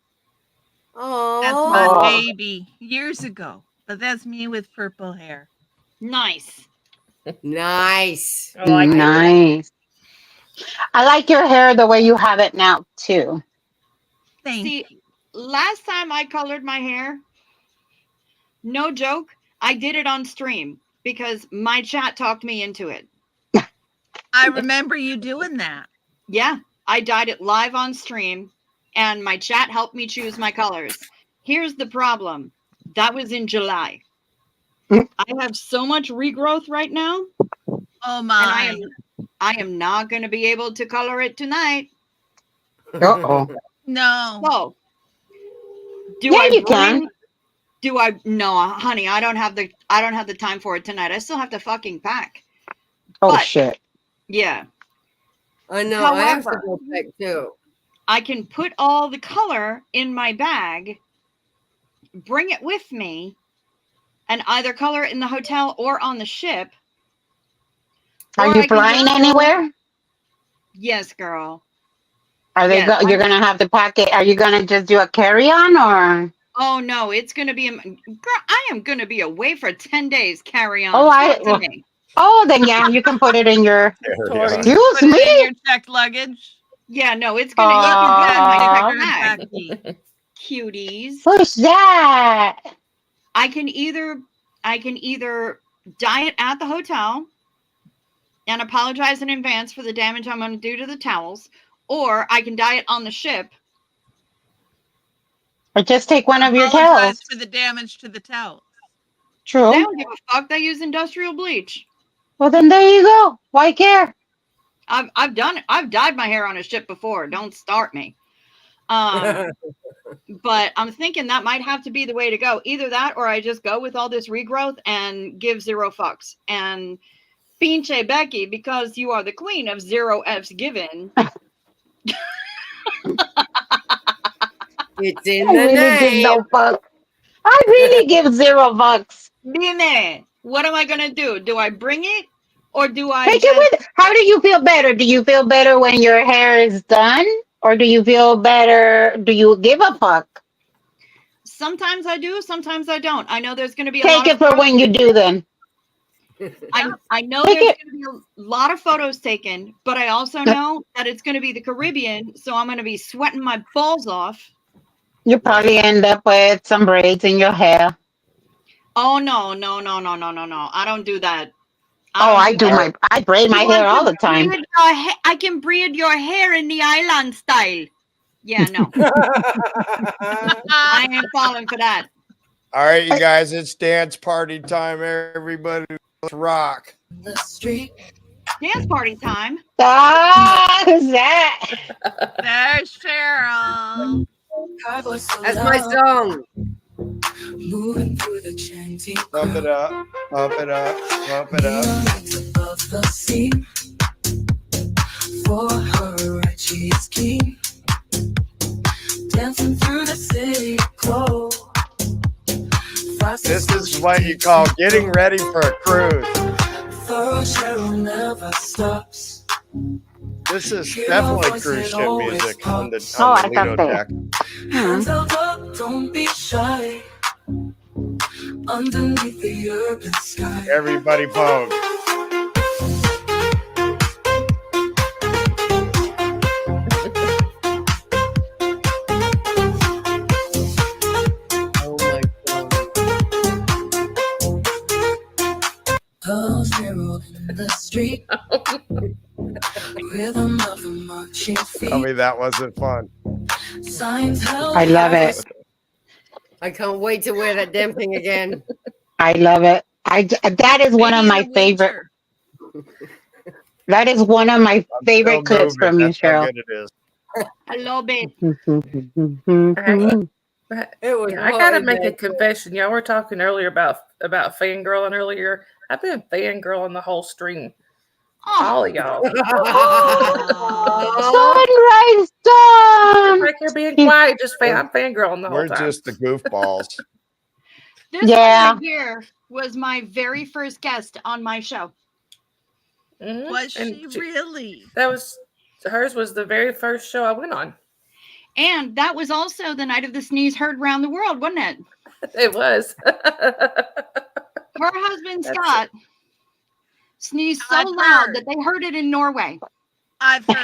Oh. That's my baby. Years ago. But that's me with purple hair. Nice. Nice. I like it. nice. I like your hair the way you have it now too. See, last time I colored my hair, no joke, I did it on stream because my chat talked me into it. I remember you doing that. Yeah, I dyed it live on stream and my chat helped me choose my colors. Here's the problem. That was in July. I have so much regrowth right now. Oh my. And I am not going to be able to color it tonight. Uh-oh. No. So, no, honey, I don't have the time for it tonight. I still have to fucking pack. Oh shit. Yeah. I know. I have to However, go back too. I can put all the color in my bag, bring it with me, and either color it in the hotel or on the ship. Are you flying anywhere? Yes, girl. Are they? You're gonna have to pack it. Are you gonna just do a carry-on or? Oh no, it's gonna be. Girl, I am gonna be away for 10 days. Carry on. Then yeah, you can put it in your. Excuse Put me. it in your checked luggage. Yeah, no, it's gonna. You can put it in my Bag. bag. Cuties. Who's that? I can either dye it at the hotel and apologize in advance for the damage I'm going to do to the towels, or I can dye it on the ship. Or just take one of your Apologize towels. for the damage to the towels. True. They don't give a fuck. They use industrial bleach. Well, then there you go. Why care? I've done it. I've dyed my hair on a ship before. Don't start me. But I'm thinking that might have to be the way to go. Either that, or I just go with all this regrowth and give 0 fucks. And pinche Becky, because you are the queen of 0 F's given. It's in I the really give name. no fuck. I really give 0 bucks. Dime, what am I gonna do? Do I bring it, or do I Take just? it with. How do you feel better? Do you feel better when your hair is done, or do you feel better? Do you give a fuck? Sometimes I do, sometimes I don't. I know there's gonna be a Take lot it of for photos. when you do. Then I know Take there's it. going to be a lot of photos taken, but I also know that it's going to be the Caribbean, so I'm going to be sweating my balls off. You probably end up with some braids in your hair. Oh no, no, no, no, no, no, no! I don't do that. I braid my hair all the time. I can braid your hair in the island style. Yeah, no. I ain't falling for that. All right, you guys, it's dance party time. Everybody, let's rock. The street. Dance party time. Who's that? There's Cheryl. That's my song. Moving through the chanting. Pump it up, pump it up, pump it up. Above the sea. For her right, she's keen. Dancing through the city glow. This is what you call getting ready for a cruise. For Cheryl never stops. This is definitely cruise ship music on the I Lido thought deck. Hands held up, don't be shy. Underneath the urban sky. Everybody pose. Pose Cheryl in the street. Rhythm of a marching feet. Tell me that wasn't fun. Signs held I love it. I can't wait to wear that damn thing again. I love it. That is one of my favorite. That is one of my favorite clips from you, Cheryl. Good it is. I love it. I gotta make a confession. Y'all were talking earlier about fangirling earlier. I've been fangirling the whole stream. All of y'all. Sunrise Dawn. Like you're being quiet. I'm fangirling the whole We're time. just the goofballs. This one right here was my very first guest on my show. Mhm. Was And she really? Hers was the very first show I went on. And that was also the night of the sneeze heard around the world, wasn't it? It was. Her husband Scott sneezed so loud that they heard it in Norway. I've heard.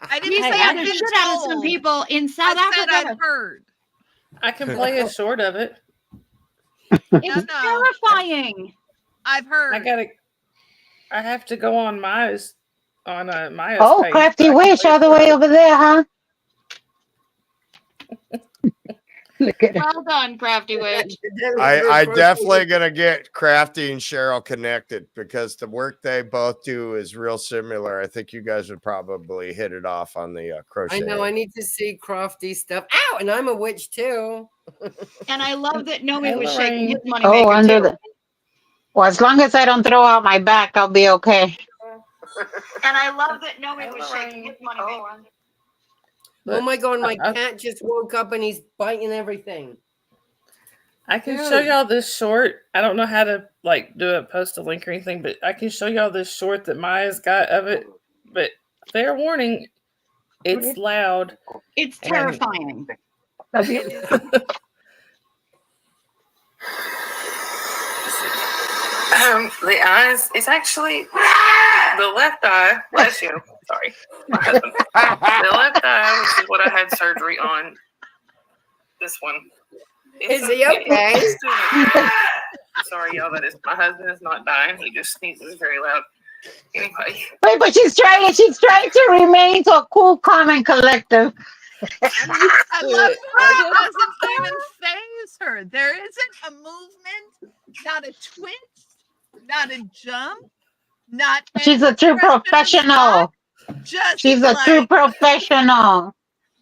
I didn't He say scared I've the been shit out of some told. people in South I said Africa. I've heard. I can play a short of it. It's terrifying. I've heard. I have to go on Maya's Maya's Oh, page. Crafty Wish all the way over there, huh? Look at her. Well done, Crafty Witch. I definitely gonna get Crafty and Cheryl connected because the work they both do is real similar. I think you guys would probably hit it off on the crochet. I know. I need to see crafty stuff. Ow! And I'm a witch too. And I love that Nomi was shaking his money Oh, maker under too. Well, as long as I don't throw out my back, I'll be okay. And I love that Nomi was shaking his money maker. Oh my god, my cat just woke up and he's biting everything. I can show y'all this short. I don't know how to post a link or anything, but I can show y'all this short that Maya's got of it. But fair warning, it's loud. It's terrifying. The eyes, it's actually the left eye. Bless you. Sorry. My husband. The left eye, which is what I had surgery on. This one. Is he okay? I'm sorry, y'all. My husband is not dying. He just sneezes very loud. Anyway. Wait, but she's trying to remain so cool, calm, and collective. I love how it doesn't even phase her. There isn't a movement, not a twitch, not a jump, not. She's a true professional. Just She's a true professional.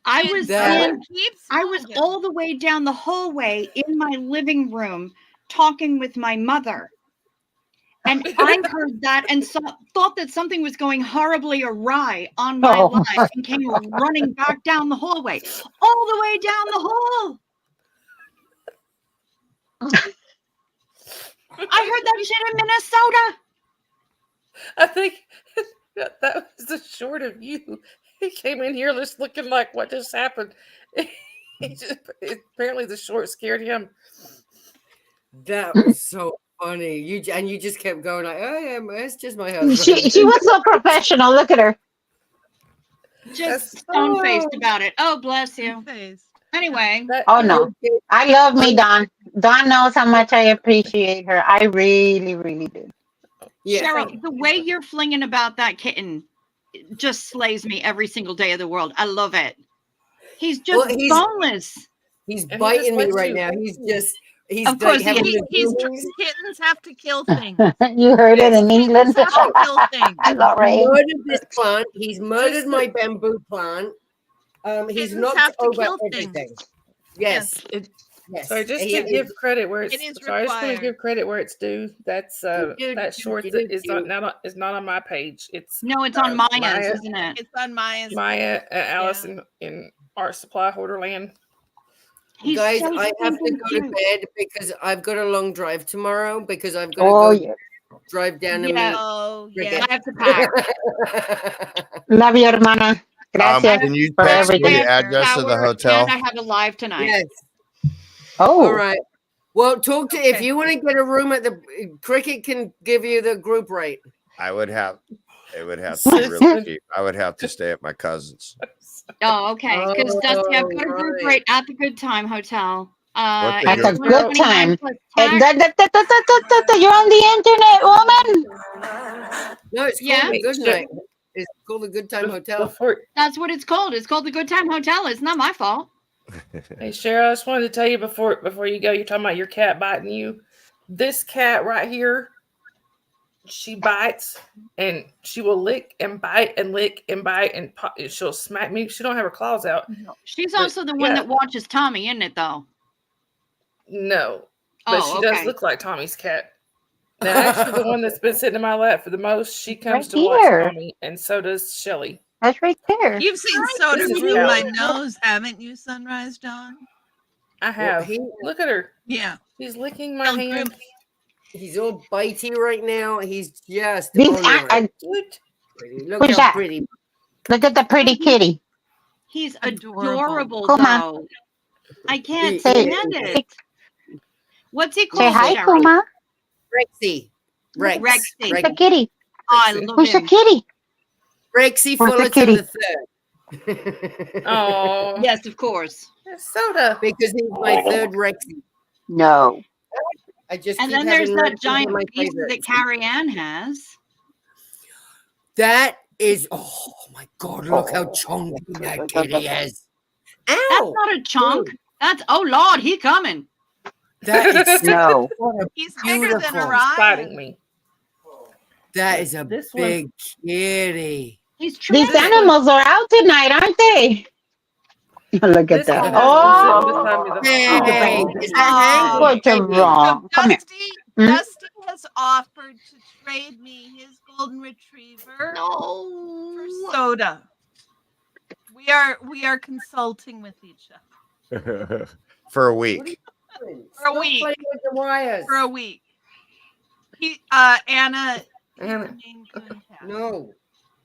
I And was someone in, keeps I was talking. all the way down the hallway in my living room talking with my mother. And I heard that and thought that something was going horribly awry on my live and came running back down the hallway, all the way down the hall. I heard that shit in Minnesota. I think that was the short of you. He came in here just looking like what just happened. Apparently the short scared him. That was so funny. You just kept going like, oh yeah, it's just my husband. She was so professional. Look at her. Just stone faced about it. Oh, bless you. Anyway. Oh no, I love me, Dawn. Dawn knows how much I appreciate her. I really, really do. Yeah. Cheryl, the way you're flinging about that kitten just slays me every single day of the world. I love it. He's just boneless. He's biting me right now. He's of course having kittens have to kill things. You heard it in England. Kittens have to kill things. Lorraine. murdered this plant. He's murdered my bamboo plant. He's Kittens knocked have to over kill everything. things. Yes. Yes. So just to give credit where it's, It is sorry, I just want to required. give credit where it's due. That's that short is not on my page. It's No, it's on Maya's, Maya, isn't it? It's on Maya's. Maya and Alice in Art Supply Hoarderland. Guys, so I have to stinking go to cute. bed because I've got a long drive tomorrow because I've got to drive down and meet. Oh, Cricket. I have to pack. Love you, hermana. Gracias Can you for text me everything. the address of the hotel? And I have a live tonight. Yes. Oh. All right. Well, talk to if you want to get a room at the Cricket can give you the group rate. It would have to be really cheap. I would have to stay at my cousin's. Oh, okay. Because Dusty, I've got a group right. rate at the Good Time Hotel. What's That's a the good time. $129 And you're on the internet, woman. No, it's called Yeah. the Good Night. It's called the Good Time Hotel. That's what it's called. It's called the Good Time Hotel. It's not my fault. Hey Cheryl, I just wanted to tell you before you go, you're talking about your cat biting you. This cat right here, she bites and she will lick and bite and lick and bite and she'll smack me. She don't have her claws out. She's But, also the one yeah. that watches Tommy, isn't it, though? No, but Oh, she does okay. look like Tommy's cat. Now, actually, the one that's been sitting in my lap for the most, she comes Right to watch here. Tommy, and so does Shelly. That's right there. You've seen Soda This is groom my Kelly. nose, haven't you, Sunrise Dawn? I have. Look at her. Yeah. She's licking my hand. He's all bitey right now. He's just These- on I- pretty. Look Who's how that? pretty. Look at the pretty kitty. He's adorable, Kuma. though. I can't Say- stand it. What's he Say called? hi, Cheryl? Kuma. Rexy. Rexy. Who's the kitty? I love Who's the him. kitty? Rexy Where's the Fullerton kitty? the third. Oh, Yes, of course. Soda. Because he's my third Rexy. No. I just And keep then there's having that Rexys giant in my beast that favorites. Carrie Ann has. That is, oh my God, look how chunky that kitty is. That's Ow! not a chunk. That's, oh Lord, he coming. That is No. what a He's bigger than beautiful. Biting Orion. me. That is a This one- big kitty. He's These tremendous. animals are out tonight, aren't they? Look at This one that. has been Oh, sitting beside me the Hey, whole is that Hank? what's Baby? wrong? So Come here. Hmm? Dusty has offered to trade me his golden retriever for Soda. We are consulting with each other For a week. for a week. Playing with the wires. For a week. He Anna is the main contact. No.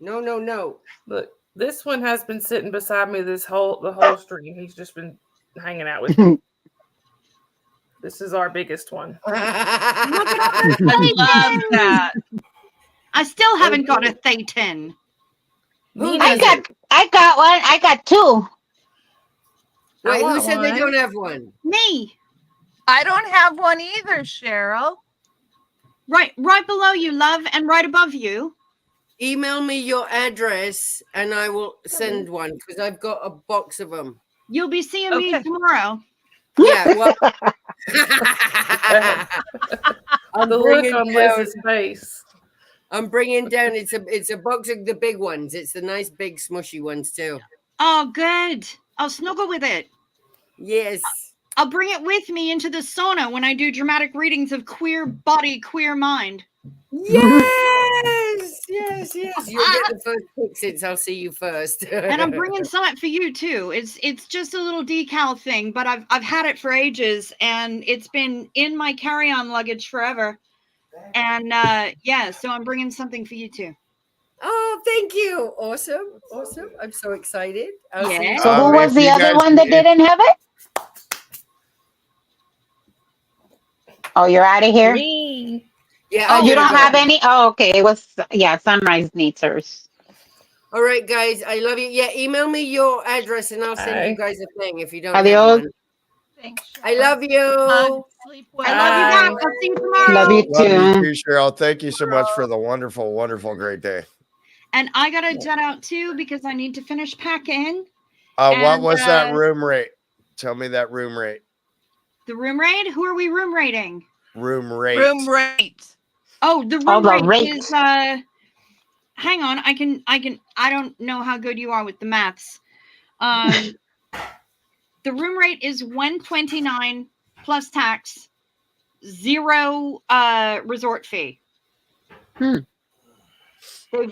No, no, no. Look, this one has been sitting beside me the whole stream. He's just been hanging out with me. This is our biggest one. I love that. I still haven't got a Thetan. I got one. I got two. Wait, who want said they one. don't have one? Me. I don't have one either, Cheryl. Right below you, love, and right above you. Email me your address and I will send one because I've got a box of them. You'll be seeing Okay. me tomorrow. Yeah, well, The look on Liz's face. I'm bringing down. It's a box of the big ones. It's the nice big smushy ones too. Oh, good. I'll snuggle with it. Yes. I'll bring it with me into the sauna when I do dramatic readings of Queer Body, Queer Mind. Yes, yes, yes. You'll get the first pick since I'll see you first. And I'm bringing some for you too. It's just a little decal thing, but I've had it for ages, and it's been in my carry-on luggage forever. And yeah, so I'm bringing something for you too. Oh, thank you. Awesome. Awesome. I'm so excited. I'll see you. So who was If the you other guys- one that didn't have it? Oh, you're out of here? Me. Yeah. Oh, I'm you gonna don't go. have any? Oh, okay. It was, yeah, Sunrise needs hers. All right, guys. I love you. Yeah, email me your address and I'll send you guys a thing if you don't have Adios. one. Thanks. I love you. Sleep well. I love you back. I'll see you tomorrow. Love you Love you too. too, Cheryl. Thank you so much for the wonderful, wonderful, great day. And I gotta jet out too because I need to finish packing. What And, was that room rate? Tell me that room rate. The room rate? Who are we room rating? Room rate. Room rate. Oh, the Oh, room the rate rate. is hang on, I don't know how good you are with the maths. The room rate is $129 plus tax, 0 resort fee. They've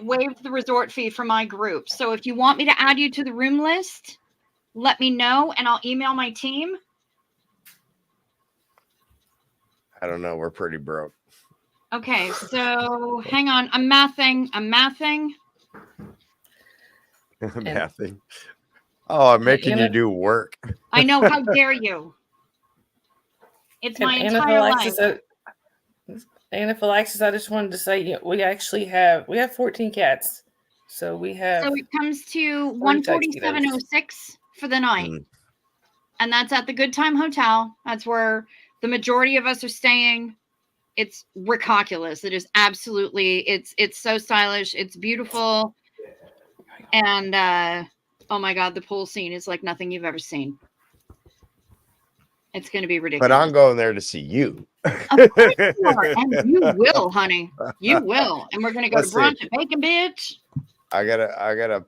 waived the resort fee for my group. So if you want me to add you to the room list, let me know and I'll email my team. I don't know. We're pretty broke. Okay, so hang on. I'm mathing. Mathing. Oh, I'm making you do work. I know. How dare you? It's my entire life. Anaphylaxis, I just wanted to say we have 14 cats. So we have So it comes to 40 $147.06 for the night. And that's at the Good Time Hotel. That's where the majority of us are staying. It's ridiculous. It is absolutely, it's so stylish. It's beautiful. And oh my God, the pool scene is like nothing you've ever seen. It's going to be ridiculous. But I'm going there to see you. Of course you are. And you will, honey. You will. And we're going to go Let's to brunch see. at Bacon Bitch. I gotta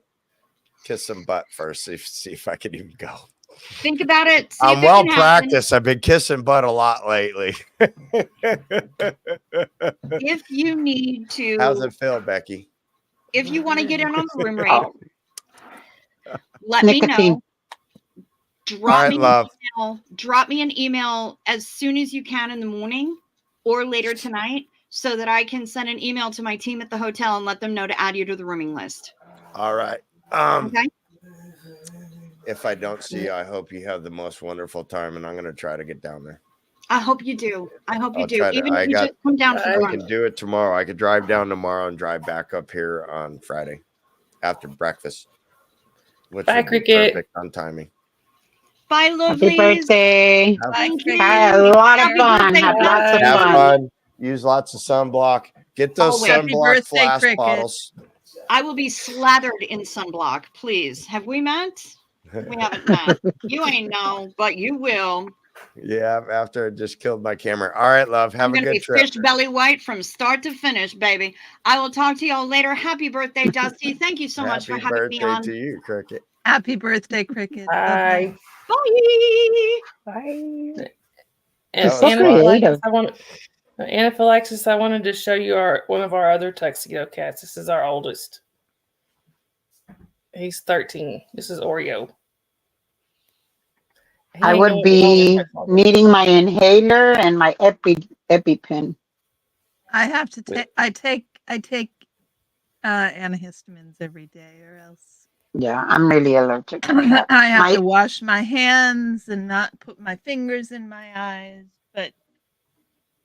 kiss some butt first. See if I can even go. Think about it. See I'm if it well can happen. practiced. I've been kissing butt a lot lately. If you need to, How's it feel, Becky? if you want to get in on the room rate, let me Nicotine. know. Drop me love. an email. Drop me an email as soon as you can in the morning or later tonight, so that I can send an email to my team at the hotel and let them know to add you to the rooming list. All right. Okay. If I don't see you, I hope you have the most wonderful time, and I'm gonna try to get down there. I hope you do. I hope you I'll do. try to- Even I if you got- just come down for I brunch. can do it tomorrow. I could drive down tomorrow and drive back up here on Friday after breakfast, which Bye, would be Cricket. perfect on timing. Bye, Happy lovelies. birthday. Thank you. Had a lot of Happy fun. birthday, Had lots of Have fun. fun. Use lots of sunblock. Get those Always. Happy sunblock birthday, flash Cricket. bottles. I will be slathered in sunblock, please. Have we met? We haven't met. You ain't know, but you will. Yeah, after I just killed my camera. All right, love. Have I'm a going to be good trip. fish belly white from start to finish, baby. I will talk to y'all later. Happy birthday, Dusty. Thank you so much for Happy having me birthday on. to you, Cricket. Happy birthday, Cricket. Bye. Bye. Bye. That And was So creative. Anaphylaxis, I wanted to show you one of our other tuxedo cats. This is our oldest. He's 13. This is Oreo. He I ain't would going be wrong. needing my inhaler and my EpiPen. I have to take. I take antihistamines every day, or else Yeah, I'm really allergic to I cats. have My, to wash my hands and not put my fingers in my eyes. But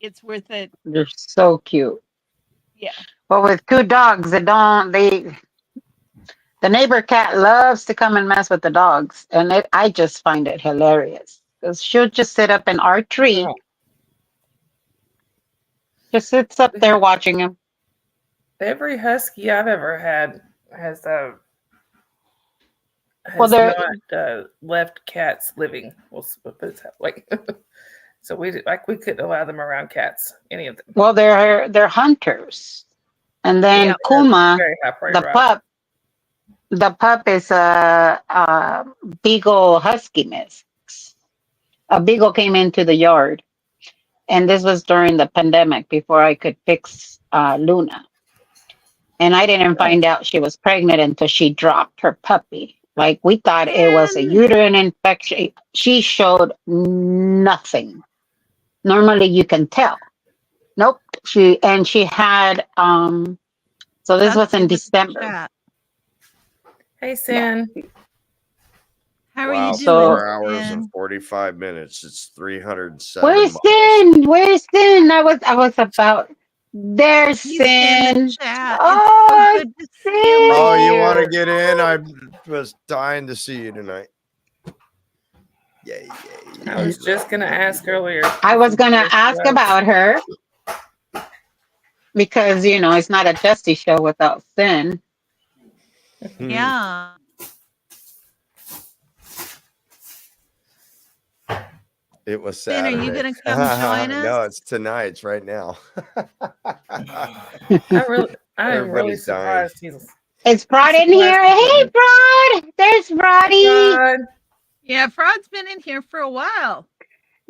it's worth it. they're so cute. Yeah. But with 2 dogs, the neighbor cat loves to come and mess with the dogs. And I just find it hilarious. Because she'll just sit up in our tree. Just sits up there watching him. Every husky I've ever had has Well, they're- not left cats living. We'll put it that way. So we couldn't allow them around cats. Any of them. Well, they're hunters. And then Yeah. Kuma, Very high praise, the right? pup. The pup is a Beagle Husky mix. A Beagle came into the yard, and this was during the pandemic before I could fix Luna. And I didn't find out she was pregnant until she dropped her puppy. Like we thought it was a uterine infection. She showed nothing. Normally you can tell. Nope. She had so this was in December. Hey, Sin. How are Wow, you doing? 4 hours Sin? and 45 minutes. It's 307 Where's miles. Sin? Where's Sin? I was about there's He's in the Sin. chat. Oh, It's so good to see you, my Oh, you dear. want to get in? I was dying to see you tonight. Yay, yay. I was just gonna ask earlier. I was gonna ask about her because it's not a Dusty show without Sin. Yeah. It was Sin, are Saturday. you gonna come join us? No, it's tonight. It's right now. I'm really Everybody's dying. surprised he's. Is Fraud in here? Hey, Fraud! There's Fraudy. Yeah, Fraud's been in here for a while.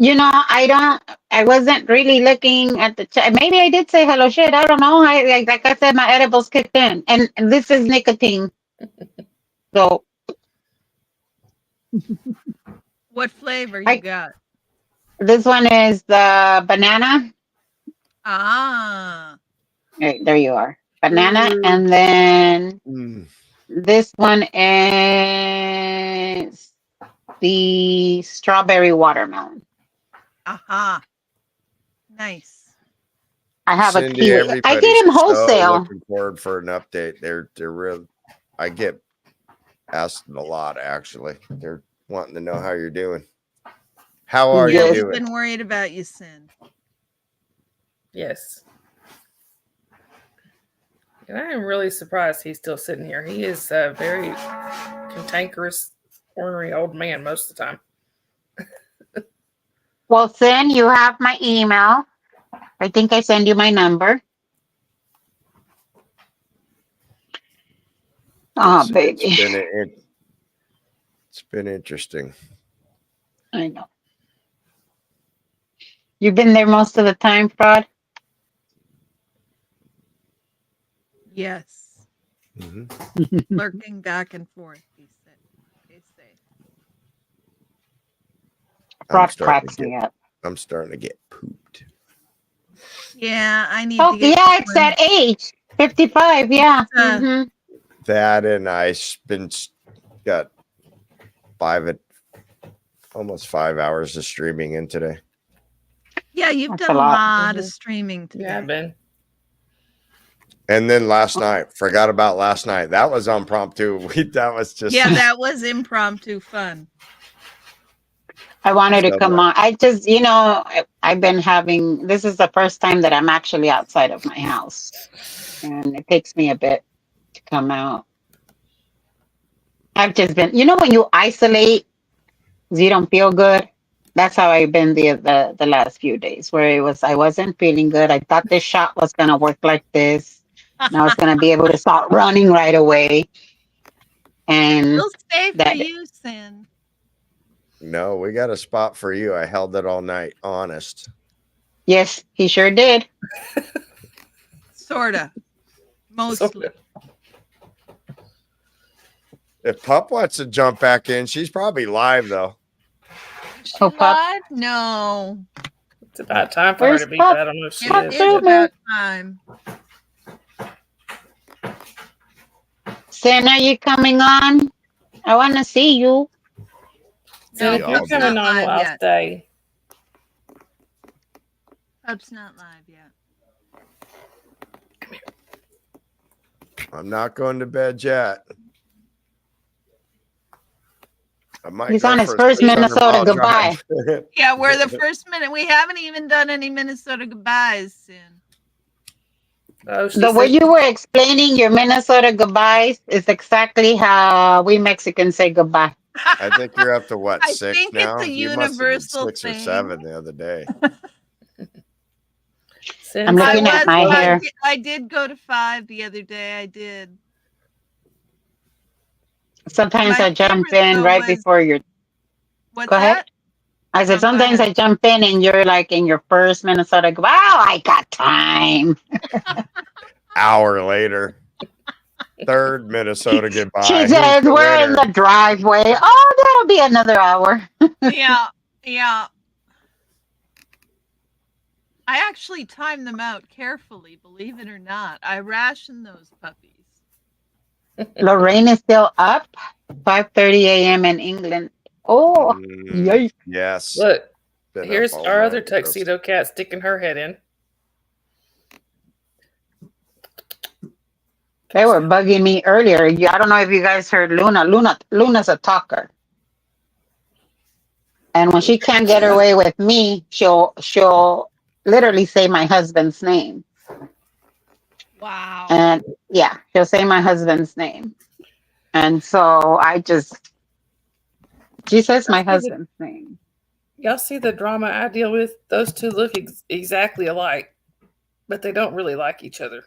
I wasn't really looking at the chat. Maybe I did say hello. Shit, I don't know. Like I said, my edibles kicked in, and this is nicotine. So, What flavor you got? this one is the banana. Ah. Right, there you are. Banana, and then this one is the strawberry watermelon. Aha. Nice. I have a Cindy, kiwi. I get them everybody's so wholesale. looking forward for an update. They're real. I get asked a lot. Actually, they're wanting to know how you're doing. How are you I've doing? been worried about you, Sin. Yes. And I am really surprised he's still sitting here. He is a very cantankerous, ornery old man most of the time. Well, Sin, you have my email. I think I send you my number. Oh, baby. It's been interesting. I know. You've been there most of the time, Fraud? Yes. Mm-hmm. Lurking back and forth, they say. Fraud cracks me up. I'm starting to get pooped. Yeah, I need Oh, to get yeah, it's that age. 55, yeah. Mm-hmm. That and got almost 5 hours of streaming in today. Yeah, you've That's done a a lot. lot of streaming today. Yeah, Ben. And then last night, forgot about last night. That was impromptu. That was just that was impromptu fun. I wanted to come on. I just, I've been having, this is the first time that I'm actually outside of my house. And it takes me a bit to come out. I've just been, when you isolate, you don't feel good. That's how I've been the last few days, where I wasn't feeling good. I thought this shot was going to work like this. And I was going to be able to start running right away. And We'll stay for you, Sin. No, we got a spot for you. I held it all night. Honest. Yes, he sure did. Sorta. Mostly. If Pup wants to jump back in, she's probably live though. Oh, Pup? What? No. It's about time for her to be, but I don't know if she It is. is about time. Sin, are you coming on? I want to see you. So if you're coming on, I'll stay. Pup's not live yet. I'm not going to bed yet. He's on his first Minnesota goodbye. Yeah, we're the first minute. We haven't even done any Minnesota goodbyes, Sin. The way you were explaining your Minnesota goodbyes is exactly how we Mexicans say goodbye. I think you're up to what, I 6 think now? it's a You must have been universal 6 or thing. 7 the other day. I'm looking at my hair. I did go to 5 the other day. I did. Sometimes My I jump favorite, in though, right was- before you're. What's Go ahead. that? I said No, go sometimes ahead. I jump in and you're like in your first Minnesota. Wow, I got time. Hour later, third Minnesota goodbye. She Who's says the we're in winner? the driveway. Oh, that'll be another hour. Yeah, yeah. I actually timed them out carefully, believe it or not. I rationed those puppies. Lorraine is still up. 5:30 a.m. in England. Oh, yikes. Yes. Look, Been up here's all our other night with those. tuxedo cat sticking her head in. They were bugging me earlier. I don't know if you guys heard Luna. Luna's a talker. And when she can't get her way with me, she'll literally say my husband's name. Wow. And yeah, she'll say my husband's name. And so she says my husband's name. Y'all see the drama I deal with? Those two look exactly alike, but they don't really like each other.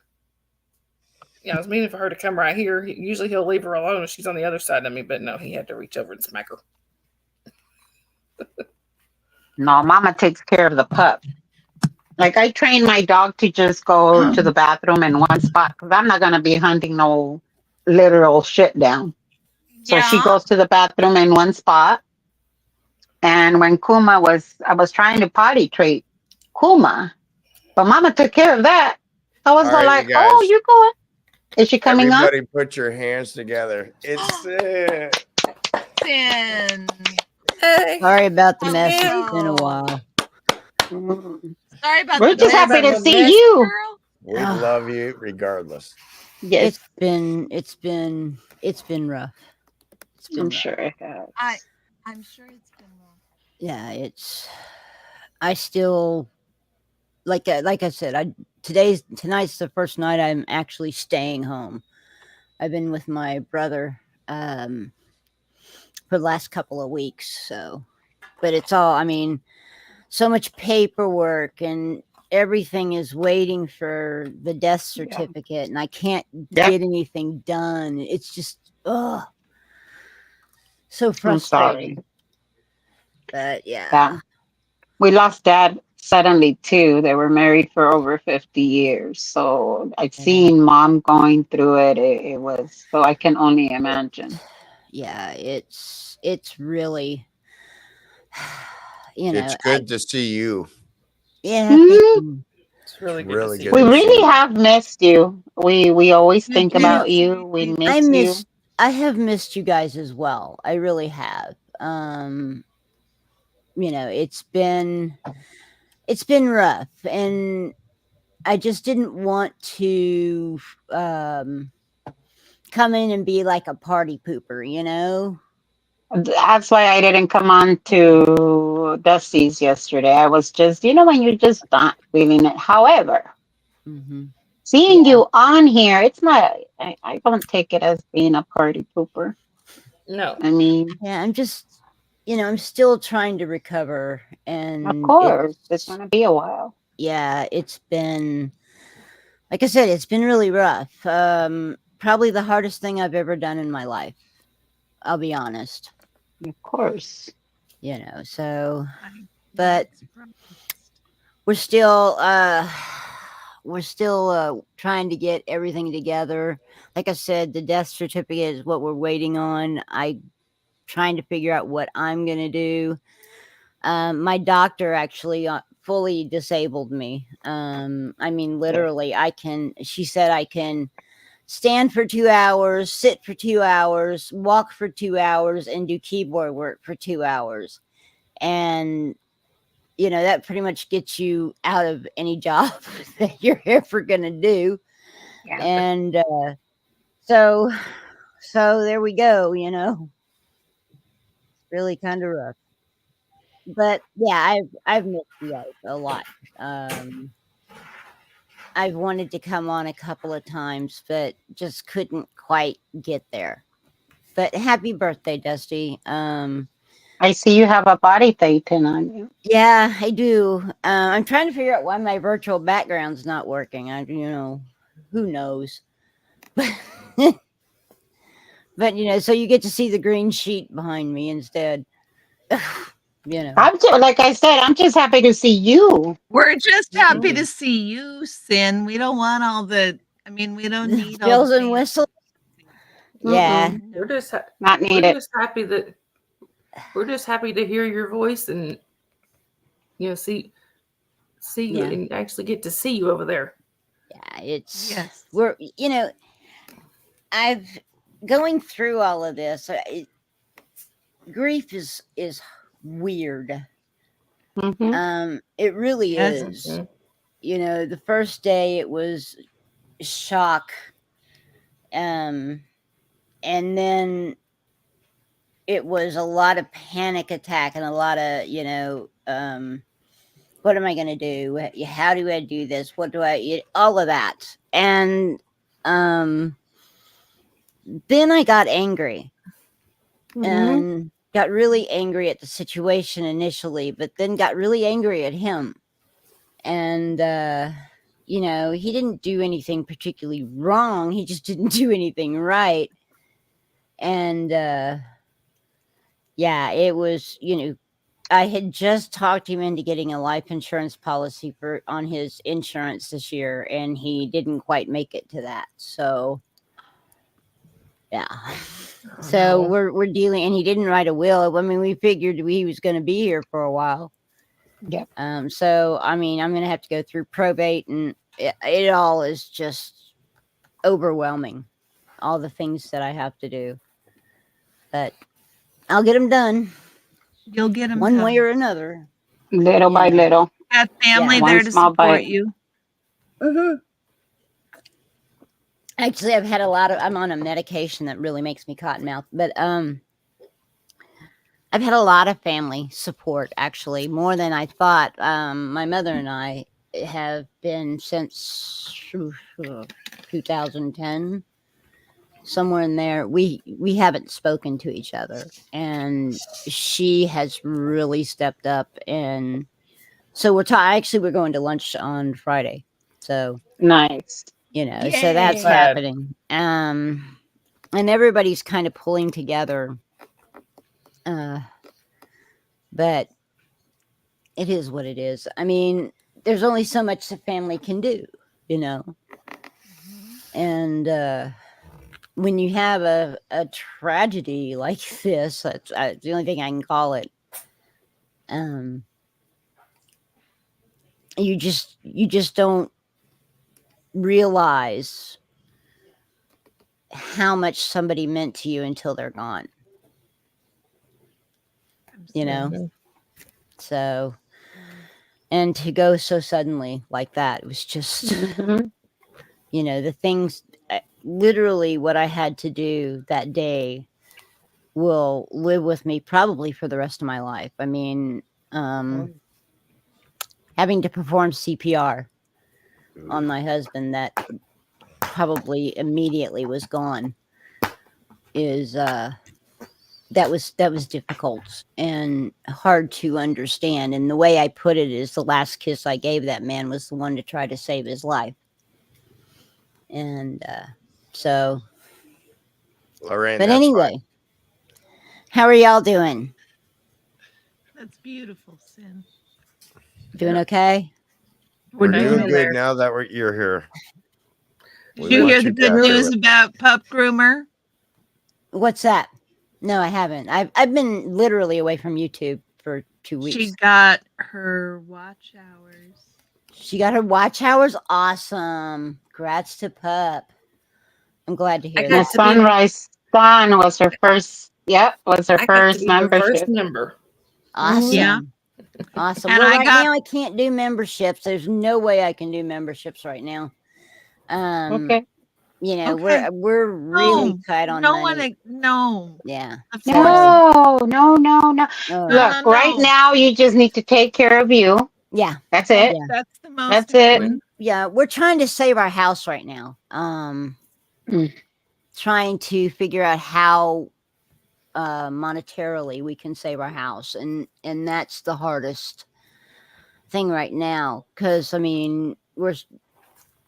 Yeah, I was meaning for her to come right here. Usually he'll leave her alone if she's on the other side of me, but no, he had to reach over and smack her. No, Mama takes care of the pup. Like I train my dog to just go to the bathroom in one spot because I'm not gonna be hunting no literal shit down. So she goes to the bathroom in one spot. And when I was trying to potty treat Kuma, but Mama took care of that. I was All right, like, you guys. "Oh, you're going? Is she coming up?" Everybody put your hands together. It's Sin. Hey. Sorry about the mess. It's been a while. Sorry about We're the just mess, happy to see mess, you. girl. We love you regardless. Yes. It's been rough. It's been I'm rough. sure it has. I'm sure it's been wrong. Yeah, I still like I said, tonight's the first night I'm actually staying home. I've been with my brother for the last couple of weeks, but it's all, I mean, so much paperwork and everything is waiting for the death certificate and I can't get anything done. It's just so I'm frustrating. sorry. But Yeah. We lost Dad suddenly too. They were married for over 50 years. So I've seen Mom going through it. It was, so I can only imagine. Yeah, it's really, you know, It's good to see you. yeah. It's really good Really to see good We you. to really see you. have missed you. We always think You know, about you. We miss you. I have missed you guys as well. I really have. You know, it's been rough and I just didn't want to come in and be like a party pooper, you know? That's why I didn't come on to Dusty's yesterday. I was just, when you're just not feeling it. However, seeing you on here, it's not, I don't take it as being a party pooper. No. I mean, yeah, I'm just, I'm still trying to recover. And of course, it's going to be a while. Yeah, it's been, like I said, it's been really rough. Probably the hardest thing I've ever done in my life. I'll be honest. Of course. So, but we're still trying to get everything together. Like I said, the death certificate is what we're waiting on. Trying to figure out what I'm going to do. My doctor actually fully disabled me. I mean, literally, she said I can stand for 2 hours, sit for 2 hours, walk for 2 hours, and do keyboard work for 2 hours. And, that pretty much gets you out of any job that you're ever going to do. Yeah. And so there we go, It's really kind of rough. But yeah, I've missed you guys a lot. I've wanted to come on a couple of times, but just couldn't quite get there. But happy birthday, Dusty. I see you have a body painting on you. Yeah, I do. I'm trying to figure out why my virtual background's not working. Who knows? But so you get to see the green sheet behind me instead. I'm just, like I said, I'm just happy to see you. We're just happy to see you, Sin. We don't want all the. I mean, we don't need all bells the and whistles. Yeah, We're just not we're needed. just happy that we're just happy to hear your voice and see you Yeah. and actually get to see you over there. Yeah, it's Yes. we're I've going through all of this. Grief is weird. It really Yes. is. The first day it was shock, and then it was a lot of panic attack and a lot of what am I going to do? How do I do this? What do all of that. And then I got angry and got really angry at the situation initially, but then got really angry at him. And, he didn't do anything particularly wrong. He just didn't do anything right. And, yeah, it was, I had just talked him into getting a life insurance policy on his insurance this year, and he didn't quite make it to that. So, yeah. So we're dealing, and he didn't write a will. I mean, we figured he was going to be here for a while. Yep. So I mean, I'm going to have to go through probate, and it all is just overwhelming. All the things that I have to do, but I'll get them done. You'll get them one way or another. Little by little. That family Yeah. there One to small support bite. you. Actually, I'm on a medication that really makes me cotton mouth, but I've had a lot of family support, actually, more than I thought. My mother and I have been since 2010, somewhere in there. We haven't spoken to each other, and she has really stepped up. And so we're going to lunch on Friday. So nice. So that's happening. And everybody's kind of pulling together. But it is what it is. I mean, there's only so much the family can do, And when you have a tragedy like this, that's the only thing I can call it. You just don't realize how much somebody meant to you until they're gone. So, and to go so suddenly like that, it was just, the things, literally what I had to do that day will live with me probably for the rest of my life. I mean, having to perform CPR on my husband that probably immediately was gone is, that was difficult and hard to understand. And the way I put it is the last kiss I gave that man was the one to try to save his life. And so, Lorraine, but that's anyway, fine. How are y'all doing? That's beautiful, Sin. Doing okay? We're doing doing good there. now that you're here. Did you hear the good news about Pup Groomer? What's that? No, I haven't. I've been literally away from YouTube for 2 weeks. She got her watch hours. She got her watch hours. Awesome. Congrats to Pup. I'm glad to hear The that. Sunrise Sun was her first. Yep, was her I get to first be the membership. first member. Awesome. Yeah. Awesome. And Well, I right got- now I can't do memberships. There's no way I can do memberships right now. Okay. Okay. We're really tight on money. No. Yeah. No. Oh. Look, right now you just need to take care of you. Yeah. That's it. Yeah. That's the most That's it. important. Yeah, we're trying to save our house right now. Trying to figure out how monetarily we can save our house, and that's the hardest thing right now, because I mean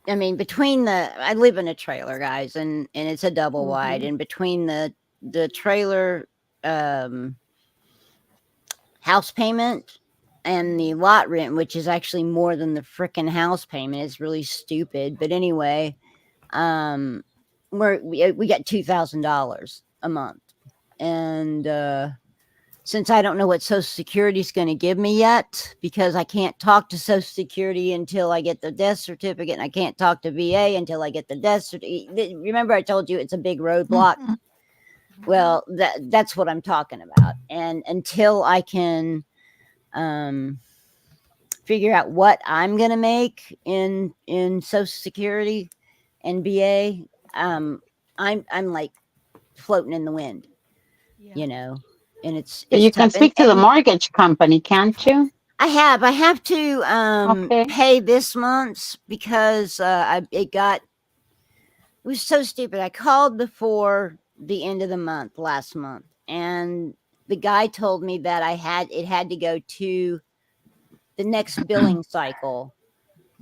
between I live in a trailer, guys, and it's a double wide, and between the trailer house payment and the lot rent, which is actually more than the freaking house payment, is really stupid. But anyway, we got $2,000 a month, and since I don't know what Social Security is going to give me yet, because I can't talk to Social Security until I get the death certificate, and I can't talk to VA until I get the death certificate. Remember, I told you it's a big roadblock. Well, that's what I'm talking about. And until I can figure out what I'm going to make in Social Security and VA, I'm like floating in the wind, you know. And it's You can tough. speak to the mortgage company, can't you? I have to pay this month's, because it was so stupid. I called before the end of the month last month, and the guy told me that it had to go to the next billing cycle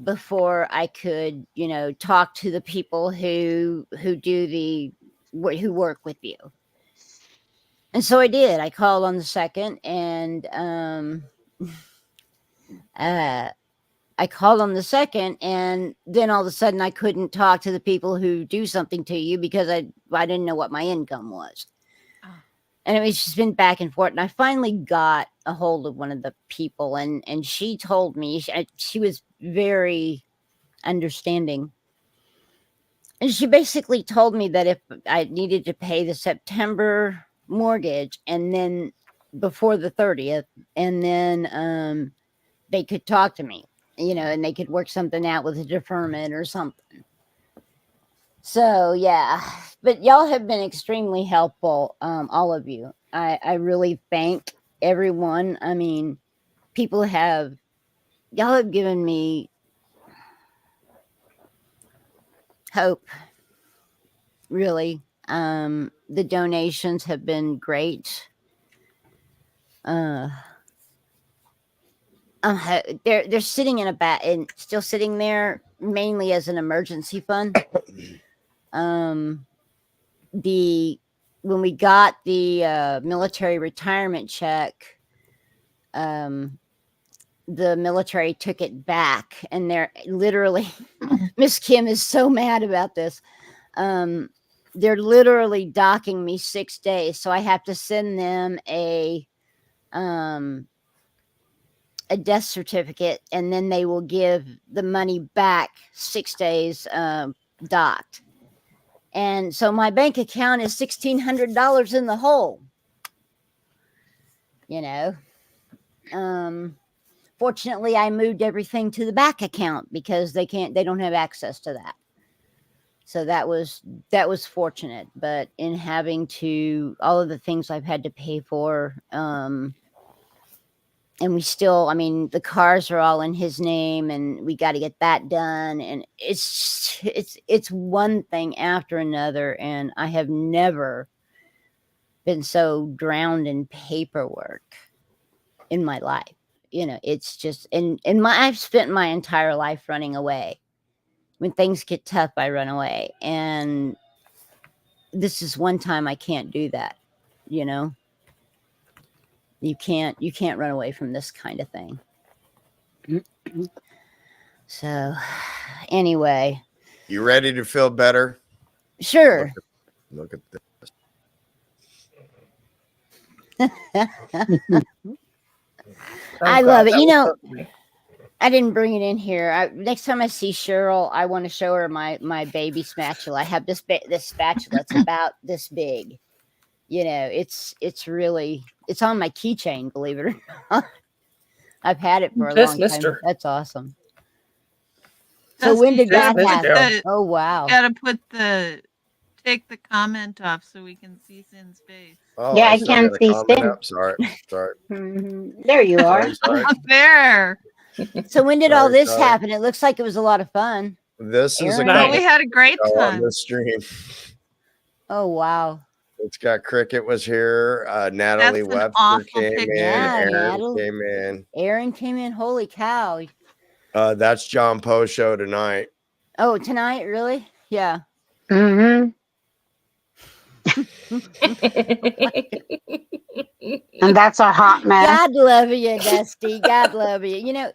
before I could, talk to the people who work with you. And so I did. I called on the 2nd, and I called on the 2nd, and then all of a sudden I couldn't talk to the people who do something to you because I didn't know what my income was. And it's just been back and forth. And I finally got a hold of one of the people, and she told me, she was very understanding. And she basically told me that if I needed to pay the September mortgage, and then before the 30th, and then they could talk to me, and they could work something out with a deferment or something. So yeah, but y'all have been extremely helpful, all of you. I really thank everyone. I mean, y'all have given me hope, really. The donations have been great. They're sitting in and still sitting there mainly as an emergency fund. When we got the military retirement check, the military took it back, and they're literally Miss Kim is so mad about this. They're literally docking me 6 days, so I have to send them a death certificate, and then they will give the money back 6 days docked. And so my bank account is $1,600 in the hole. Fortunately, I moved everything to the back account because they don't have access to that. So that was fortunate. But in having to, all of the things I've had to pay for, and we still, the cars are all in his name, and we got to get that done. And it's one thing after another. And I have never been so drowned in paperwork in my life. It's just, I've spent my entire life running away. When things get tough, I run away. And this is one time I can't do that. You can't run away from this kind of thing. So anyway. You ready to feel better? Sure. Look at this. I love it. I didn't bring it in here. Next time I see Cheryl, I want to show her my baby spatula. I have this spatula. It's about this big. It's on my keychain, believe it or not. I've had it for a long time. That's awesome. So when did that happen? Oh wow! You gotta take the comment off so we can see Sin's face. Oh, yeah, I can't see Sin. Sorry. There you are. Sorry. Up there. So when did all this happen? It looks like it was a lot of fun. This is we had a great time on the stream. Oh wow! It's got Cricket was here. Natalie That's an Webster awful came picture. in. Yeah, Aaron Natalie. came in. Aaron came in. Holy cow. That's John Poe's show tonight. Oh, tonight, really? Yeah. Mm-hmm. And that's a hot mess. God love you, Dusty. God love you. You know,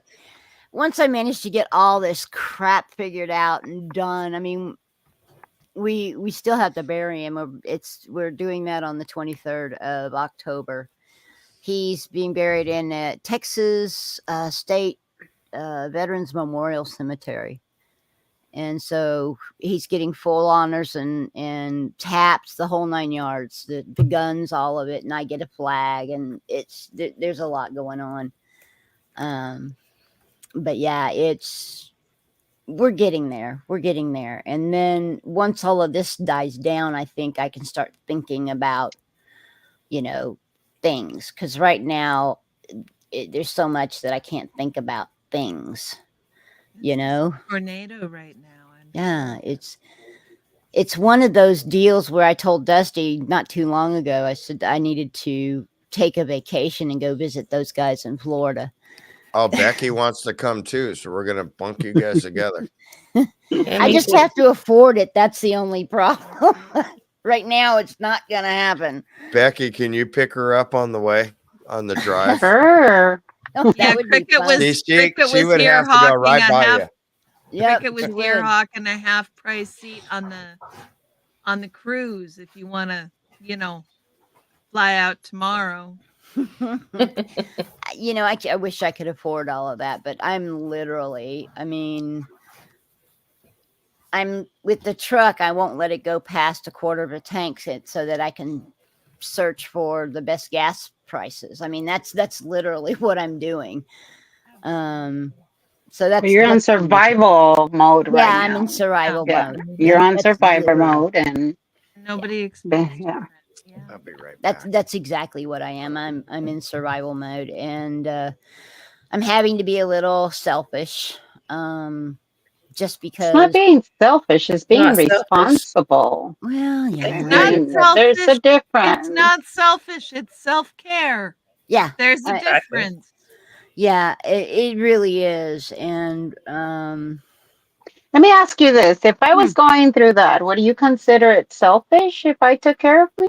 once I managed to get all this crap figured out and done, I mean, we still have to bury him. We're doing that on the 23rd of October. He's being buried in Texas State Veterans Memorial Cemetery. And so he's getting full honors and taps, the whole 9 yards, the guns, all of it. And I get a flag, and there's a lot going on. But yeah, we're getting there. We're getting there. And then once all of this dies down, I think I can start thinking about, things. Because right now, there's so much that I can't think about things, Tornado right now. Yeah, it's one of those deals where I told Dusty not too long ago, I said I needed to take a vacation and go visit those guys in Florida. Oh, Becky wants to come too, so we're gonna bunk you guys together. I just have to afford it. That's the only problem. Right now, it's not gonna happen. Becky, can you pick her up on the way, on the drive? Sure. Oh, Yeah, Cricket was she would here have to go hawking right a by half. you. Yep, Cricket was she here would. hawking a half price seat on the cruise if you want to, fly out tomorrow. I wish I could afford all of that, but I'm with the truck. I won't let it go past a quarter of a tank so that I can search for the best gas prices. I mean, that's literally what I'm doing. So You're in survival mode right now. I'm in survival mode. You're on That's survivor literally- mode, and Nobody expects. yeah. I'll be right back. That's exactly what I am. I'm in survival mode, and I'm having to be a little selfish, just because. It's not being selfish; it's being Not selfish. responsible. Well, yeah, It's not selfish. There's a difference. It's not selfish. It's self-care. Yeah, There's a difference. Yeah, it really is, and Let me ask you this: if I was going through that, would you consider it selfish if I took care of me?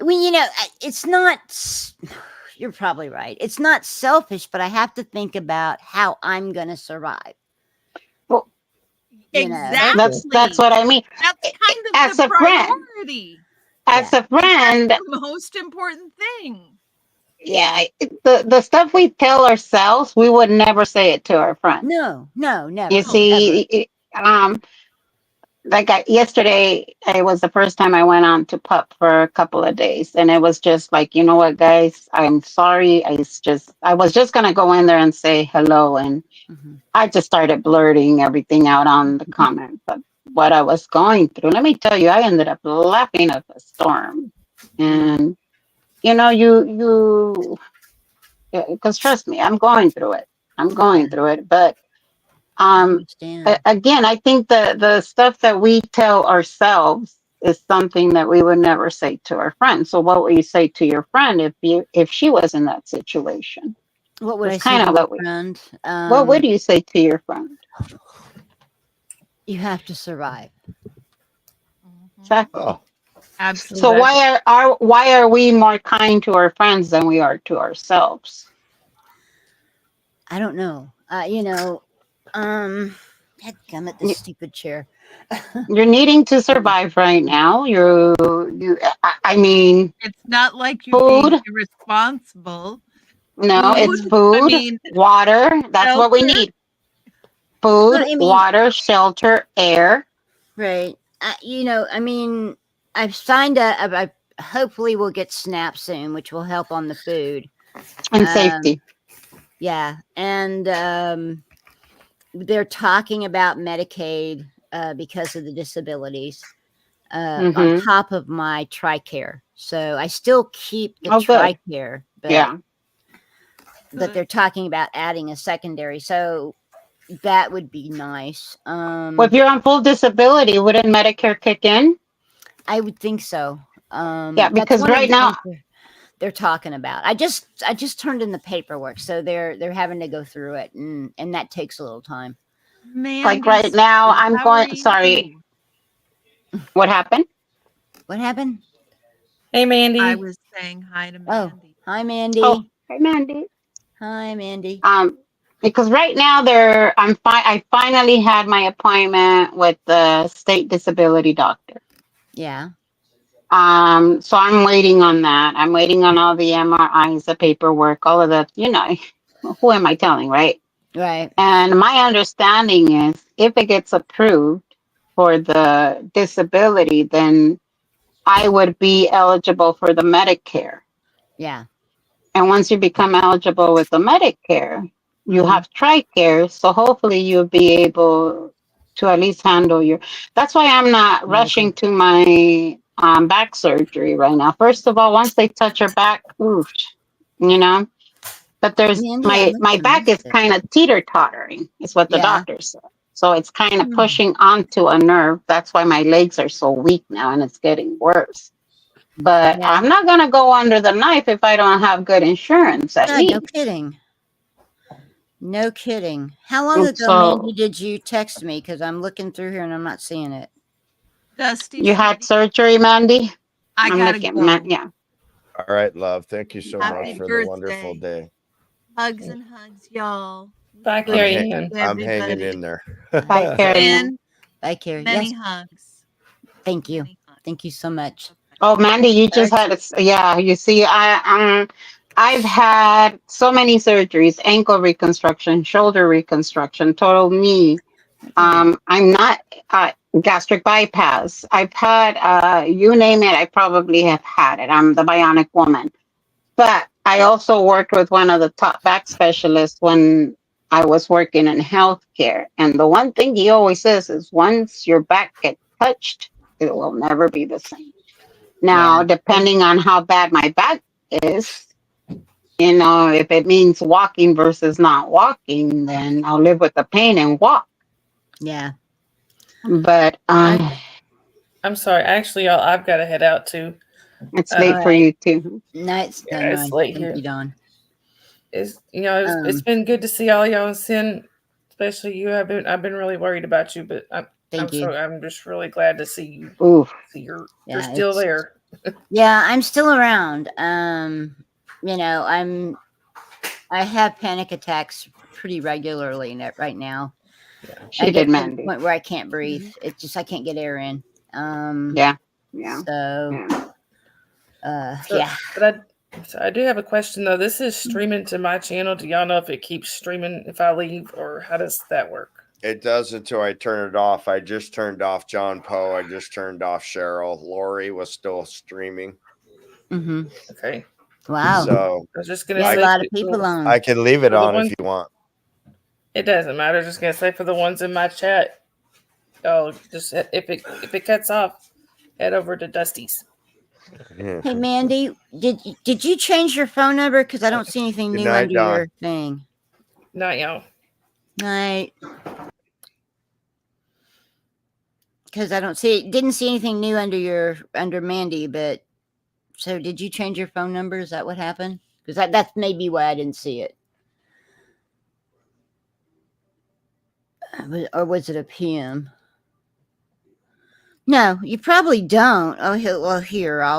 well, it's not. You're probably right. It's not selfish, but I have to think about how I'm going to survive. Well, Exactly. That's what I mean. That's kind of As the a friend. priority. As a friend, That's the most important thing. yeah, the stuff we tell ourselves, we would never say it to our friends. No, never. You see, yesterday, it was the first time I went on to pup for a couple of days, and it was just like, you know what, guys, I'm sorry. I was just gonna go in there and say hello, and I just started blurting everything out on the comment, but what I was going through, let me tell you, I ended up laughing up a storm, and because trust me, I'm going through it. But again, I think the stuff that we tell ourselves is something that we would never say to our friends. So what would you say to your friend if she was in that situation? What would I It's say kind to of my what we- friend? What would you say to your friend? You have to survive. Exactly. Oh. Absolutely. So why are we more kind to our friends than we are to ourselves? I don't know. Dadgummit, this stupid chair. You're needing to survive right now. I mean, It's not like you're food. being irresponsible. No, it's Food, food, I mean, water. That's what we shelter. need. Food, Well, I mean- water, shelter, air. Right. I've signed I hopefully we'll get SNAP soon, which will help on the food. And safety. Yeah. And they're talking about Medicaid because of the disabilities on Mhm. top of my TRICARE. So I still keep the Oh, good. TRICARE, Yeah. but they're talking about adding a secondary. So that would be nice. Well, if you're on full disability, wouldn't Medicare kick in? I would think so. Yeah, That's because one of right the now, things they're talking about. I just turned in the paperwork, so they're having to go through it, and that takes a little time. like right now, I'm going. Sorry, what happened? What happened? Hey, Mandy. I was saying hi to Mandy. Hi, Mandy. Oh, hi, Mandy. Hi, Mandy. Because right now I finally had my appointment with the state disability doctor. Yeah. So I'm waiting on that. I'm waiting on all the MRIs, the paperwork, all of that. Who am I telling, right? Right. And my understanding is if it gets approved for the disability, then I would be eligible for the Medicare. Yeah. And once you become eligible with the Medicare, you have TRICARE. So hopefully you'll be able to at least handle that's why I'm not rushing to my back surgery right now. First of all, once they touch your back, oof, but Mandy, I my must have back is missed it. kind of teeter-tottering, is what the Yeah. doctor said. So it's kind of pushing onto a nerve. That's why my legs are so weak now and it's getting worse. But Yeah. I'm not going to go under the knife if I don't have good insurance, at No least. kidding. No kidding. How long ago, So Mandy, did you text me? Because I'm looking through here and I'm not seeing it. Dusty, you had surgery, Mandy? I I'm gotta looking, go. yeah. All right, love. Thank you so Happy much for birthday. the wonderful day. Hugs and hugs, y'all. Bye, I'm, Carrie ha- Ann. I'm hanging in there. Bye, Carrie Ann. And Bye, Carrie. many Yes. hugs. Thank you. Thank you so much. Oh, Mandy, you just had yeah. You see, I've had so many surgeries: ankle reconstruction, shoulder reconstruction, total knee. I'm not gastric bypass. I've had you name it. I probably have had it. I'm the bionic woman. But I also worked with one of the top back specialists when I was working in healthcare. And the one thing he always says is once your back gets touched, it will never be the same. Now, depending on how bad my back is, if it means walking versus not walking, then I'll live with the pain and walk. Yeah. But I'm sorry. Actually, y'all, I've got to head out too. it's late for you too. No, it's Yeah, it's late Thank here. you, Dawn. It's been good to see all y'all and Sin, especially you. I've been really worried about you, but Thank you. I'm just really glad to see you. Oof. See you're Yeah, still it's- there. Yeah, I'm still around. I have panic attacks pretty regularly right now. She I get did, to the Mandy. point where I can't breathe. It's just I can't get air in. Yeah. So, So- yeah. But I do have a question though. This is streaming to my channel. Do y'all know if it keeps streaming if I leave, or how does that work? It does until I turn it off. I just turned off John Poe. I just turned off Cheryl. Lori was still streaming. Mm-hmm. Okay. Wow. So I was just gonna Yeah, say a lot of people on. I can leave it For the on ones- if you want. It doesn't matter. Just gonna say for the ones in my chat. Oh, just if it cuts off, head over to Dusty's. Hey, Mandy, did you change your phone number? Because I don't see anything Good new night, under Dawn. your thing. Not y'all. Night. Because I didn't see anything new under Mandy, but so did you change your phone number? Is that what happened? Because that's maybe why I didn't see it. Or was it a PM? No, you probably don't. Oh, well, here, I'll